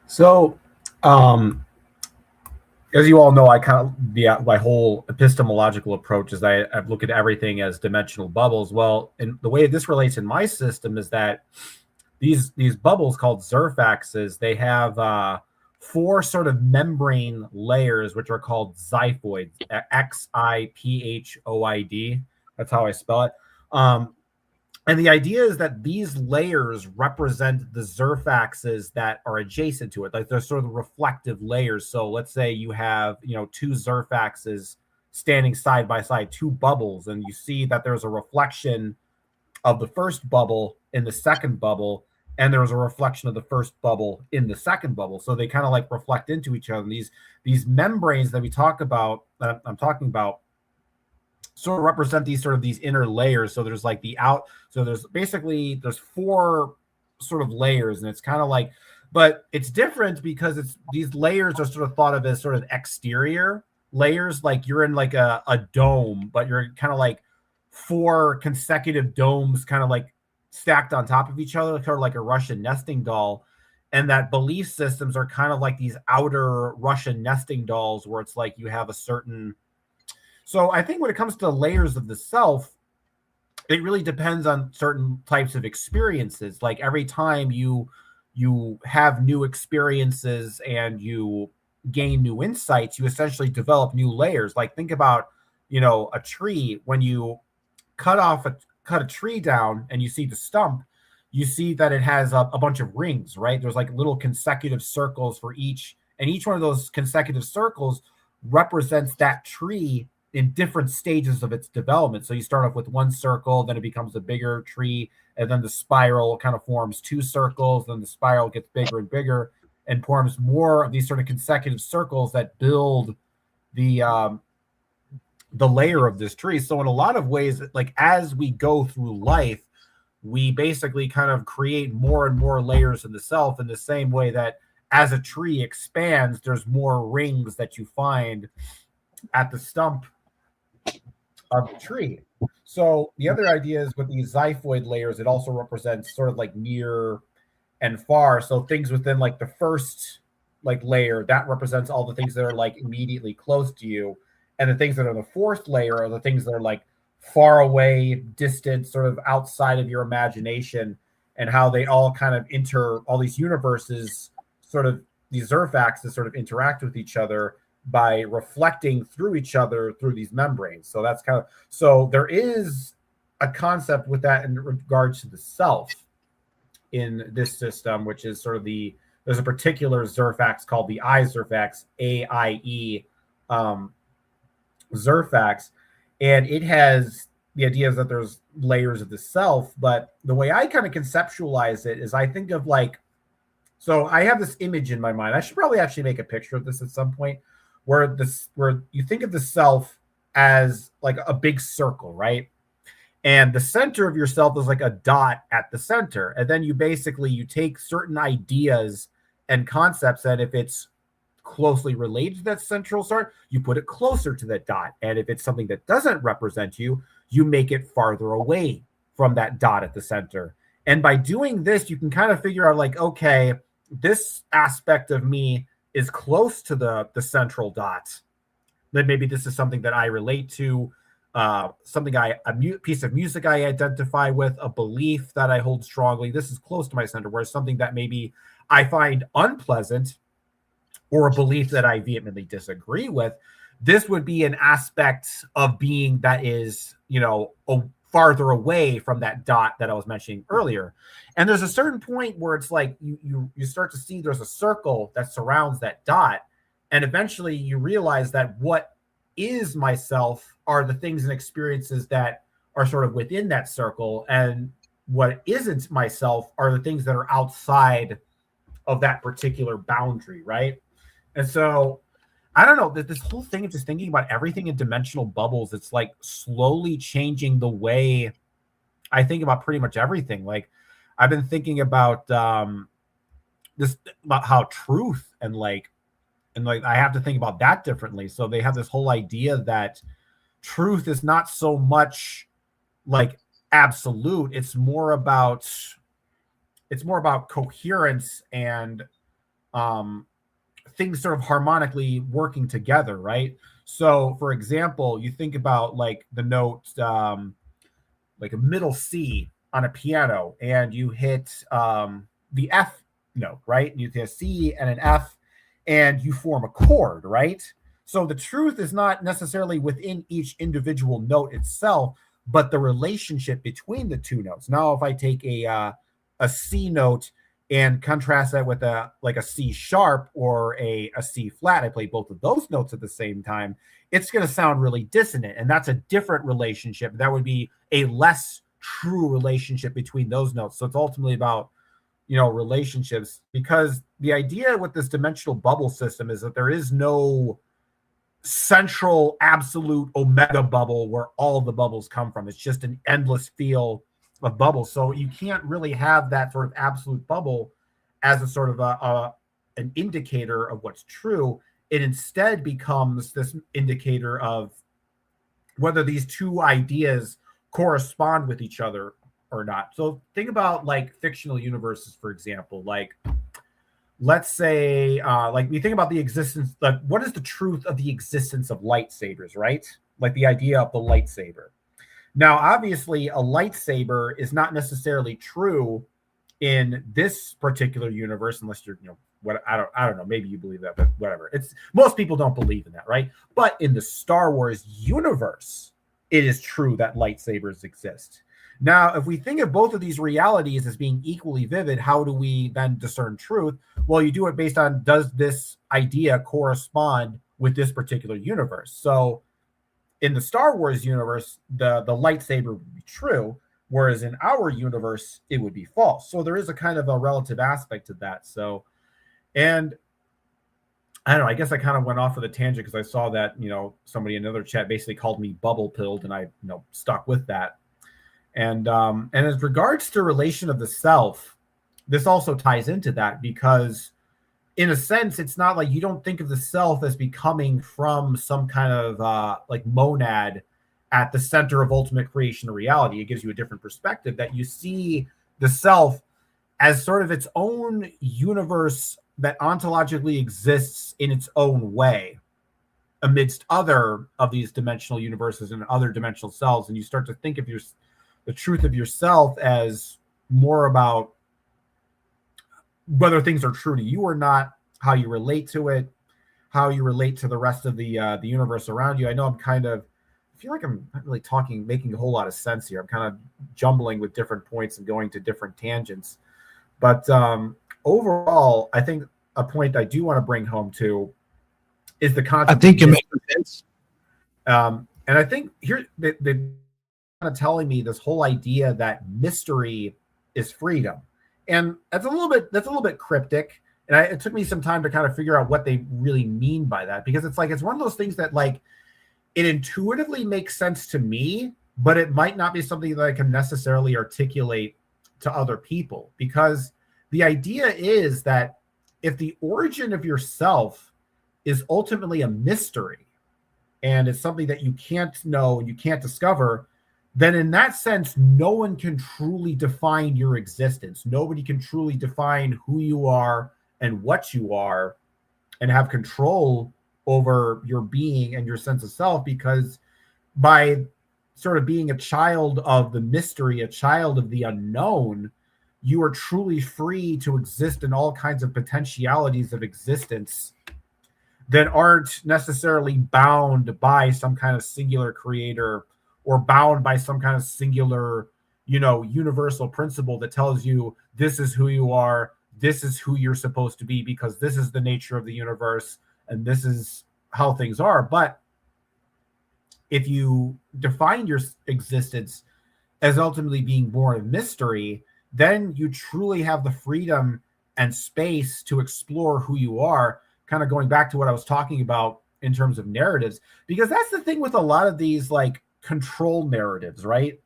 [SPEAKER 1] So, as you all know, I kind of my whole epistemological approach is I look at everything as dimensional bubbles. Well, and the way this relates in my system is that these bubbles called Zerfaxes, they have 4 sort of membrane layers, which are called xiphoids, Xiphoid. That's how I spell it. And the idea is that these layers represent the Zerfaxes that are adjacent to it. Like they're sort of reflective layers. So let's say you have, 2 Zerfaxes standing side by side, 2 bubbles, and you see that there's a reflection of the first bubble in the second bubble, and there's a reflection of the first bubble in the second bubble. So they kind of like reflect into each other. And these membranes that we talk about, that I'm talking about, sort of represent these inner layers. So there's like there's 4 sort of layers, and it's kind of like, but it's different because these layers are sort of thought of as sort of exterior layers, like you're in like a dome, but you're kind of like 4 consecutive domes kind of like stacked on top of each other, kind of like a Russian nesting doll. And that belief systems are kind of like these outer Russian nesting dolls where it's like you have a certain. So I think when it comes to layers of the self, it really depends on certain types of experiences. Like every time you have new experiences and you gain new insights, you essentially develop new layers. Like think about, a tree. When you cut a tree down and you see the stump, you see that it has a bunch of rings, right? There's like little consecutive circles for each, and each one of those consecutive circles represents that tree in different stages of its development. So you start off with 1 circle, then it becomes a bigger tree, and then the spiral kind of forms 2 circles, then the spiral gets bigger and bigger and forms more of these sort of consecutive circles that build the layer of this tree. So in a lot of ways, like as we go through life, we basically kind of create more and more layers in the self, in the same way that as a tree expands, there's more rings that you find at the stump of the tree. So the other idea is with these xiphoid layers, it also represents sort of like near and far. So things within like the first like layer, that represents all the things that are like immediately close to you. And the things that are the fourth layer are the things that are like far away, distant, sort of outside of your imagination, and how they all kind of all these universes, sort of these Zerfaxes sort of interact with each other by reflecting through each other through these membranes. So that's kind of, so there is a concept with that in regards to the self in this system, which is sort of there's a particular Zerfax called the I Zerfax, AIE Zerfax, and it has the idea is that there's layers of the self, but the way I kind of conceptualize it is I think of like, so I have this image in my mind. I should probably actually make a picture of this at some point, where you think of the self as like a big circle, right? And the center of yourself is like a dot at the center. And then you take certain ideas and concepts, and if it's closely related to that central start, you put it closer to that dot. And if it's something that doesn't represent you, you make it farther away from that dot at the center. And by doing this, you can kind of figure out like, okay, this aspect of me is close to the central dot. Then maybe this is something that I relate to, a piece of music I identify with, a belief that I hold strongly. This is close to my center, whereas something that maybe I find unpleasant or a belief that I vehemently disagree with, this would be an aspect of being that is, farther away from that dot that I was mentioning earlier. And there's a certain point where it's like you start to see there's a circle that surrounds that dot. And eventually you realize that what is myself are the things and experiences that are sort of within that circle. And what isn't myself are the things that are outside of that particular boundary, right? And so I don't know, this whole thing of just thinking about everything in dimensional bubbles, it's like slowly changing the way I think about pretty much everything. Like I've been thinking about about how truth and I have to think about that differently. So they have this whole idea that truth is not so much like absolute. It's more about coherence and things sort of harmonically working together, right? So for example, you think about like the note like a middle C on a piano, and you hit the F note, right? You hit a C and an F, and you form a chord, right? So the truth is not necessarily within each individual note itself, but the relationship between the two notes. Now, if I take a C note and contrast that with a C sharp or a C flat, I play both of those notes at the same time, it's going to sound really dissonant. And that's a different relationship. That would be a less true relationship between those notes. So it's ultimately about, relationships, because the idea with this dimensional bubble system is that there is no central absolute omega bubble where all the bubbles come from. It's just an endless field of bubbles. So you can't really have that sort of absolute bubble as a sort of an indicator of what's true. It instead becomes this indicator of whether these two ideas correspond with each other or not. So think about like fictional universes, for example. Like let's say like we think about the existence, like what is the truth of the existence of lightsabers, right? Like the idea of the lightsaber. Now, obviously, a lightsaber is not necessarily true in this particular universe, unless you're, what I don't know. Maybe you believe that, but whatever. It's most people don't believe in that, right? But in the Star Wars universe, it is true that lightsabers exist. Now, if we think of both of these realities as being equally vivid, how do we then discern truth? Well, you do it based on, does this idea correspond with this particular universe? So in the Star Wars universe, the lightsaber would be true, whereas in our universe, it would be false. So there is a kind of a relative aspect to that. So, and I don't know, I guess I kind of went off of the tangent because I saw that, somebody in another chat basically called me bubble pilled, and I, stuck with that. And as regards to relation of the self, this also ties into that, because in a sense, it's not like you don't think of the self as becoming from some kind of like monad at the center of ultimate creation of reality. It gives you a different perspective, that you see the self as sort of its own universe that ontologically exists in its own way amidst other of these dimensional universes and other dimensional selves. And you start to think of the truth of yourself as more about whether things are true to you or not, how you relate to it, how you relate to the rest of the universe around you. I know I feel like I'm not really making a whole lot of sense here. I'm kind of jumbling with different points and going to different tangents. But overall, I think a point I do want to bring home to is the concept.
[SPEAKER 4] I think you're making sense.
[SPEAKER 1] And I think here they're kind of telling me this whole idea that mystery is freedom, and that's a little bit cryptic. And it took me some time to kind of figure out what they really mean by that, because it's one of those things that it intuitively makes sense to me, but it might not be something that I can necessarily articulate to other people, because the idea is that if the origin of yourself is ultimately a mystery and it's something that you can't know and you can't discover, then in that sense, no one can truly define your existence. Nobody can truly define who you are and what you are and have control over your being and your sense of self, because by sort of being a child of the mystery, a child of the unknown, you are truly free to exist in all kinds of potentialities of existence that aren't necessarily bound by some kind of singular creator or bound by some kind of singular, universal principle that tells you this is who you are, this is who you're supposed to be, because this is the nature of the universe and this is how things are. But if you define your existence as ultimately being born of mystery, then you truly have the freedom and space to explore who you are, kind of going back to what I was talking about in terms of narratives, because that's the thing with a lot of these control narratives, right?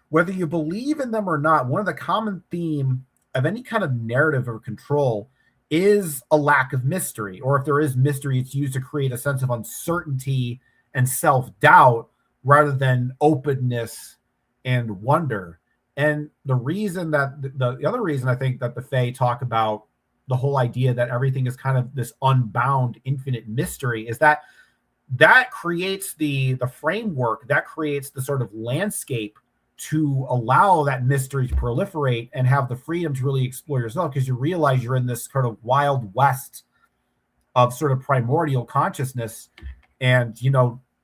[SPEAKER 1] Whether you believe in them or not, one of the common theme of any kind of narrative or control is a lack of mystery. Or if there is mystery, it's used to create a sense of uncertainty and self-doubt rather than openness and wonder. And the reason that the other reason I think that the Fae talk about the whole idea that everything is kind of this unbound, infinite mystery is that creates the framework, that creates the sort of landscape to allow that mystery to proliferate and have the freedom to really explore yourself, because you realize you're in this sort of wild west of sort of primordial consciousness, and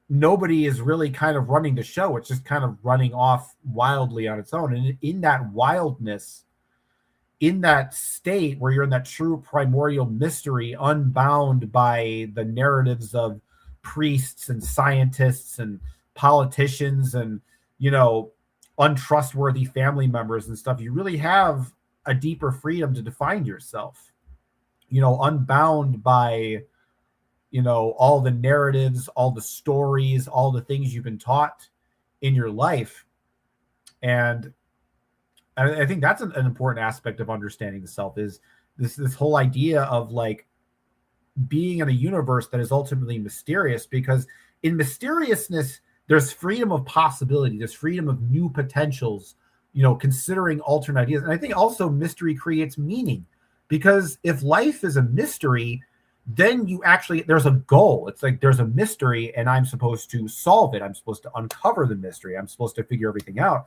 [SPEAKER 1] nobody is really kind of running the show. It's just kind of running off wildly on its own. And in that wildness, in that state where you're in that true primordial mystery, unbound by the narratives of priests and scientists and politicians and untrustworthy family members and stuff, you really have a deeper freedom to define yourself, unbound by all the narratives, all the stories, all the things you've been taught in your life. And I think that's an important aspect of understanding the self, is this whole idea of being in a universe that is ultimately mysterious, because in mysteriousness, there's freedom of possibility, there's freedom of new potentials, considering alternate ideas. And I think also mystery creates meaning, because if life is a mystery, then there's a goal. It's there's a mystery and I'm supposed to solve it. I'm supposed to uncover the mystery. I'm supposed to figure everything out.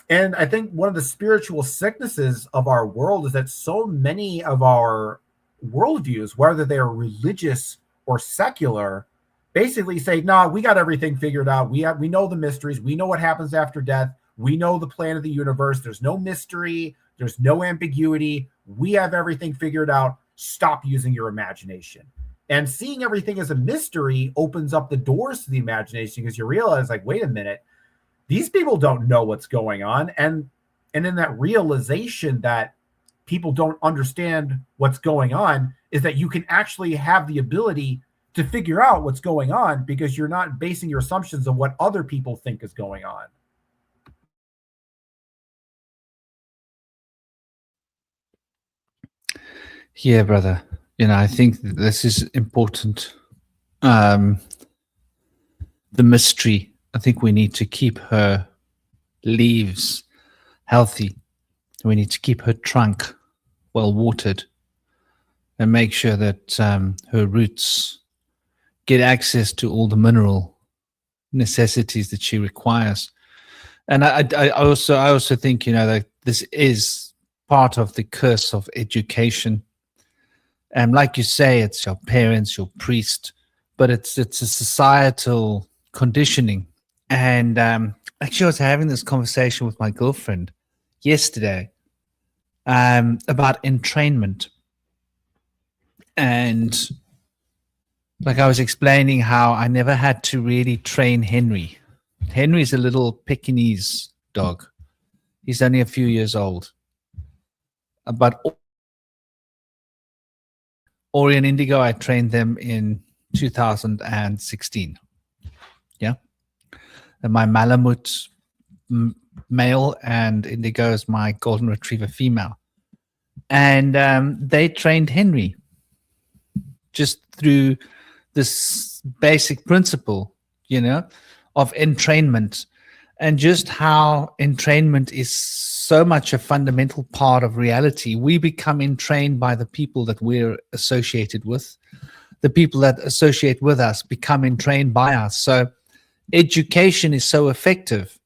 [SPEAKER 1] And I think one of the spiritual sicknesses of our world is that so many of our worldviews, whether they are religious or secular, basically say, "No, we got everything figured out. We know the mysteries. We know what happens after death. We know the plan of the universe. There's no mystery. There's no ambiguity. We have everything figured out. Stop using your imagination." And seeing everything as a mystery opens up the doors to the imagination, because you realize, wait a minute, these people don't know what's going on. And in that realization that people don't understand what's going on, is that you can actually have the ability to figure out what's going on, because you're not basing your assumptions on what other people think is going on.
[SPEAKER 4] Yeah, brother. I think this is important. The mystery I think we need to keep her leaves healthy. We need to keep her trunk well watered and make sure that her roots get access to all the mineral necessities that she requires. And I also think, that this is part of the curse of education. And like you say, it's your parents, your priest, but it's a societal conditioning. And actually, I was having this conversation with my girlfriend yesterday about entrainment. And like I was explaining how I never had to really train Henry. Henry's a little Pekingese dog. He's only a few years old. But Ori and Indigo, I trained them in 2016. Yeah. And my Malamute male and Indigo is my golden retriever female. And they trained Henry just through this basic principle, of entrainment, and just how entrainment is so much a fundamental part of reality. We become entrained by the people that we're associated with. The people that associate with us become entrained by us. So education is so effective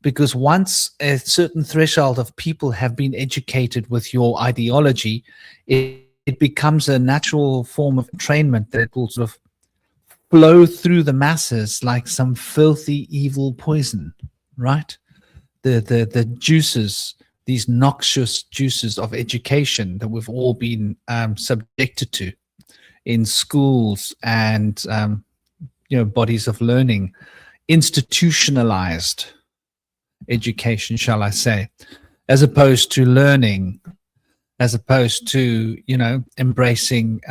[SPEAKER 4] because once a certain threshold of people have been educated with your ideology, it becomes a natural form of entrainment that will sort of flow through the masses like some filthy, evil poison, right? The juices, these noxious juices of education that we've all been subjected to in schools and bodies of learning, institutionalized education, shall I say, as opposed to learning, as opposed to embracing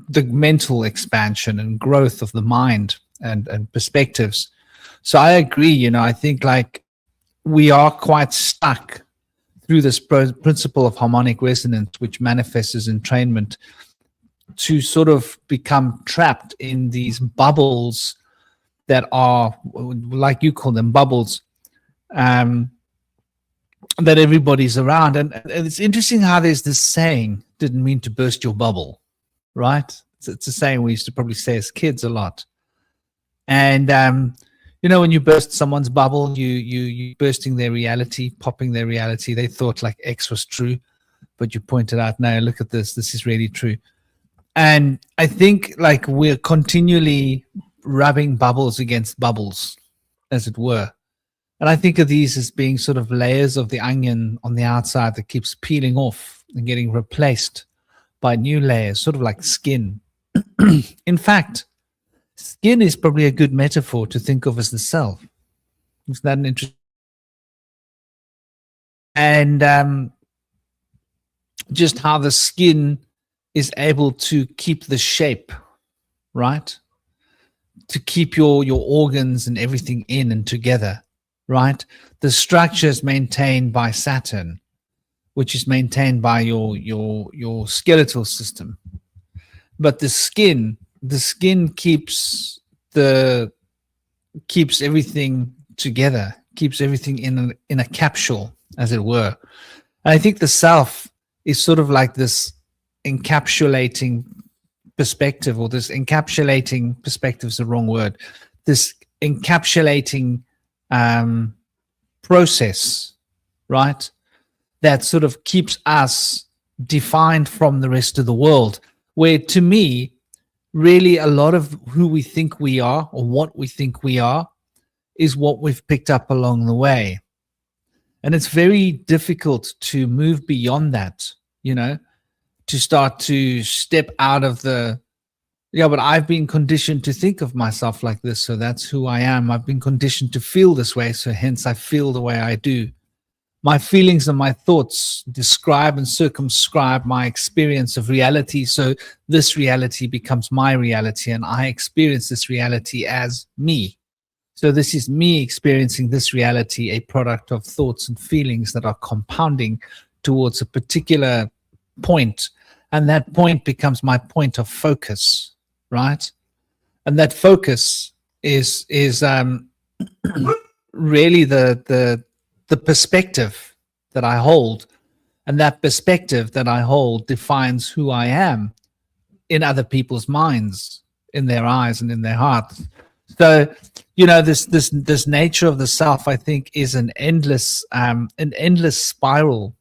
[SPEAKER 4] the mental expansion and growth of the mind and perspectives. So I agree, I think like we are quite stuck through this principle of harmonic resonance, which manifests as entrainment, to sort of become trapped in these bubbles that are, like you call them, bubbles, that everybody's around. And it's interesting how there's this saying, didn't mean to burst your bubble. Right? It's a saying we used to probably say as kids a lot. And, when you burst someone's bubble, you bursting their reality, popping their reality. They thought like X was true, but you pointed out, no, look at this. This is really true. And I think like we're continually rubbing bubbles against bubbles, as it were. And I think of these as being sort of layers of the onion on the outside that keeps peeling off and getting replaced by new layers, sort of like skin. In fact, skin is probably a good metaphor to think of as the self. Is that an interesting? And just how the skin is able to keep the shape, right? To keep your organs and everything in and together, right? The structure is maintained by Saturn, which is maintained by your skeletal system. But the skin keeps everything together, keeps everything in a capsule, as it were. And I think the self is sort of like this encapsulating perspective, or this encapsulating perspective is the wrong word. This encapsulating process, right? That sort of keeps us defined from the rest of the world, where to me, really a lot of who we think we are or what we think we are is what we've picked up along the way. And it's very difficult to move beyond that, to start to step out of but I've been conditioned to think of myself like this, so that's who I am. I've been conditioned to feel this way, so hence I feel the way I do. My feelings and my thoughts describe and circumscribe my experience of reality. So this reality becomes my reality, and I experience this reality as me. So this is me experiencing this reality, a product of thoughts and feelings that are compounding towards a particular point. And that point becomes my point of focus, right? And that focus is really the perspective that I hold, and that perspective that I hold defines who I am in other people's minds, in their eyes and in their hearts. So, this nature of the self, I think, is an endless spiral.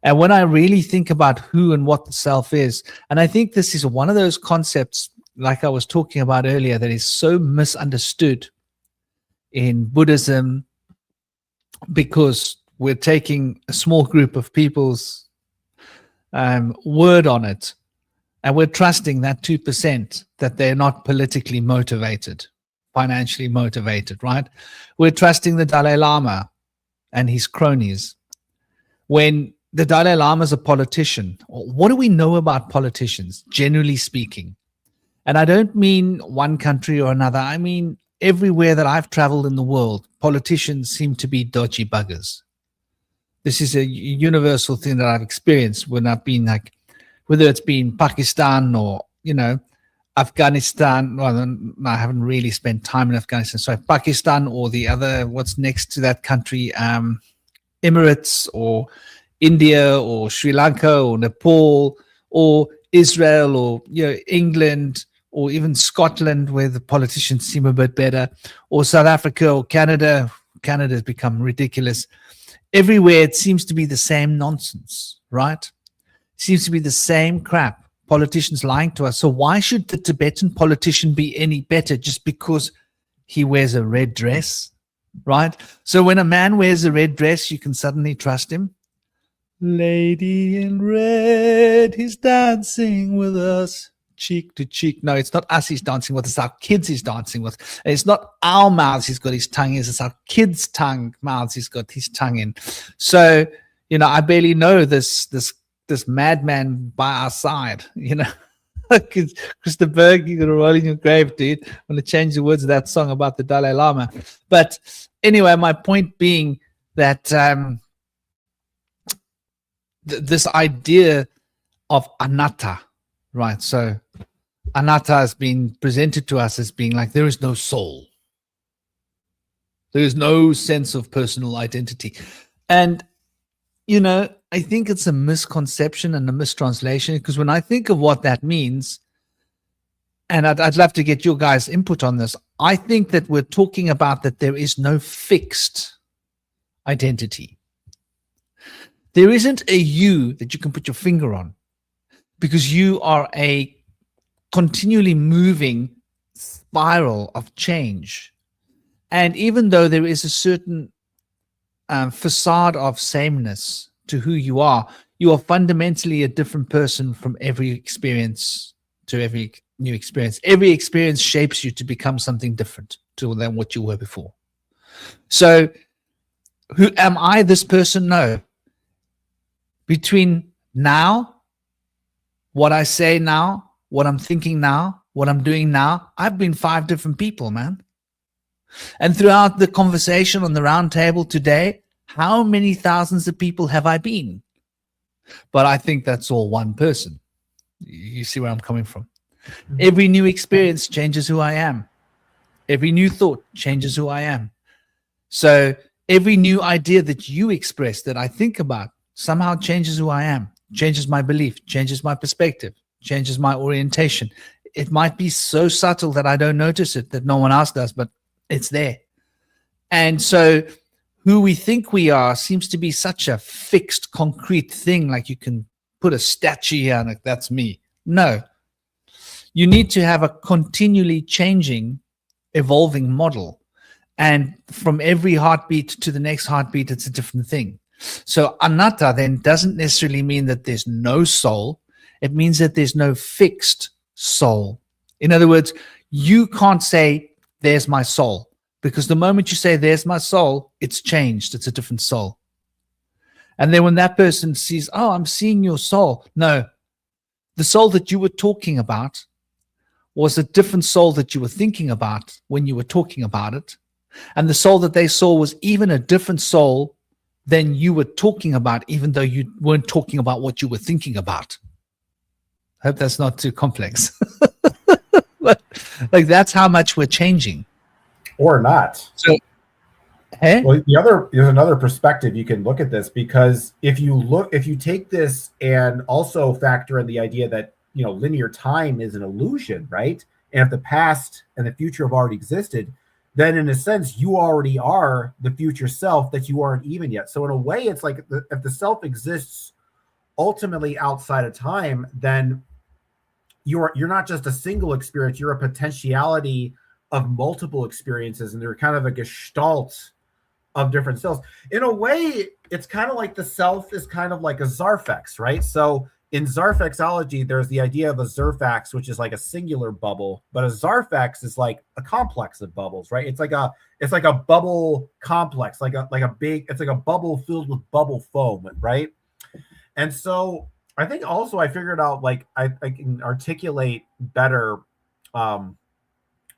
[SPEAKER 4] And when I really think about who and what the self is, and I think this is one of those concepts, like I was talking about earlier, that is so misunderstood in Buddhism, because we're taking a small group of people's word on it, and we're trusting that 2% that they're not politically motivated, financially motivated, right? We're trusting the Dalai Lama and his cronies. When the Dalai Lama is a politician, what do we know about politicians, generally speaking? And I don't mean one country or another. I mean, everywhere that I've traveled in the world, politicians seem to be dodgy buggers. This is a universal thing that I've experienced when I've been, like, whether it's been Pakistan or, Afghanistan. Well, I haven't really spent time in Afghanistan. So Pakistan, or the other, what's next to that country, Emirates, or India, or Sri Lanka, or Nepal, or Israel, or England, or even Scotland, where the politicians seem a bit better, or South Africa, or Canada. Canada's become ridiculous. Everywhere it seems to be the same nonsense, right? Seems to be the same crap. Politicians lying to us. So why should the Tibetan politician be any better just because he wears a red dress, right? So when a man wears a red dress, you can suddenly trust him. Lady in red, he's dancing with us, cheek to cheek. No, it's not us he's dancing with, it's our kids he's dancing with. And it's not our mouths he's got his tongue in, it's our kids' mouths he's got his tongue in. So, I barely know this madman by our side, Christopher Berg, you're going to roll in your grave, dude. I'm going to change the words of that song about the Dalai Lama. But anyway, my point being that this idea of anatta, right? So anatta has been presented to us as being like, there is no soul. There is no sense of personal identity. And, I think it's a misconception and a mistranslation, because when I think of what that means, and I'd love to get your guys' input on this, I think that we're talking about that there is no fixed identity. There isn't a you that you can put your finger on, because you are a continually moving spiral of change. And even though there is a certain facade of sameness to who you are fundamentally a different person from every experience to every new experience. Every experience shapes you to become something different than what you were before. So who am I, this person? No. Between now, what I say now, what I'm thinking now, what I'm doing now, I've been 5 different people, man. And throughout the conversation on the round table today, how many thousands of people have I been? But I think that's all one person. You see where I'm coming from? Every new experience changes who I am. Every new thought changes who I am. So every new idea that you express, that I think about, somehow changes who I am, changes my belief, changes my perspective, changes my orientation. It might be so subtle that I don't notice it, that no one else does, but it's there. And so who we think we are seems to be such a fixed, concrete thing, like you can put a statue here and like, that's me. No. You need to have a continually changing, evolving model. And from every heartbeat to the next heartbeat, it's a different thing. So anatta then doesn't necessarily mean that there's no soul. It means that there's no fixed soul. In other words, you can't say, there's my soul. Because the moment you say, there's my soul, it's changed. It's a different soul. And then when that person sees, oh, I'm seeing your soul. No, the soul that you were talking about was a different soul that you were thinking about when you were talking about it. And the soul that they saw was even a different soul than you were talking about, even though you weren't talking about what you were thinking about. I hope that's not too complex. But, like, that's how much we're changing.
[SPEAKER 1] or not.
[SPEAKER 2] So,
[SPEAKER 1] well, there's another perspective you can look at this, because if you take this and also factor in the idea that, you know, linear time is an illusion, right? And if the past and the future have already existed, then in a sense you already are the future self that you aren't even yet. So in a way, it's like if the self exists ultimately outside of time, then you're not just a single experience, you're a potentiality of multiple experiences, and they're kind of a gestalt of different selves. In a way, it's kind of like the self is kind of like a Zarfax, right? So in Zarfaxology, there's the idea of a Zerfax, which is like a singular bubble, but a Zarfax is like a complex of bubbles, right? It's like a bubble complex, it's like a bubble filled with bubble foam, right? And so I think also I figured out, like, I can articulate better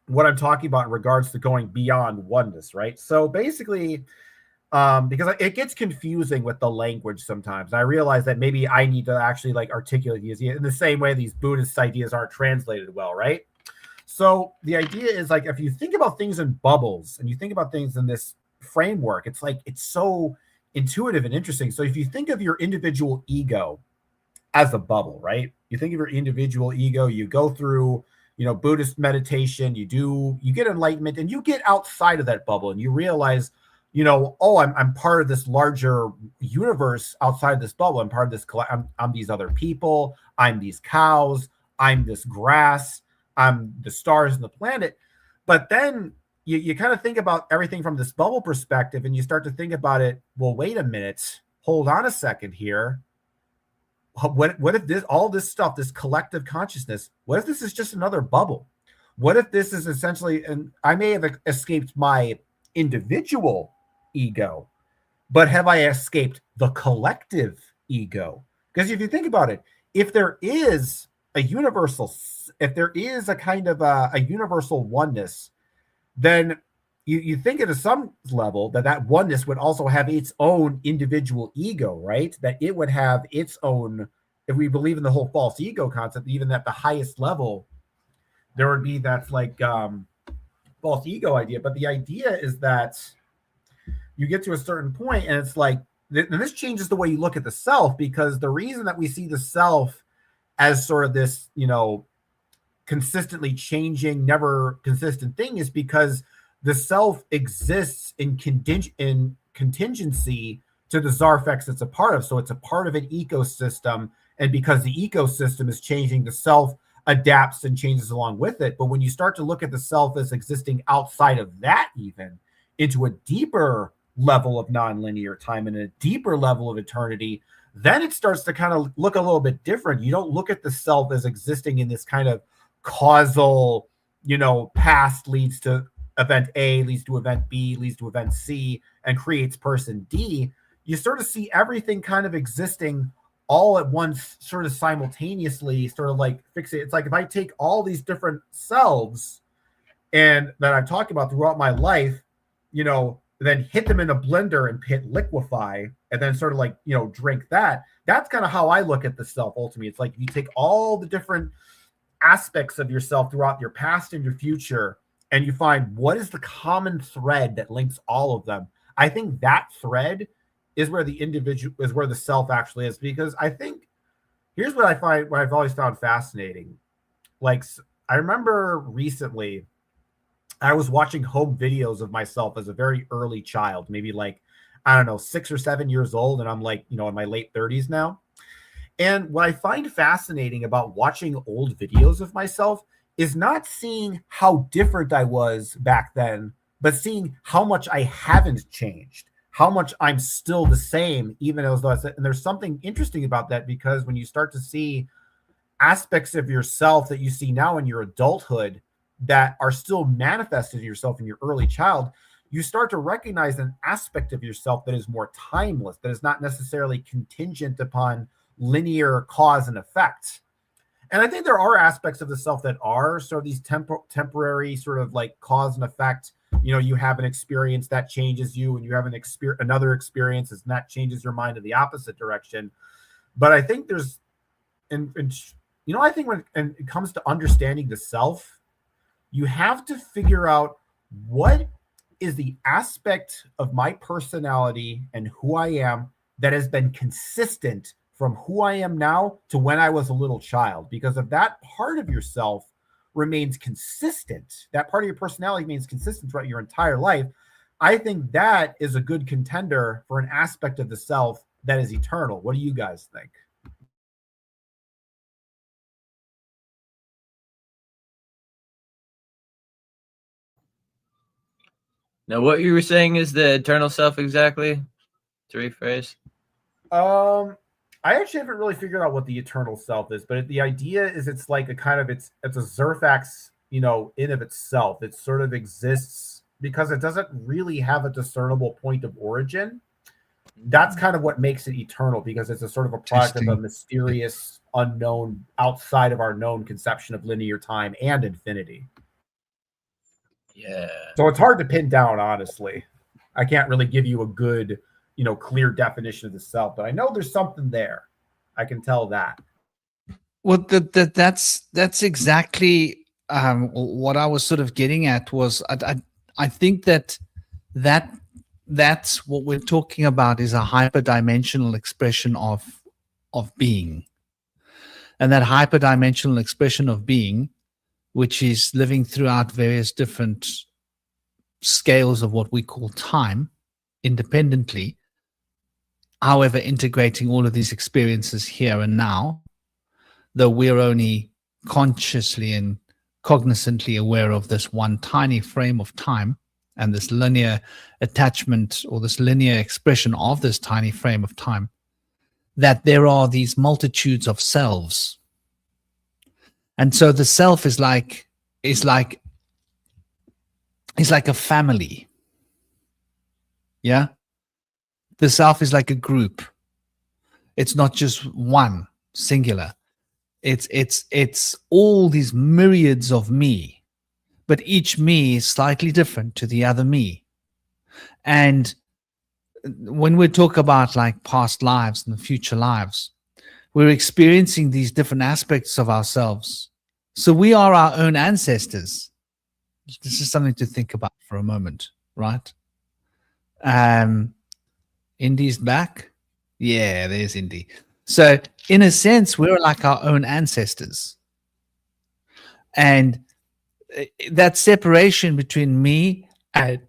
[SPEAKER 1] what I'm talking about in regards to going beyond oneness, right? So basically, because it gets confusing with the language sometimes. And I realize that maybe I need to actually like articulate these in the same way these Buddhist ideas aren't translated well, right? So the idea is, like, if you think about things in bubbles and you think about things in this framework, it's like it's so intuitive and interesting. So if you think of your individual ego as a bubble, right? You think of your individual ego, you go through, you know, Buddhist meditation, you get enlightenment, and you get outside of that bubble and you realize, you know, oh, I'm part of this larger universe outside this bubble. I'm part of this, I'm these other people, I'm these cows, I'm this grass, I'm the stars and the planet. But then you kind of think about everything from this bubble perspective, and you start to think about it, well, wait a minute, hold on a second here. What if all this stuff, this collective consciousness, what if this is just another bubble? What if this is essentially, and I may have escaped my individual ego, but have I escaped the collective ego? Because if you think about it, if there is a kind of a universal oneness, then you think at some level that oneness would also have its own individual ego, right? That it would have its own, if we believe in the whole false ego concept, even at the highest level, there would be that like false ego idea. But the idea is that you get to a certain point and it's like, and this changes the way you look at the self, because the reason that we see the self as sort of this, you know, consistently changing, never consistent thing is because the self exists in contingency to the Zarfax it's a part of. So it's a part of an ecosystem. And because the ecosystem is changing, the self adapts and changes along with it. But when you start to look at the self as existing outside of that, even into a deeper level of nonlinear time and a deeper level of eternity, then it starts to kind of look a little bit different. You don't look at the self as existing in this kind of causal, you know, past leads to event A, leads to event B, leads to event C, and creates person D. You sort of see everything kind of existing all at once, sort of simultaneously, sort of like fixate. It's like if I take all these different selves and that I've talked about throughout my life, you know, then hit them in a blender and hit liquefy, and then sort of like, you know, drink that. That's kind of how I look at the self ultimately. It's like you take all the different aspects of yourself throughout your past and your future, and you find what is the common thread that links all of them. I think that thread is where the individual is, where the self actually is. Because I think here's what I find, what I've always found fascinating. Like, I remember recently I was watching home videos of myself as a very early child, maybe like, I don't know, 6 or 7 years old. And I'm like, you know, in my late 30s now. And what I find fascinating about watching old videos of myself is not seeing how different I was back then, but seeing how much I haven't changed, how much I'm still the same, even as though and there's something interesting about that, because when you start to see aspects of yourself that you see now in your adulthood that are still manifested in yourself in your early child, you start to recognize an aspect of yourself that is more timeless, that is not necessarily contingent upon linear cause and effect. And I think there are aspects of the self that are sort of these temporary sort of like cause and effect. You know, you have an experience that changes you, and you have another experience and that changes your mind in the opposite direction. But I think there's, and you know, I think when it comes to understanding the self, you have to figure out what is the aspect of my personality and who I am that has been consistent from who I am now to when I was a little child? Because if that part of yourself remains consistent, that part of your personality remains consistent throughout your entire life, I think that is a good contender for an aspect of the self that is eternal. What do you guys think?
[SPEAKER 2] Now, what you were saying is the eternal self exactly? To rephrase.
[SPEAKER 1] I actually haven't really figured out what the eternal self is, but the idea is it's like a kind of it's a Zerfax, in of itself. It sort of exists because it doesn't really have a discernible point of origin. That's kind of what makes it eternal, because it's a sort of a product of a mysterious, unknown, outside of our known conception of linear time and infinity.
[SPEAKER 2] Yeah.
[SPEAKER 1] So it's hard to pin down, honestly. I can't really give you a good, clear definition of the self, but I know there's something there. I can tell that.
[SPEAKER 4] Well, that's exactly what I was sort of getting at. Was I think that's what we're talking about, is a hyperdimensional expression of being, and that hyperdimensional expression of being, which is living throughout various different scales of what we call time independently, however, integrating all of these experiences here and now, though we're only consciously and cognizantly aware of this one tiny frame of time and this linear attachment or this linear expression of this tiny frame of time, that there are these multitudes of selves. And so the self is like a family. Yeah. The self is like a group. It's not just one singular. It's all these myriads of me, but each me is slightly different to the other me. And when we talk about like past lives and the future lives, we're experiencing these different aspects of ourselves. So we are our own ancestors. This is something to think about for a moment, right? Indy's back. Yeah, there's Indy. So in a sense, we're like our own ancestors. And that separation between me and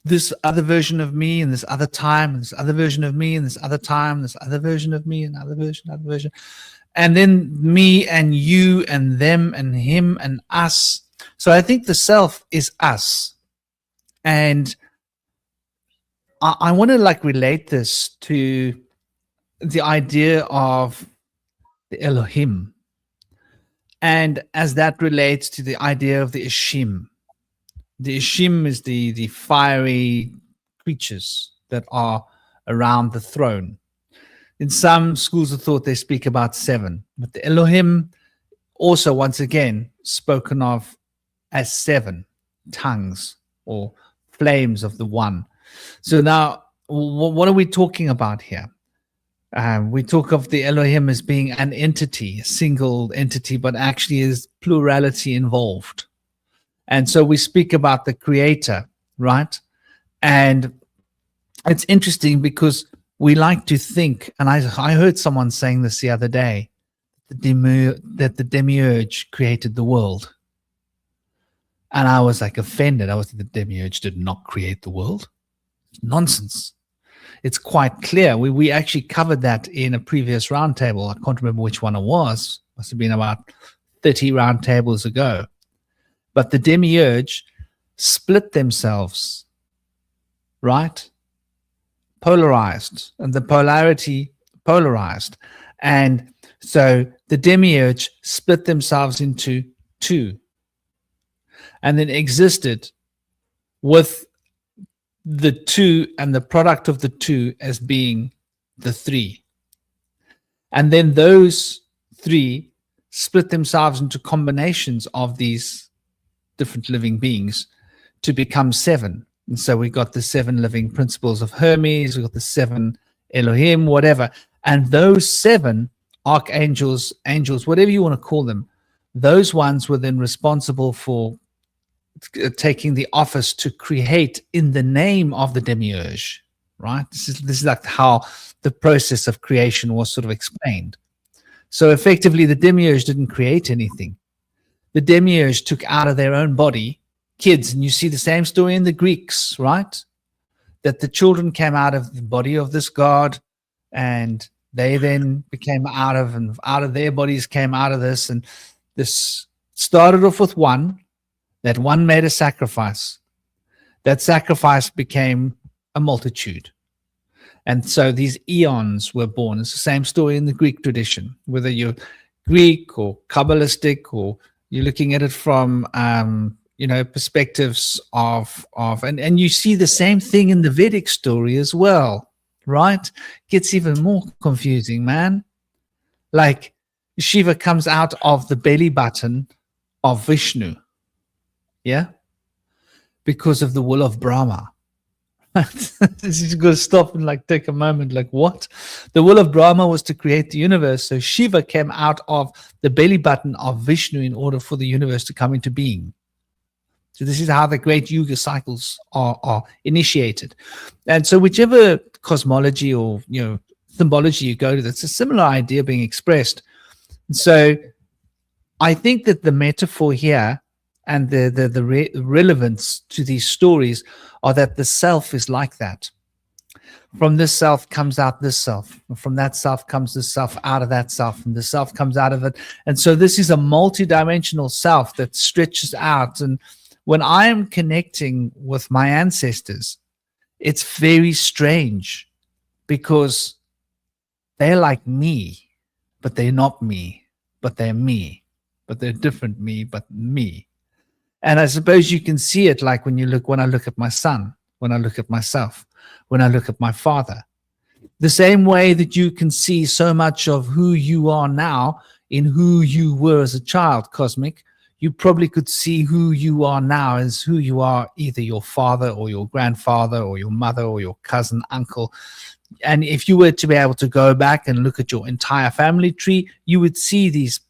[SPEAKER 4] this other version of me and this other time, and this other version of me and this other time, this other version of me and other version, and then me and you and them and him and us. So I think the self is us. And I want to like relate this to the idea of the Elohim, and as that relates to the idea of the Ishim. The Ishim is the fiery creatures that are around the throne. In some schools of thought, they speak about 7, but the Elohim also, once again, spoken of as 7 tongues or flames of the one. So now, what are we talking about here? We talk of the Elohim as being an entity, a single entity, but actually is plurality involved. And so we speak about the creator, right? And it's interesting because we like to think, and I heard someone saying this the other day, that the demiurge created the world. And I was like offended. I was like, the demiurge did not create the world. Nonsense. It's quite clear. We actually covered that in a previous roundtable. I can't remember which one it was. Must have been about 30 roundtables ago. But the demiurge split themselves, right? Polarized, and the polarity polarized. And so the demiurge split themselves into 2 and then existed with the 2 and the product of the 2 as being the 3. And then those 3 split themselves into combinations of these different living beings to become 7. And so we got the 7 living principles of Hermes, we got the 7 Elohim, whatever. And those 7 archangels, angels, whatever you want to call them, those ones were then responsible for taking the office to create in the name of the demiurge, right? This is like how the process of creation was sort of explained. So effectively, the demiurge didn't create anything. The demiurge took out of their own body kids, and you see the same story in the Greeks, right? That the children came out of the body of this god, and they then became out of their bodies came out of this, and this started off with one. That one made a sacrifice. That sacrifice became a multitude. And so these eons were born. It's the same story in the Greek tradition, whether you're Greek or Kabbalistic, or you're looking at it from, perspectives and you see the same thing in the Vedic story as well, right? Gets even more confusing, man. Like Shiva comes out of the belly button of Vishnu. Yeah, because of the will of Brahma. This is going to stop and like take a moment. Like, what? The will of Brahma was to create the universe. So Shiva came out of the belly button of Vishnu in order for the universe to come into being. So this is how the great yuga cycles are initiated. And so whichever cosmology or symbology you go to, that's a similar idea being expressed. So I think that the metaphor here and the relevance to these stories are that the self is like that. From this self comes out this self. From that self comes this self out of that self. And the self comes out of it. And so this is a multidimensional self that stretches out. And when I am connecting with my ancestors, it's very strange because they're like me, but they're not me, but they're me, but they're different me, but me. And I suppose you can see it like when I look at my son, when I look at myself, when I look at my father. The same way that you can see so much of who you are now in who you were as a child, Cosmic, you probably could see who you are now as who you are, either your father or your grandfather or your mother or your cousin, uncle. And if you were to be able to go back and look at your entire family tree, you would see these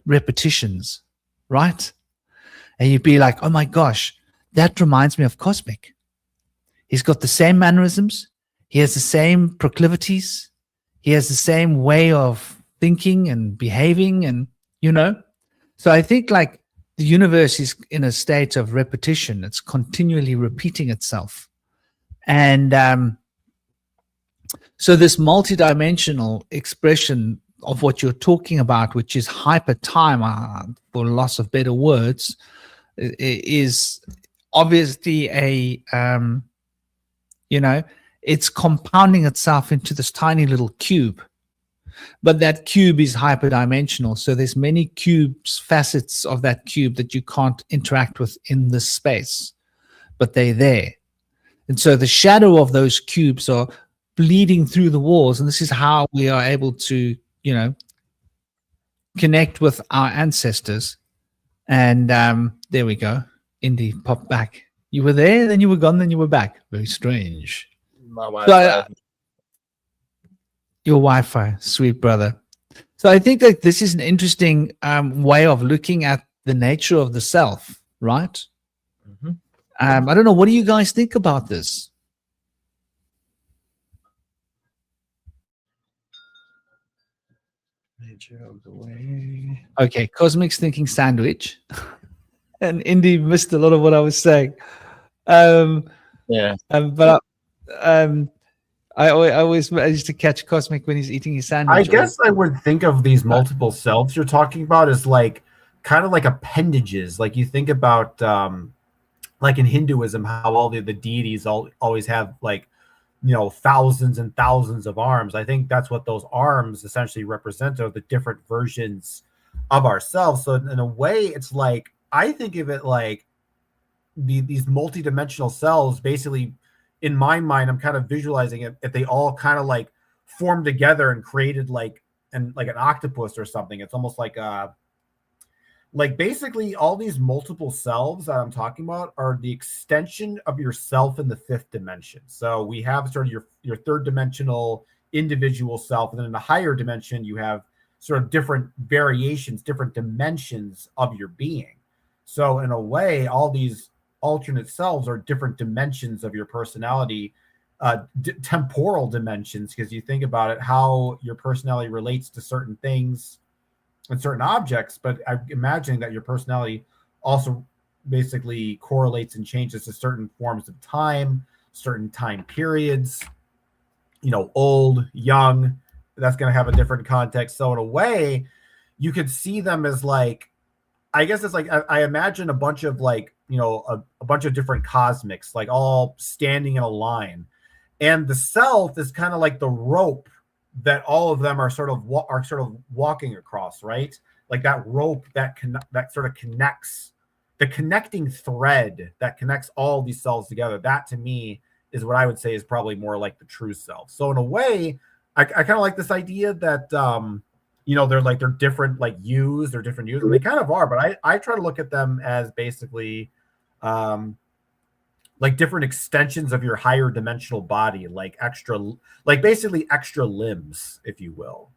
[SPEAKER 4] repetitions, right? And you'd be like, oh my gosh, that reminds me of Cosmic. He's got the same mannerisms. He has the same proclivities. He has the same way of thinking and behaving and, So I think like the universe is in a state of repetition. It's continually repeating itself. And so this multidimensional expression of what you're talking about, which is hyper time, for loss of better words, is obviously it's compounding itself into this tiny little cube. But that cube is hyperdimensional. So there's many cubes, facets of that cube that you can't interact with in this space, but they're there. And so the shadow of those cubes are bleeding through the walls. And this is how we are able to, connect with our ancestors. And there we go. Indy popped back. You were there, then you were gone, then you were back. Very strange.
[SPEAKER 2] My Wi-Fi.
[SPEAKER 4] Your Wi-Fi, sweet brother. So I think that this is an interesting way of looking at the nature of the self, right?
[SPEAKER 2] Mm-hmm.
[SPEAKER 4] I don't know. What do you guys think about this? Nature of the way. Okay, Cosmic's thinking sandwich. And Indy missed a lot of what I was saying. But I always used to catch Cosmic when he's eating his sandwich.
[SPEAKER 1] I guess I would think of these multiple selves you're talking about as like kind of like appendages. Like you think about like in Hinduism, how all the deities always have like, thousands and thousands of arms. I think that's what those arms essentially represent, are the different versions of ourselves. So in a way, it's like, I think of it like these multidimensional selves. Basically, in my mind, I'm kind of visualizing it if they all kind of like formed together and created like an octopus or something. It's almost like basically all these multiple selves that I'm talking about are the extension of yourself in the fifth dimension. So we have sort of your third dimensional individual self, and then in the higher dimension you have sort of different variations, different dimensions of your being. So in a way, all these alternate selves are different dimensions of your personality, temporal dimensions, because you think about it, how your personality relates to certain things and certain objects. But I'm imagining that your personality also basically correlates and changes to certain forms of time, certain time periods, old, young. That's going to have a different context. So in a way, you could see them as like, I guess it's like, I imagine a bunch of like, a bunch of different cosmics, like all standing in a line. And the self is kind of like the rope that all of them are sort of walking across, right? Like that rope that sort of connects, the connecting thread that connects all these selves together. That to me is what I would say is probably more like the true self. So in a way, I kind of like this idea that they're different like yous, they're different yous, and they kind of are, but I try to look at them as basically like different extensions of your higher dimensional body, like basically extra limbs, if you will.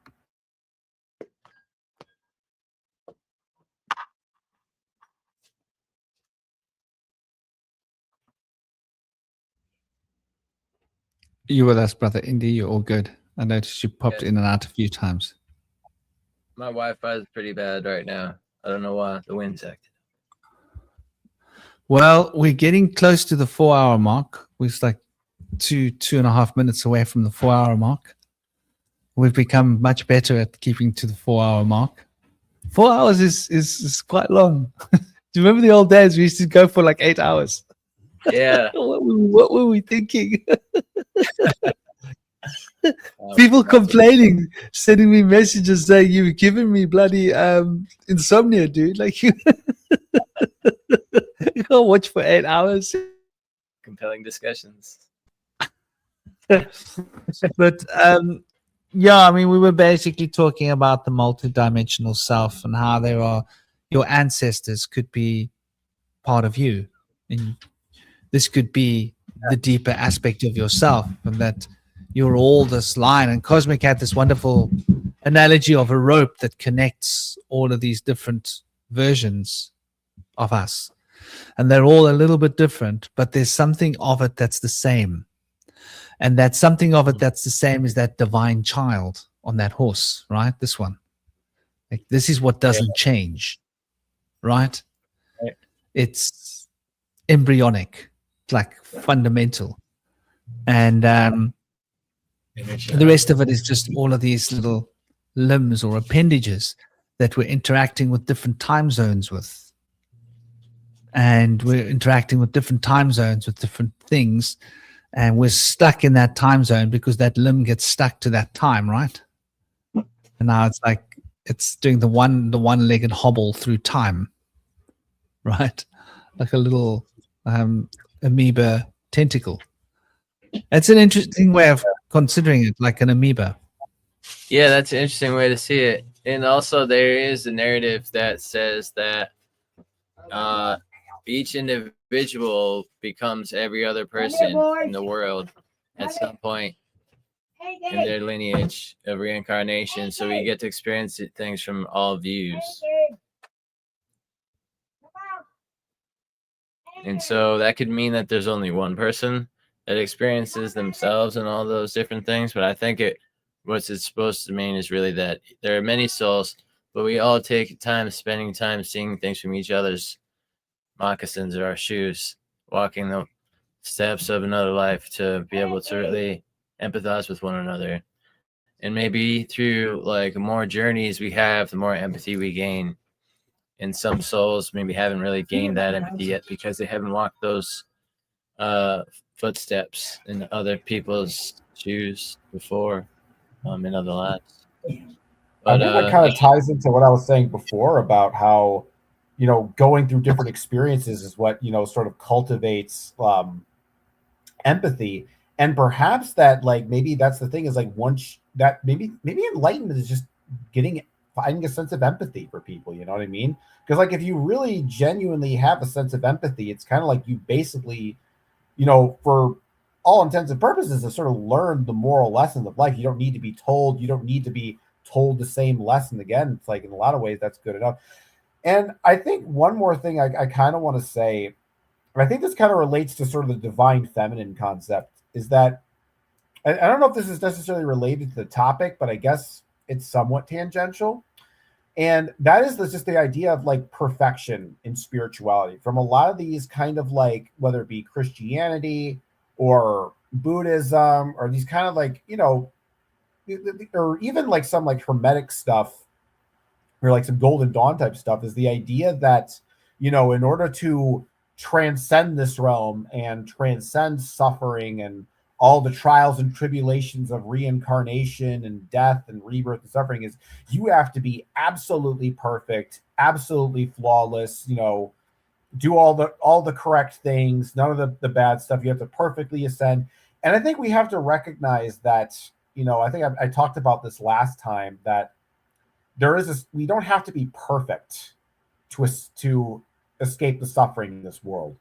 [SPEAKER 4] You with us, brother Indy? You're all good. I noticed you popped in and out a few times.
[SPEAKER 2] My Wi-Fi is pretty bad right now. I don't know why. The wind's acting.
[SPEAKER 4] Well, we're getting close to the 4-hour mark. We're like 2.5 minutes away from the 4-hour mark. We've become much better at keeping to the 4-hour mark. 4 hours is quite long. Do you remember the old days? We used to go for like 8 hours.
[SPEAKER 2] Yeah.
[SPEAKER 4] What were we thinking? People complaining, sending me messages saying you've given me bloody insomnia, dude. Like you can't watch for 8 hours.
[SPEAKER 2] Compelling discussions.
[SPEAKER 4] But yeah, I mean, we were basically talking about the multidimensional self and how there are your ancestors could be part of you, and this could be the deeper aspect of yourself, and that you're all this line. And Cosmic had this wonderful analogy of a rope that connects all of these different versions of us, and they're all a little bit different, but there's something of it that's the same. And that something of it that's the same is that divine child on that horse, right? This one. Like, this is what doesn't change, right? It's embryonic, like fundamental. And the rest of it is just all of these little limbs or appendages that we're interacting with different time zones with. And we're interacting with different time zones with different things. And we're stuck in that time zone because that limb gets stuck to that time, right? And now it's like it's doing the one-legged hobble through time, right? Like a little amoeba tentacle. It's an interesting way of considering it, like an amoeba.
[SPEAKER 2] Yeah, that's an interesting way to see it. And also, there is a narrative that says that each individual becomes every other person in the world at some point in their lineage of reincarnation. So we get to experience things from all views. And so that could mean that there's only one person that experiences themselves and all those different things. But I think what it's supposed to mean is really that there are many souls, but we all take time spending time seeing things from each other's moccasins or our shoes, walking the steps of another life to be able to really empathize with one another. And maybe through like more journeys we have, the more empathy we gain. And some souls maybe haven't really gained that empathy yet because they haven't walked those footsteps in other people's shoes before in other lives.
[SPEAKER 1] But, I think that kind of ties into what I was saying before about how, going through different experiences is what, sort of cultivates empathy. And perhaps that, like, maybe that's the thing is like once that maybe enlightenment is just finding a sense of empathy for people. You know what I mean? Because like if you really genuinely have a sense of empathy, it's kind of like you basically, for all intents and purposes, have sort of learned the moral lessons of life. You don't need to be told. You don't need to be told the same lesson again. It's like in a lot of ways that's good enough. And I think one more thing I kind of want to say, and I think this kind of relates to sort of the divine feminine concept, is that I don't know if this is necessarily related to the topic, but I guess it's somewhat tangential. And that is just the idea of like perfection in spirituality from a lot of these kind of like, whether it be Christianity or Buddhism or these kind of like, or even like some like Hermetic stuff or like some Golden Dawn type stuff, is the idea that, in order to transcend this realm and transcend suffering and all the trials and tribulations of reincarnation and death and rebirth and suffering, is you have to be absolutely perfect, absolutely flawless, do all the correct things, none of the bad stuff. You have to perfectly ascend. And I think we have to recognize that, I think I talked about this last time, that we don't have to be perfect to escape the suffering in this world.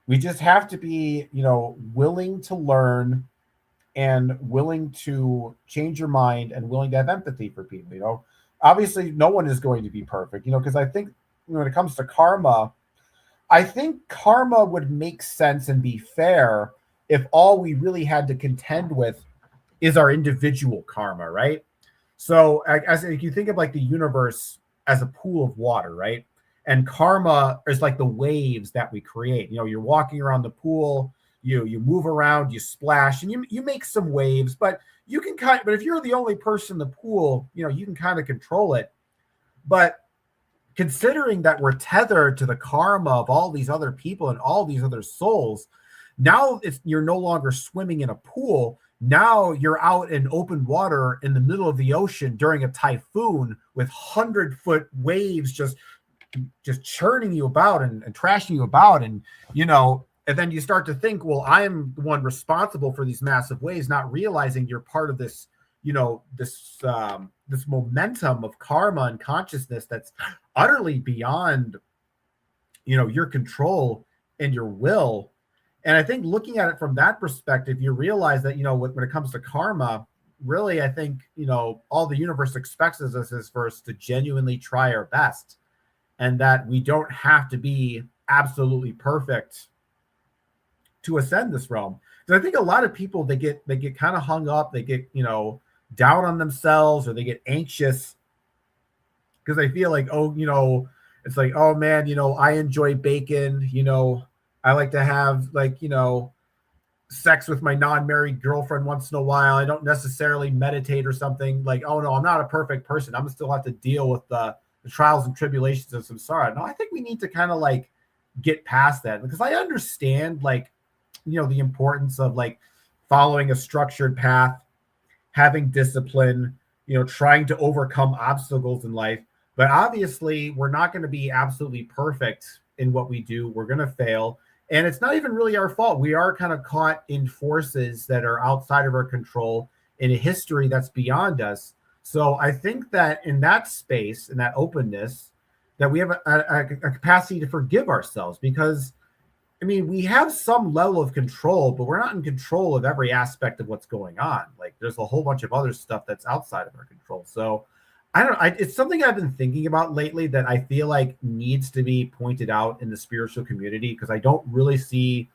[SPEAKER 1] We just have to be, willing to learn and willing to change your mind and willing to have empathy for people. Obviously no one is going to be perfect, because I think when it comes to karma, I think karma would make sense and be fair if all we really had to contend with is our individual karma, right? So as if you think of like the universe as a pool of water, right? And karma is like the waves that we create. You're walking around the pool, you move around, you splash, and you make some waves, but you can but if you're the only person in the pool, you can kind of control it. But considering that we're tethered to the karma of all these other people and all these other souls, now you're no longer swimming in a pool. Now you're out in open water in the middle of the ocean during a typhoon with 100-foot waves just churning you about and trashing you about. And, and then you start to think, well, I'm the one responsible for these massive waves, not realizing you're part of this, this momentum of karma and consciousness that's utterly beyond, your control and your will. And I think looking at it from that perspective, you realize that, when it comes to karma, really, I think, all the universe expects us is for us to genuinely try our best, and that we don't have to be absolutely perfect to ascend this realm. Because I think a lot of people, they get kind of hung up, they get, down on themselves, or they get anxious because they feel like, it's like, oh man, I enjoy bacon, I like to have like, sex with my non-married girlfriend once in a while. I don't necessarily meditate or something. Like, oh no, I'm not a perfect person. I'm still have to deal with the trials and tribulations of samsara. No, I think we need to kind of like get past that, because I understand like, the importance of like following a structured path, having discipline, trying to overcome obstacles in life. But obviously we're not going to be absolutely perfect in what we do. We're going to fail. And it's not even really our fault. We are kind of caught in forces that are outside of our control, in a history that's beyond us. So I think that in that space, in that openness, that we have a capacity to forgive ourselves, because, we have some level of control, but we're not in control of every aspect of what's going on. Like there's a whole bunch of other stuff that's outside of our control. So it's something I've been thinking about lately that I feel like needs to be pointed out in the spiritual community, because I don't really see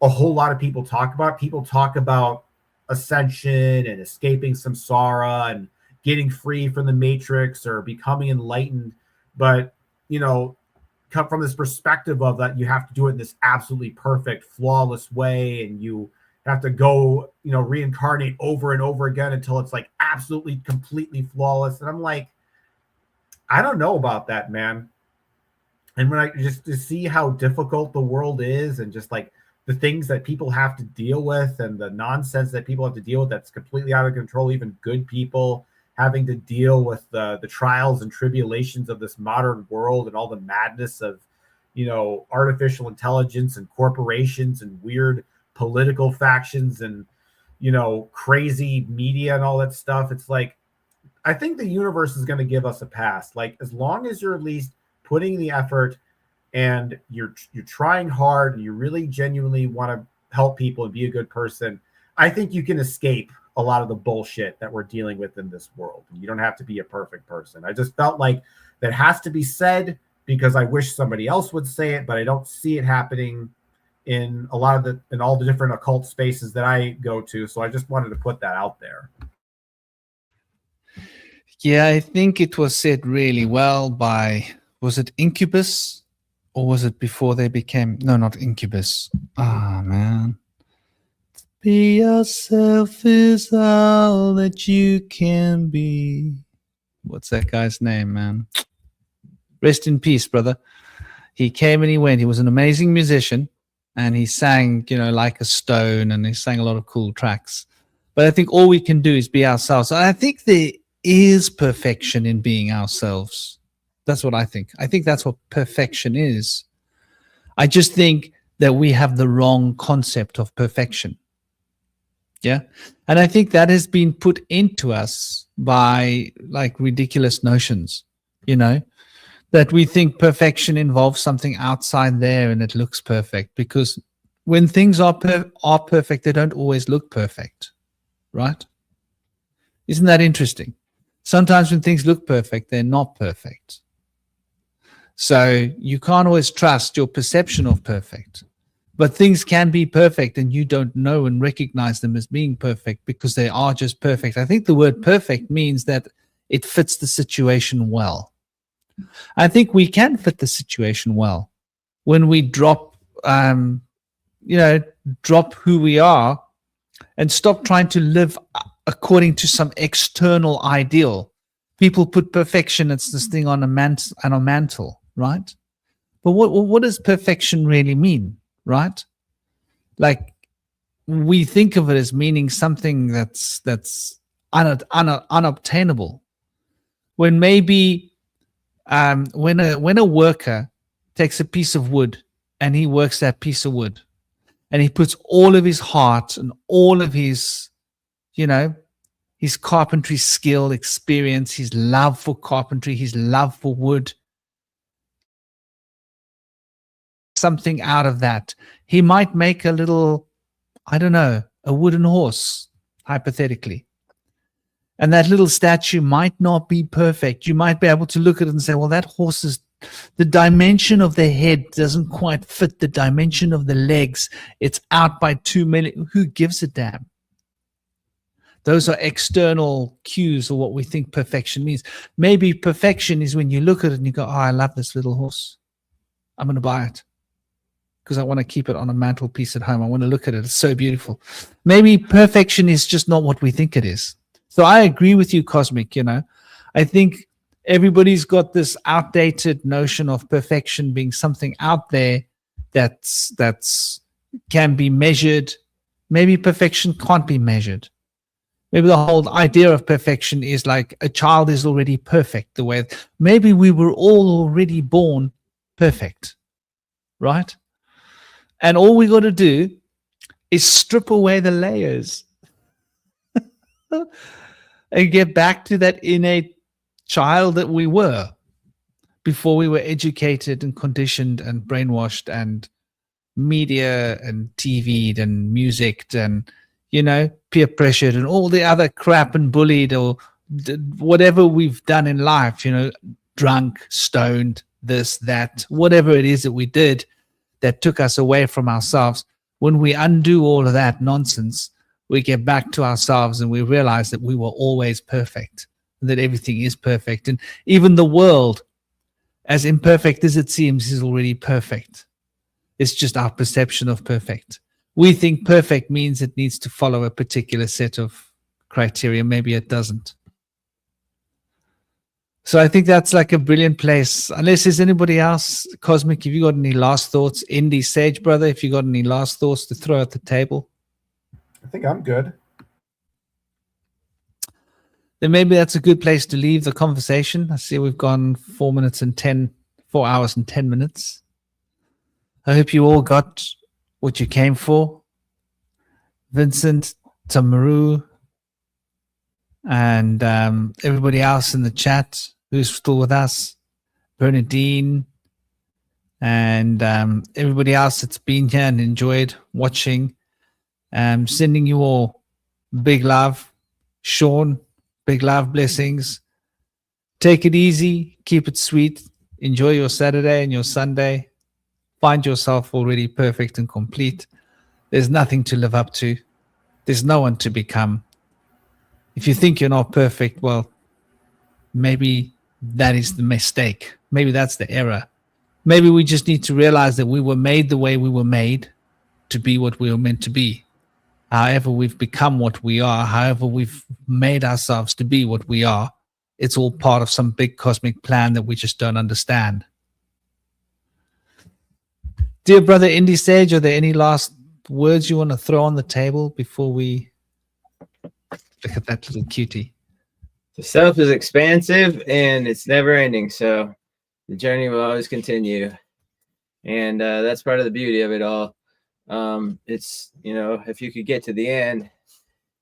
[SPEAKER 1] a whole lot of people talk about. People talk about ascension and escaping samsara and getting free from the matrix or becoming enlightened. But, come from this perspective of that you have to do it in this absolutely perfect, flawless way, and you have to go, reincarnate over and over again until it's like absolutely, completely flawless. And I'm like, I don't know about that, man. And when I just to see how difficult the world is, and just like the things that people have to deal with and the nonsense that people have to deal with that's completely out of control, even good people having to deal with the trials and tribulations of this modern world and all the madness of, artificial intelligence and corporations and weird political factions and, crazy media and all that stuff. It's like, I think the universe is going to give us a pass. Like, as long as you're at least putting the effort and you're trying hard and you really genuinely want to help people and be a good person, I think you can escape a lot of the bullshit that we're dealing with in this world. And you don't have to be a perfect person. I just felt like that has to be said, because I wish somebody else would say it, but I don't see it happening in a lot of in all the different occult spaces that I go to. So I just wanted to put that out there.
[SPEAKER 4] Yeah, I think it was said really well by, was it Incubus? Or was it before they became, no, not Incubus. Ah, man. Be yourself is all that you can be. What's that guy's name, man? Rest in peace, brother. He came and he went. He was an amazing musician, and he sang, you know, like a stone, and he sang a lot of cool tracks. But I think all we can do is be ourselves. I think there is perfection in being ourselves. That's what I think. I think that's what perfection is. I just think that we have the wrong concept of perfection. Yeah. And I think that has been put into us by like ridiculous notions, you know, that we think perfection involves something outside there and it looks perfect, because when things are perfect, they don't always look perfect, right? Isn't that interesting? Sometimes when things look perfect, they're not perfect. So you can't always trust your perception of perfect. But things can be perfect and you don't know and recognize them as being perfect because they are just perfect. I think the word perfect means that it fits the situation well. I think we can fit the situation well when we drop who we are and stop trying to live according to some external ideal. People put perfection, it's this thing on a mantle, right? But what does perfection really mean, right? Like, we think of it as meaning something that's unobtainable. When maybe when a worker takes a piece of wood and he works that piece of wood and he puts all of his heart and all of his, you know, his carpentry skill, experience, his love for carpentry, his love for wood, something out of that. He might make a little, I don't know, a wooden horse, hypothetically. And that little statue might not be perfect. You might be able to look at it and say, well, that horse is, the dimension of the head doesn't quite fit the dimension of the legs. It's out by 2 millimeters. Who gives a damn? Those are external cues of what we think perfection means. Maybe perfection is when you look at it and you go, oh, I love this little horse. I'm going to buy it because I want to keep it on a mantelpiece at home. I want to look at it. It's so beautiful. Maybe perfection is just not what we think it is. So I agree with you, Cosmic. You know, I think everybody's got this outdated notion of perfection being something out there that's can be measured. Maybe perfection can't be measured. Maybe the whole idea of perfection is like a child is already perfect. The way maybe we were all already born perfect, right? And all we got to do is strip away the layers and get back to that innate child that we were before we were educated and conditioned and brainwashed and media and TV'd and musicked and, you know, peer pressured and all the other crap and bullied or whatever we've done in life, you know, drunk, stoned, this, that, whatever it is that we did that took us away from ourselves. When we undo all of that nonsense, we get back to ourselves and we realize that we were always perfect, that everything is perfect. And even the world, as imperfect as it seems, is already perfect. It's just our perception of perfect. We think perfect means it needs to follow a particular set of criteria. Maybe it doesn't. So I think that's like a brilliant place. Unless there's anybody else, Cosmic, have you got any last thoughts? Indy, Sage, brother, if you got any last thoughts to throw at the table?
[SPEAKER 1] I think I'm good.
[SPEAKER 4] Then maybe that's a good place to leave the conversation. I see we've gone 4 hours and 10 minutes. I hope you all got what you came for. Vincent, Tamaru, and everybody else in the chat who's still with us, Bernadine, and everybody else that's been here and enjoyed watching. Sending you all big love. Sean, big love, blessings. Take it easy, keep it sweet. Enjoy your Saturday and your Sunday. Find yourself already perfect and complete. There's nothing to live up to. There's no one to become. If you think you're not perfect, well, maybe that is the mistake. Maybe that's the error. Maybe we just need to realize that we were made the way we were made to be what we were meant to be. However we've become what we are, however we've made ourselves to be what we are, it's all part of some big cosmic plan that we just don't understand. Dear brother Indy Sage, are there any last words you want to throw on the table before we look at that little cutie?
[SPEAKER 2] The self is expansive and it's never ending, so the journey will always continue, and that's part of the beauty of it all. It's, you know, if you could get to the end,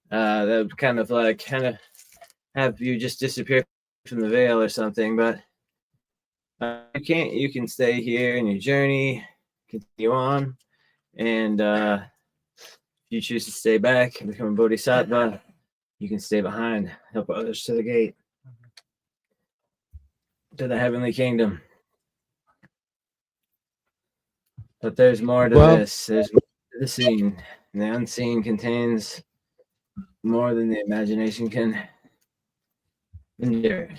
[SPEAKER 2] that would kind of have you just disappear from the veil or something, but you can't. You can stay here in your journey, continue on, and if you choose to stay back and become a bodhisattva, you can stay behind, help others to the gate, to the heavenly kingdom. But there's more to this. There's more to the seen. And the unseen contains more than the imagination can endure.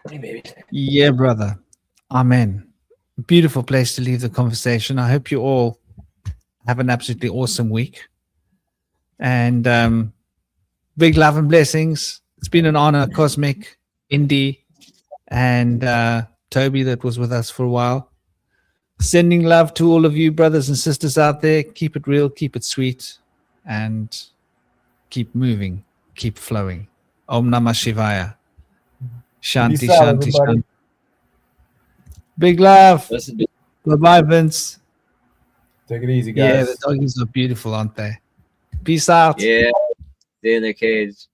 [SPEAKER 2] Hey, baby.
[SPEAKER 4] Yeah, brother. Amen. Beautiful place to leave the conversation. I hope you all have an absolutely awesome week. And big love and blessings. It's been an honor, Cosmic, Indy, and Toby that was with us for a while. Sending love to all of you brothers and sisters out there. Keep it real, keep it sweet, and keep moving, keep flowing. Om Namah Shivaya. Shanti,
[SPEAKER 1] Peace out,
[SPEAKER 4] Shanti,
[SPEAKER 1] everybody.
[SPEAKER 4] Shanti. Big love. Bye-bye, Vince.
[SPEAKER 1] Take it easy, guys.
[SPEAKER 4] Yeah, the doggies are beautiful, aren't they? Peace out.
[SPEAKER 2] Yeah, stay in their cage.